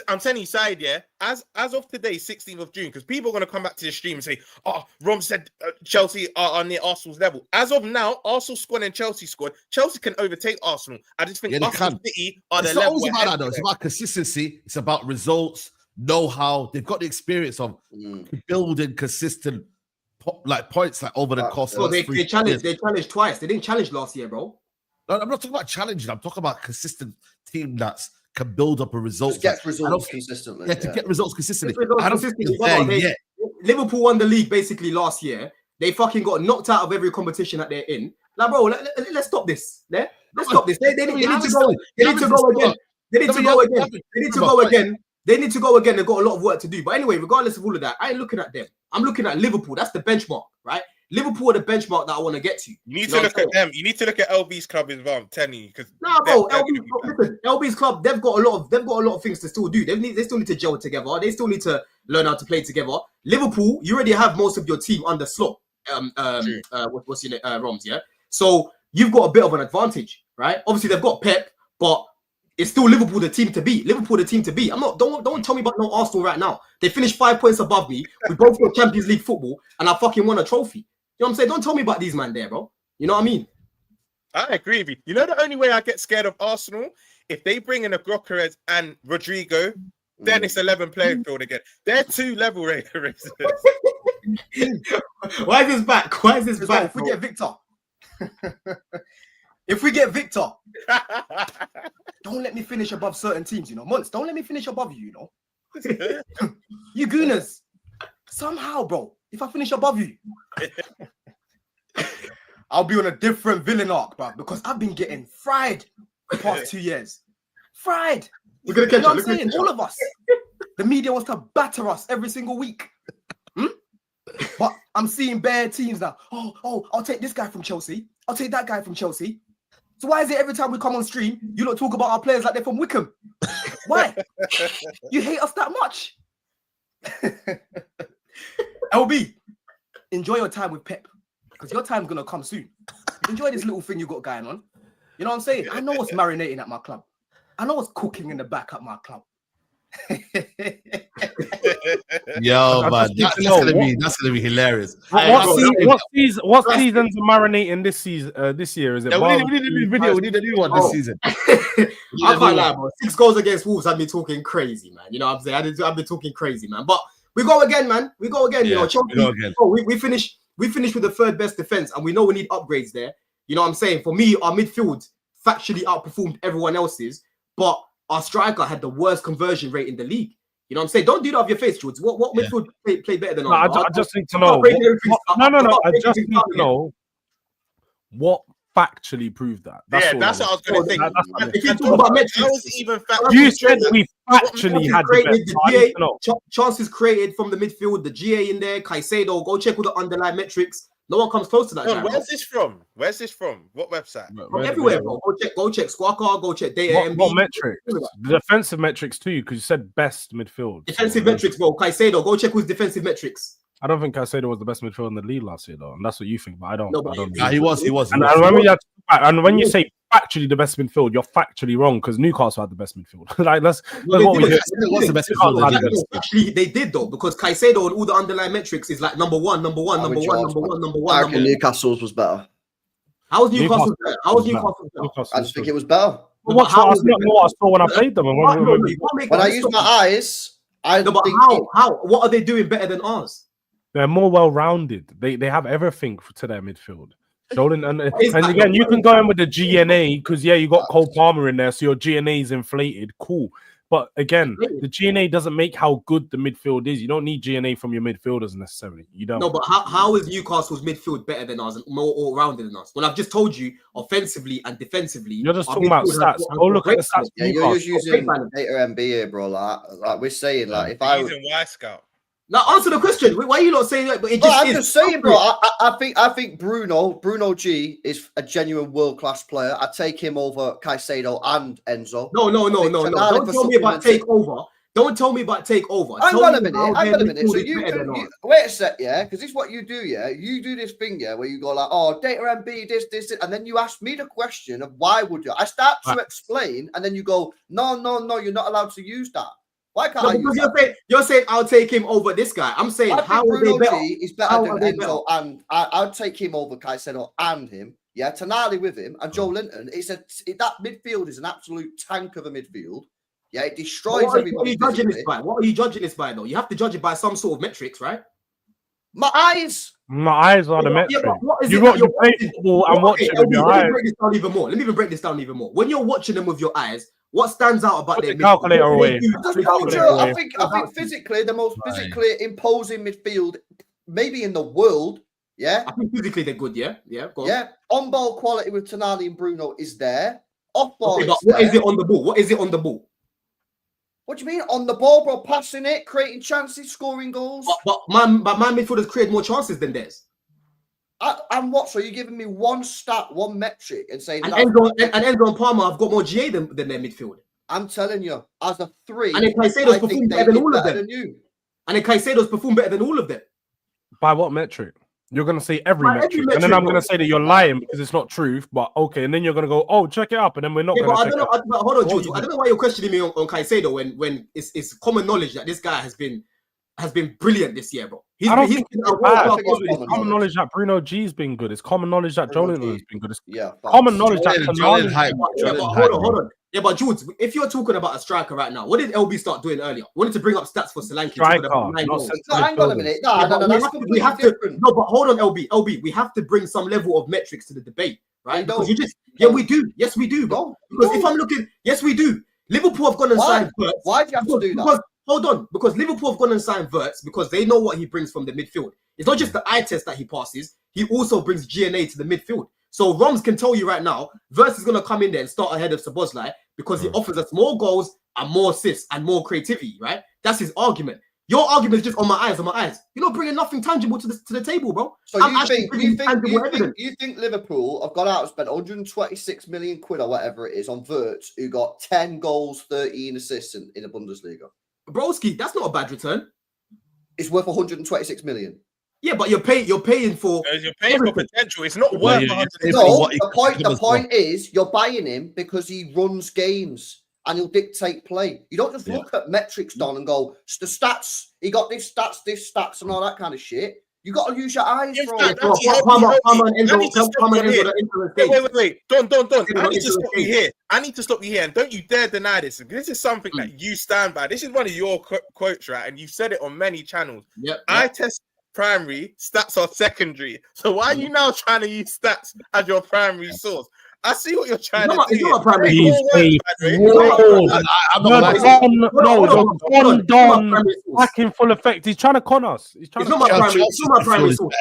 Speaker 3: I'm telling you, Saeed, yeah, as of today, 16th of June, because people are going to come back to the stream and say, "Oh, Rom said Chelsea are near Arsenal's level." As of now, Arsenal squad and Chelsea squad, Chelsea can overtake Arsenal. I just think Arsenal City are the level.
Speaker 1: It's not about that, though. It's about consistency. It's about results, know-how. They've got the experience of building consistent points over the course.
Speaker 4: So they challenged twice. They didn't challenge last year, bro.
Speaker 1: No, I'm not talking about challenging. I'm talking about consistent team can build up a result.
Speaker 5: Get results consistently.
Speaker 1: Yeah, to get results consistently.
Speaker 4: Liverpool won the league basically last year. They fucking got knocked out of every competition that they're in. Like, bro, let's stop this. Yeah? Let's stop this. They need to go. They need to go again. They need to go again. They need to go again. They need to go again. They've got a lot of work to do. But anyway, regardless of all of that, I ain't looking at them. I'm looking at Liverpool. That's the benchmark, right? Liverpool are the benchmark that I want to get to.
Speaker 3: You need to look at them. You need to look at LB's club as well. I'm telling you, because
Speaker 4: LB's club, they've got a lot of things to still do. They still need to gel together. They still need to learn how to play together. Liverpool, you already have most of your team under slot. What's your name? Roms, yeah. So you've got a bit of an advantage, right? Obviously they've got Pep, but it's still Liverpool the team to beat. Don't tell me about no Arsenal right now. They finished 5 points above me. We both got Champions League football, and I fucking won a trophy. You know what I'm saying? Don't tell me about these man there, bro. You know what I mean?
Speaker 3: I agree with you. You know the only way I get scared of Arsenal? If they bring in a Gyokores and Rodrigo, then it's 11 player field again. They're 2 level raisers.
Speaker 4: Why is this back?
Speaker 5: If we get Victor, don't let me finish above certain teams, you know. Months, don't let me finish above you, you know. You gooners. Somehow, bro, if I finish above you, I'll be on a different villain arc, bro, because I've been getting fried the past 2 years. Fried.
Speaker 4: We're gonna catch
Speaker 5: what I'm saying? All of us. The media wants to batter us every single week. But I'm seeing bare teams now. Oh, I'll take this guy from Chelsea. I'll take that guy from Chelsea. So why is it every time we come on stream, you don't talk about our players like they're from Wickham? Why? You hate us that much? LB, enjoy your time with Pep, because your time's going to come soon. Enjoy this little thing you got going on. You know what I'm saying? I know what's marinating at my club. I know what's cooking in the back at my club.
Speaker 1: Yo,
Speaker 2: I
Speaker 1: man,
Speaker 2: just need to know
Speaker 1: that's gonna be hilarious.
Speaker 2: What seasons are marinating this season? This year is it?
Speaker 1: Yeah, we need a new video. We need a new one this season.
Speaker 4: I can't lie, bro. 6 goals against Wolves had me talking crazy, man. You know what I'm saying? I've been talking crazy, man. But we go again, man. We go again. You know, Chelsea, we finish with the third best defense, and we know we need upgrades there. You know what I'm saying? For me, our midfield factually outperformed everyone else's, but our striker had the worst conversion rate in the league. You know what I'm saying? Don't do that off your face, George. What midfield play better than us?
Speaker 2: I just need to know. I just need to know what factually proved that.
Speaker 3: That's what I was going to think.
Speaker 4: If you talk about metrics,
Speaker 2: you said we factually had the best.
Speaker 4: Chances created from the midfield, the GA in there, Caicedo. Go check all the underlying metrics. No one comes close to that.
Speaker 3: Where's this from? Where's this from? What website?
Speaker 4: From everywhere, bro. Go check Squawka. Go check data.
Speaker 2: What metrics? The defensive metrics too, because you said best midfield.
Speaker 4: Defensive metrics, bro. Caicedo. Go check who's defensive metrics.
Speaker 2: I don't think Caicedo was the best midfielder in the league last year, though, and that's what you think. But I don't.
Speaker 4: No,
Speaker 2: I don't.
Speaker 1: Nah, he was.
Speaker 2: And when you say factually the best midfield, you're factually wrong because Newcastle had the best midfield. Like that's what we did.
Speaker 1: What's the best midfield?
Speaker 4: Actually, they did though, because Caicedo and all the underlying metrics is like number one.
Speaker 5: I reckon Newcastle's was better.
Speaker 4: How was Newcastle better? I
Speaker 5: just think it was better.
Speaker 2: What I saw when I played them.
Speaker 5: When I used my eyes,
Speaker 4: what are they doing better than ours?
Speaker 2: They're more well-rounded. They have everything to their midfield. And again, you can go in with the GNA because you got Cole Palmer in there, so your GNA is inflated. Cool. But again, the GNA doesn't make how good the midfield is. You don't need GNA from your midfielders necessarily. You don't.
Speaker 4: No, but how is Newcastle's midfield better than us and more all-rounded than us? Well, I've just told you, offensively and defensively.
Speaker 2: You're just talking about stats. Go look at the stats.
Speaker 5: Yeah, you're just using data MBA, bro. Like we're saying, like if I
Speaker 3: using Y Scout.
Speaker 4: Now answer the question. Why are you not saying that? But
Speaker 5: I'm just saying, bro. I think Bruno G is a genuine world-class player. I take him over Caicedo and Enzo.
Speaker 4: No. Don't tell me about takeover. Don't tell me about takeover.
Speaker 5: Hang on a minute. So you wait a sec, yeah, because this is what you do, yeah. You do this thing, yeah, where you go like, oh, data MB, this, and then you ask me the question of why would you? I start to explain, and then you go, no, you're not allowed to use that. Why can't I use that?
Speaker 4: You're saying I'll take him over this guy. I'm saying how
Speaker 5: Bruno
Speaker 4: are they better?
Speaker 5: G is better than Enzo, and I'll take him over Caicedo and him. Yeah, Tonali with him and Joe Linton. That midfield is an absolute tank of a midfield. Yeah, it destroys everybody.
Speaker 4: What are you judging this by? What are you judging this by, though? You have to judge it by some sort of metrics, right?
Speaker 5: My eyes
Speaker 2: are the metrics. You play football and watch it with your eyes.
Speaker 4: Let me even break this down even more. When you're watching them with your eyes, what stands out about
Speaker 2: their calculator away?
Speaker 5: I think physically the most physically imposing midfield, maybe in the world. Yeah,
Speaker 4: I think physically they're good. Yeah.
Speaker 5: Yeah, on ball quality with Tonali and Bruno is there. Off ball,
Speaker 4: what is it on the ball? What is it on the ball?
Speaker 5: What do you mean on the ball, bro? Passing it, creating chances, scoring goals.
Speaker 4: But my midfielders create more chances than theirs.
Speaker 5: And what? So you're giving me one stat, one metric, and saying
Speaker 4: Enzo and Palmer have got more GA than their midfield.
Speaker 5: I'm telling you, as a three,
Speaker 4: and then Caicedo's performed better than all of them. And then Caicedo's performed better than all of them.
Speaker 2: By what metric? You're going to say every metric, and then I'm going to say that you're lying because it's not truth. But okay, and then you're going to go, oh, check it up, and then we're not going to check it up.
Speaker 4: Hold on, Jules. I don't know why you're questioning me on Caicedo when it's common knowledge that this guy has been brilliant this year, bro.
Speaker 2: Common knowledge that Bruno G's been good. It's common knowledge that Jonathan has been good. It's common knowledge that
Speaker 4: hold on. Yeah, but Jules, if you're talking about a striker right now, what did LB start doing earlier? Wanted to bring up stats for Solanke.
Speaker 5: Hang on a minute.
Speaker 4: We have to. No, but hold on, LB. We have to bring some level of metrics to the debate, right? Because we do. Yes, we do, bro. Because if I'm looking, yes, we do. Liverpool have gone and signed Wirtz.
Speaker 5: Why do you have to do that?
Speaker 4: Hold on, because Liverpool have gone and signed Wirtz because they know what he brings from the midfield. It's not just the eye test that he passes; he also brings GNA to the midfield. So Roms can tell you right now, Wirtz is going to come in there and start ahead of Szoboszlai because he offers us more goals and more assists and more creativity, right? That's his argument. Your argument is just on my eyes. You're not bringing nothing tangible to the table, bro.
Speaker 5: So you think Liverpool have gone out and spent 126 million quid or whatever it is on Wirtz, who got 10 goals, 13 assists in the Bundesliga?
Speaker 4: Broski, that's not a bad return.
Speaker 5: It's worth 126 million.
Speaker 4: Yeah, but you're paying for
Speaker 3: potential. It's not worth.
Speaker 5: The point is you're buying him because he runs games. and he'll dictate play. You don't just look at metrics, Don, and go, the stats, he got this stats, and all that kind of shit. You got to use your eyes, bro.
Speaker 3: Wait. Don. I need to stop you here. And don't you dare deny this. This is something that you stand by. This is one of your quotes, right? And you've said it on many channels. I test primary, stats are secondary. So why are you now trying to use stats as your primary source? I see what you're trying to do.
Speaker 2: He's a Don back in full effect. He's trying to con us. He's trying
Speaker 4: it's not my primary source.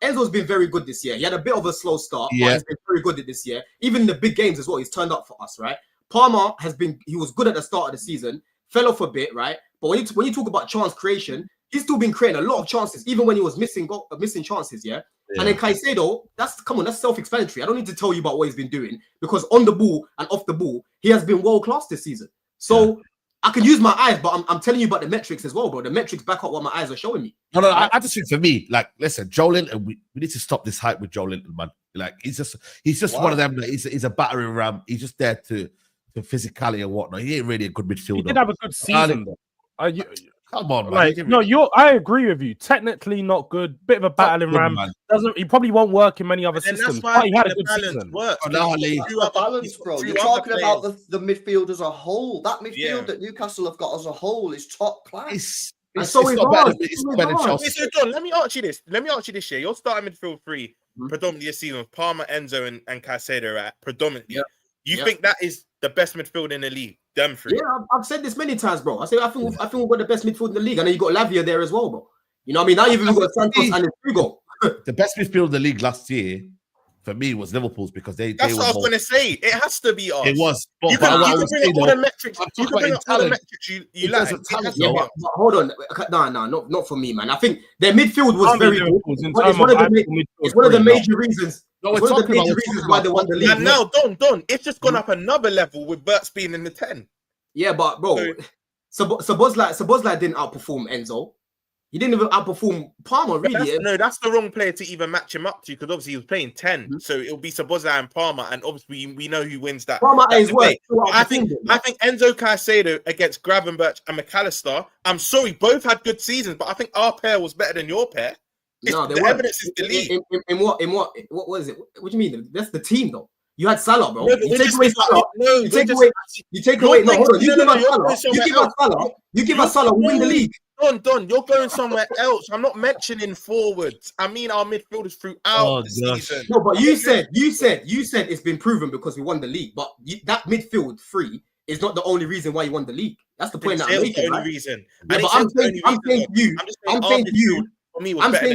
Speaker 4: Enzo's been very good this year. He had a bit of a slow start, but he's been very good at this year. Even in the big games as well, he's turned up for us, right? Palmer he was good at the start of the season, fell off a bit, right? But when you talk about chance creation, he's still been creating a lot of chances, even when he was missing chances, And then Caicedo, that's self-explanatory. I don't need to tell you about what he's been doing, because on the ball and off the ball, he has been world-class this season. So I can use my eyes, but I'm telling you about the metrics as well, bro. The metrics back up what my eyes are showing me.
Speaker 1: No, I just think for me, like, listen, Joe Linton, we need to stop this hype with Joe Linton, man. Like, he's just one of them. He's a battering ram. He's just there to physicality and whatnot. He ain't really a good midfielder.
Speaker 2: He did have a good season, though.
Speaker 1: Come on, man.
Speaker 2: Like, I agree with you. Technically not good. Bit of a battling ram. He probably won't work in many other systems. But he had a good season.
Speaker 5: Balance, bro. You're talking about the midfield as a whole. That midfield that Newcastle have got as a whole is top class.
Speaker 3: Don, let me ask you this. Year, you're starting midfield three predominantly this season with Palmer, Enzo, and Caicedo, right? Predominantly. You think that is the best midfield in the league? Them three.
Speaker 4: Yeah, I've said this many times, bro. I think we've got the best midfield in the league. I know you got Lavia there as well, bro. You know what I mean? Now you've even got Santos and Hugo.
Speaker 1: The best midfield in the league last year, for me, was Liverpool's, because
Speaker 3: that's what I was going to say. It has to be us.
Speaker 1: It was.
Speaker 3: You can bring up all the metrics. You can bring up all the metrics you like.
Speaker 4: Yeah, but hold on. No, not for me, man. I think their midfield was very good. It's one of the major reasons. No, it's one of the major reasons why they won the league.
Speaker 3: And now, Don, it's just gone up another level with Bert's being in the 10.
Speaker 4: Yeah, but bro, Szoboszlai didn't outperform Enzo. He didn't even outperform Palmer, really.
Speaker 3: That's the wrong player to even match him up to, because obviously he was playing 10. So it'll be Szoboszlai and Palmer, and obviously we know who wins that.
Speaker 4: Palmer is worth.
Speaker 3: I think Enzo Caicedo against Gravenberch and McAllister, I'm sorry, both had good seasons, but I think our pair was better than your pair. The evidence is the league.
Speaker 4: In what was it? What do you mean? That's the team, though. You had Salah, bro. You take away Salah. You take away. No, hold on. You give us Salah. We win the league.
Speaker 3: Don, you're going somewhere else. I'm not mentioning forwards. I mean our midfielders throughout the season.
Speaker 4: No, but you said it's been proven because we won the league. But that midfield three is not the only reason why you won the league. That's the point that I'm making.
Speaker 3: The only reason.
Speaker 4: Yeah, but I'm saying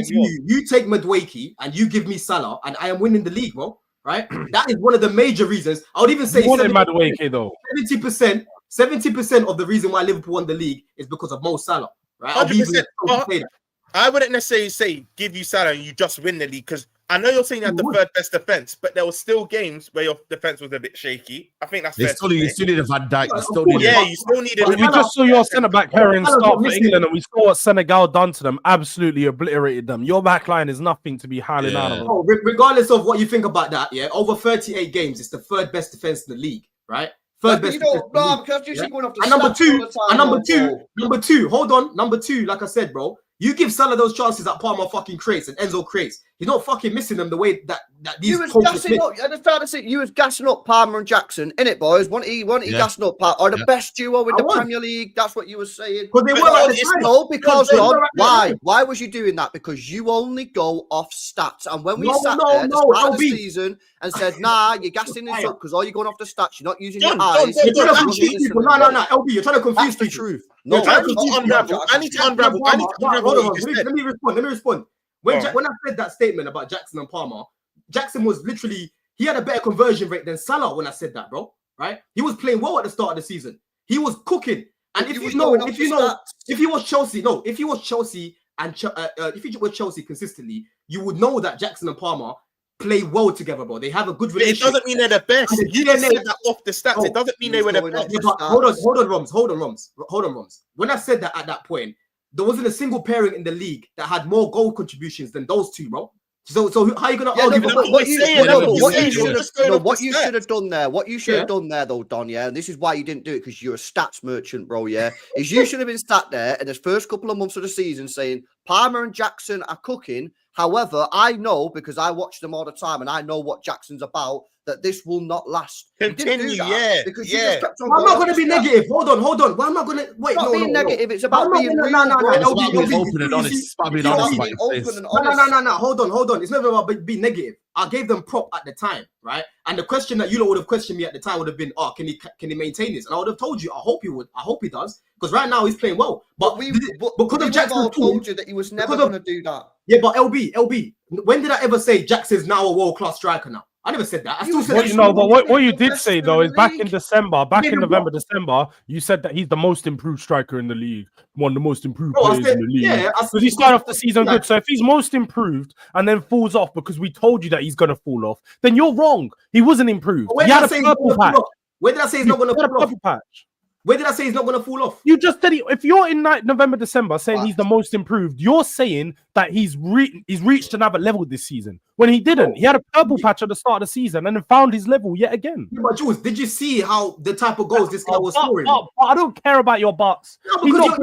Speaker 4: to you, you take Madueke and you give me Salah, and I am winning the league, bro. Right? That is one of the major reasons. I would even say 70% of the reason why Liverpool won the league is because of Mo Salah. Right?
Speaker 3: 100%. I wouldn't necessarily say give you Salah and you just win the league, because I know you're saying you had the third best defense, but there were still games where your defense was a bit shaky. I think that's fair.
Speaker 1: You still need a Van Dijk. You still need
Speaker 2: We just saw your centre back pairing start for England, and we saw what Senegal done to them. Absolutely obliterated them. Your back line is nothing to be hailing out of.
Speaker 4: Oh, regardless of what you think about that, over 38 games, it's the third best defense in the league, right? Number two. Hold on. Number two, like I said, bro. You give Salah those chances that Palmer fucking creates and Enzo creates. He's not fucking missing them the way that these.
Speaker 5: You was gassing up. And it's fair to say you was gassing up Palmer and Jackson, innit, boys? Weren't he gassing up Palmer? Or the best duo in the Premier League? That's what you were saying.
Speaker 4: Because they were like
Speaker 5: why was you doing that? Because you only go off stats. And when we sat there at the start of the season and said, nah, you're gassing this up because all you're going off the stats, you're not using your eyes.
Speaker 4: No, LB, you're trying to confuse the truth.
Speaker 5: No,
Speaker 3: I need to unravel. Let
Speaker 4: me respond. When I said that statement about Jackson and Palmer, Jackson was literally, he had a better conversion rate than Salah when I said that, bro. Right? He was playing well at the start of the season. He was cooking. And if you watch Chelsea consistently, you would know that Jackson and Palmer play well together, bro. They have a good relationship.
Speaker 3: It doesn't mean they're the best. You didn't say that off the stats. It doesn't mean they were the best.
Speaker 4: Hold on, Roms. When I said that at that point, there wasn't a single pairing in the league that had more goal contributions than those two, bro. So how are you gonna
Speaker 5: Yeah,
Speaker 4: argue?
Speaker 5: no,
Speaker 4: with
Speaker 5: but what you
Speaker 3: you
Speaker 5: should have done there, what you should have done there, though, Don, yeah, and this is why you didn't do it, because you're a stats merchant, bro, yeah, is you should have been sat there in the first couple of months of the season saying Palmer and Jackson are cooking. However, I know, because I watch them all the time and I know what Jackson's about, that this will not last.
Speaker 3: Continue,
Speaker 5: because you just kept on
Speaker 4: I'm not
Speaker 5: going
Speaker 4: going to be negative. Hold on. Why am I going to wait?
Speaker 5: Not being negative. It's about being real.
Speaker 4: No.
Speaker 1: It's about being open and honest. It's about being honest.
Speaker 5: No.
Speaker 4: Hold on. It's never about being negative. I gave them prop at the time, right? And the question that you lot would have questioned me at the time would have been, "Oh, can he maintain this?" And I would have told you, "I hope he would. I hope he does." Because right now he's playing well. But because of Jackson's
Speaker 5: told you that he was never going to do that.
Speaker 4: Yeah, but LB, when did I ever say Jackson's now a world-class striker now? I never said that. I still said
Speaker 2: what you did say though is back in November, December, you said that he's the most improved striker in the league, one of the most improved players in the league.
Speaker 4: Yeah,
Speaker 2: because he started off the season good. So if he's most improved and then falls off because we told you that he's gonna fall off, then you're wrong. He wasn't improved. He had a purple patch.
Speaker 4: Where did I say he's not gonna fall off? Where did I say he's not going to fall off?
Speaker 2: You just said if you're in November, December saying he's the most improved, you're saying that he's reached another level this season when he didn't. He had a purple patch at the start of the season and then found his level yet again.
Speaker 4: Yeah, but Jules, did you see how the type of goals this guy was scoring?
Speaker 2: I don't care about your buts.
Speaker 4: No, because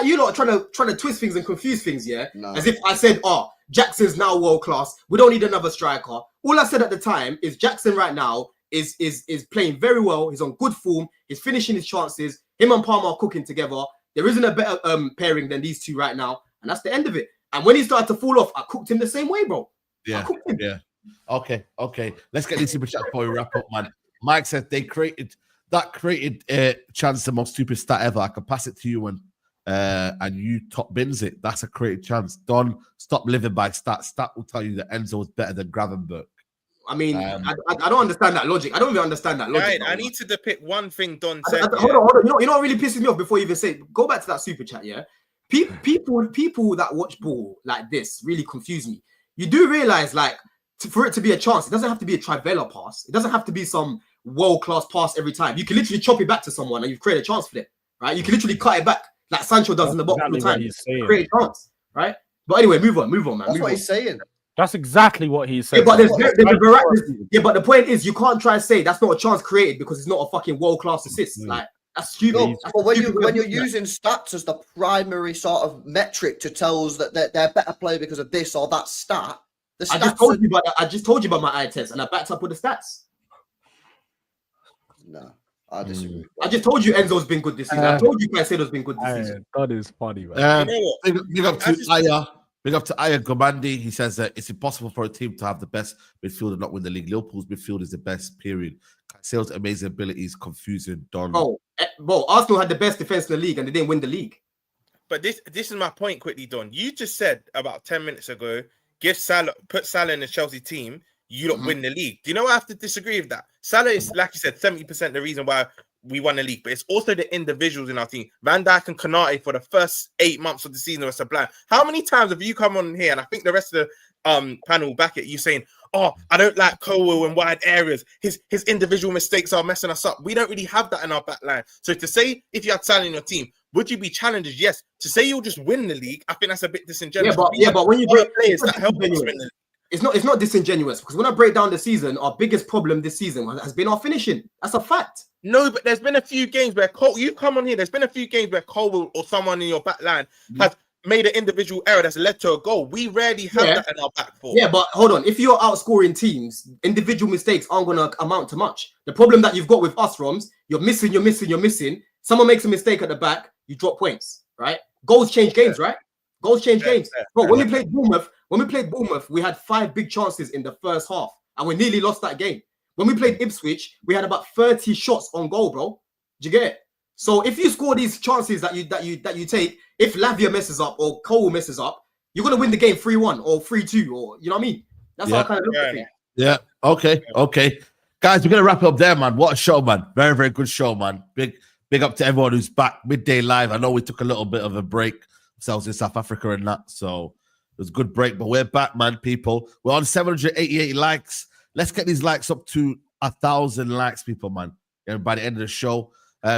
Speaker 4: you're not trying to twist things and confuse things, yeah? No. As if I said, "Oh, Jackson's now world class. We don't need another striker." All I said at the time is Jackson right now is playing very well. He's on good form. He's finishing his chances. Him and Palmer are cooking together. There isn't a better pairing than these two right now, and that's the end of it. And when he started to fall off, I cooked him the same way, bro.
Speaker 1: Yeah. Okay. Let's get this super chat before we wrap up, man. Mike said they created chance the most stupid stat ever. I can pass it to you and you top bins it. That's a created chance. Don, stop living by stats. Stat will tell you that Enzo is better than Gravenberch.
Speaker 4: I mean, I don't understand that logic. I don't even understand that logic.
Speaker 3: I need to depict one thing Don said.
Speaker 4: Hold on. You know what really pisses me off before you even say, go back to that super chat, yeah? People that watch ball like this really confuse me. You do realize, like, for it to be a chance, it doesn't have to be a Trivela pass. It doesn't have to be some world-class pass every time. You can literally chop it back to someone and you've created a chance for it, right? You can literally cut it back like Sancho does in the box all the time. Create a chance, right? But anyway, move on, man.
Speaker 5: That's what he's saying.
Speaker 2: That's exactly what he said.
Speaker 4: Yeah, but there's a variety. Yeah, but the point is, you can't try and say that's not a chance created because it's not a fucking world-class assist. Like, that's stupid.
Speaker 5: No, but when you're using stats as the primary sort of metric to tell us that they're better player because of this or that stat,
Speaker 4: I just told you about my eye test and I backed up with the stats.
Speaker 5: No, I disagree.
Speaker 4: I just told you Enzo's been good this season. I told you Caicedo's been good this season.
Speaker 2: That is funny, man.
Speaker 1: Big up to Aya. Big up to Aya Gomandi. He says that it's impossible for a team to have the best midfield and not win the league. Liverpool's midfield is the best, period. Caicedo's amazing abilities, confusing Don.
Speaker 4: Bro, Arsenal had the best defense in the league and they didn't win the league.
Speaker 3: But this is my point quickly, Don. You just said about 10 minutes ago, put Salah in the Chelsea team, you don't win the league. Do you know what I have to disagree with that? Salah is, like you said, 70% the reason why we won the league, but it's also the individuals in our team. Van Dijk and Konate for the first 8 months of the season were sublime. How many times have you come on here, and I think the rest of the panel back at you saying, "Oh, I don't like Colwell in wide areas. His individual mistakes are messing us up." We don't really have that in our back line. So to say if you had Salah in your team, would you be challengers? Yes. To say you'll just win the league, I think that's a bit disingenuous.
Speaker 4: But when you break
Speaker 3: players that help us win the league.
Speaker 4: It's not disingenuous because when I break down the season, our biggest problem this season has been our finishing. That's a fact.
Speaker 3: No, but there's been a few games where you come on here. There's been a few games where Colwell or someone in your back line has made an individual error that's led to a goal. We rarely have that in our back four.
Speaker 4: Yeah, but hold on. If you're outscoring teams, individual mistakes aren't going to amount to much. The problem that you've got with us, Roms, you're missing. Someone makes a mistake at the back, you drop points, right? Goals change games, right? Goals change games. Bro, when we played Bournemouth, we had 5 big chances in the first half, and we nearly lost that game. When we played Ipswich, we had about 30 shots on goal, bro. Do you get it? So if you score these chances that you take, if Lavia messes up or Cole messes up, you're gonna win the game 3-1 or 3-2, or you know what I mean? That's how I kind of look at it.
Speaker 1: Yeah. Okay. Guys, we're gonna wrap it up there, man. What a show, man. Very, very good show, man. Big up to everyone who's back. Midday Live. I know we took a little bit of a break ourselves in South Africa and that, so it was a good break, but we're back, man, people. We're on 788 likes. Let's get these likes up to 1,000 likes, people, man. And by the end of the show,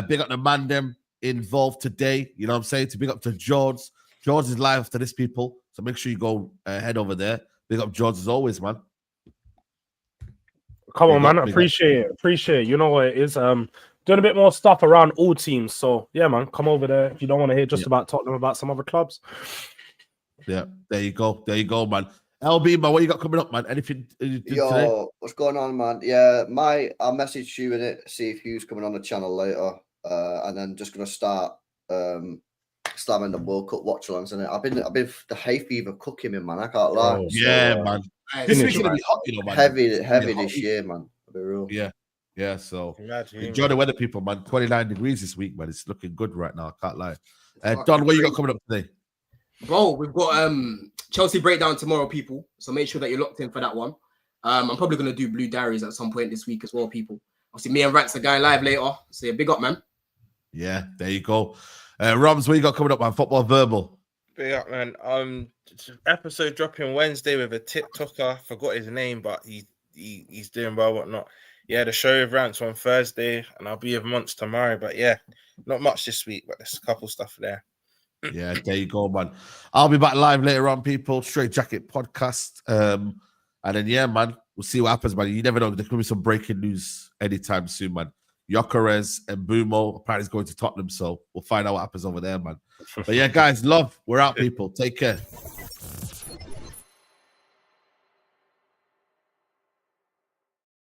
Speaker 1: big up the man them involved today. You know what I'm saying? To big up to George. George is live after this, people. So make sure you go head over there. Big up George as always, man.
Speaker 2: Come on, man. Appreciate it. You know what it is. Doing a bit more stuff around all teams. So yeah, man, come over there if you don't want to hear just about Tottenham, about some other clubs.
Speaker 1: Yeah, there you go, man. LB, man, what you got coming up, man? Anything today?
Speaker 5: What's going on, man? Yeah, I'll message you in it, see if Hugh's coming on the channel later, and then just gonna start slamming the World Cup watch-alongs in it. I've been the hay fever cooking me, man. I can't lie.
Speaker 1: Man.
Speaker 4: This week's gonna be hot,
Speaker 5: man. Heavy this year, man. I'll be real.
Speaker 1: Yeah. So enjoy the weather, people, man. 29 degrees this week, man. It's looking good right now. I can't lie. Don, what you got coming up today?
Speaker 4: Bro, we've got Chelsea breakdown tomorrow, people. So make sure that you're locked in for that one. I'm probably gonna do Blue Diaries at some point this week as well, people. Obviously, me and Rats are going live later. So yeah, big up, man.
Speaker 1: Yeah, there you go. Roms, what you got coming up, man? Football Verbal.
Speaker 3: Big up, man. Episode dropping Wednesday with a TikToker. Forgot his name, but he's doing well, whatnot. Yeah, the show with Rants on Thursday, and I'll be with Monts tomorrow. But yeah, not much this week, but there's a couple stuff there.
Speaker 1: Yeah, there you go, man. I'll be back live later on, people. Straight Jacket podcast. And then, yeah, man, we'll see what happens, man. You never know. There could be some breaking news anytime soon, man. Gyokores and Embuo apparently is going to Tottenham, so we'll find out what happens over there, man. But yeah, guys, love. We're out, people. Take care.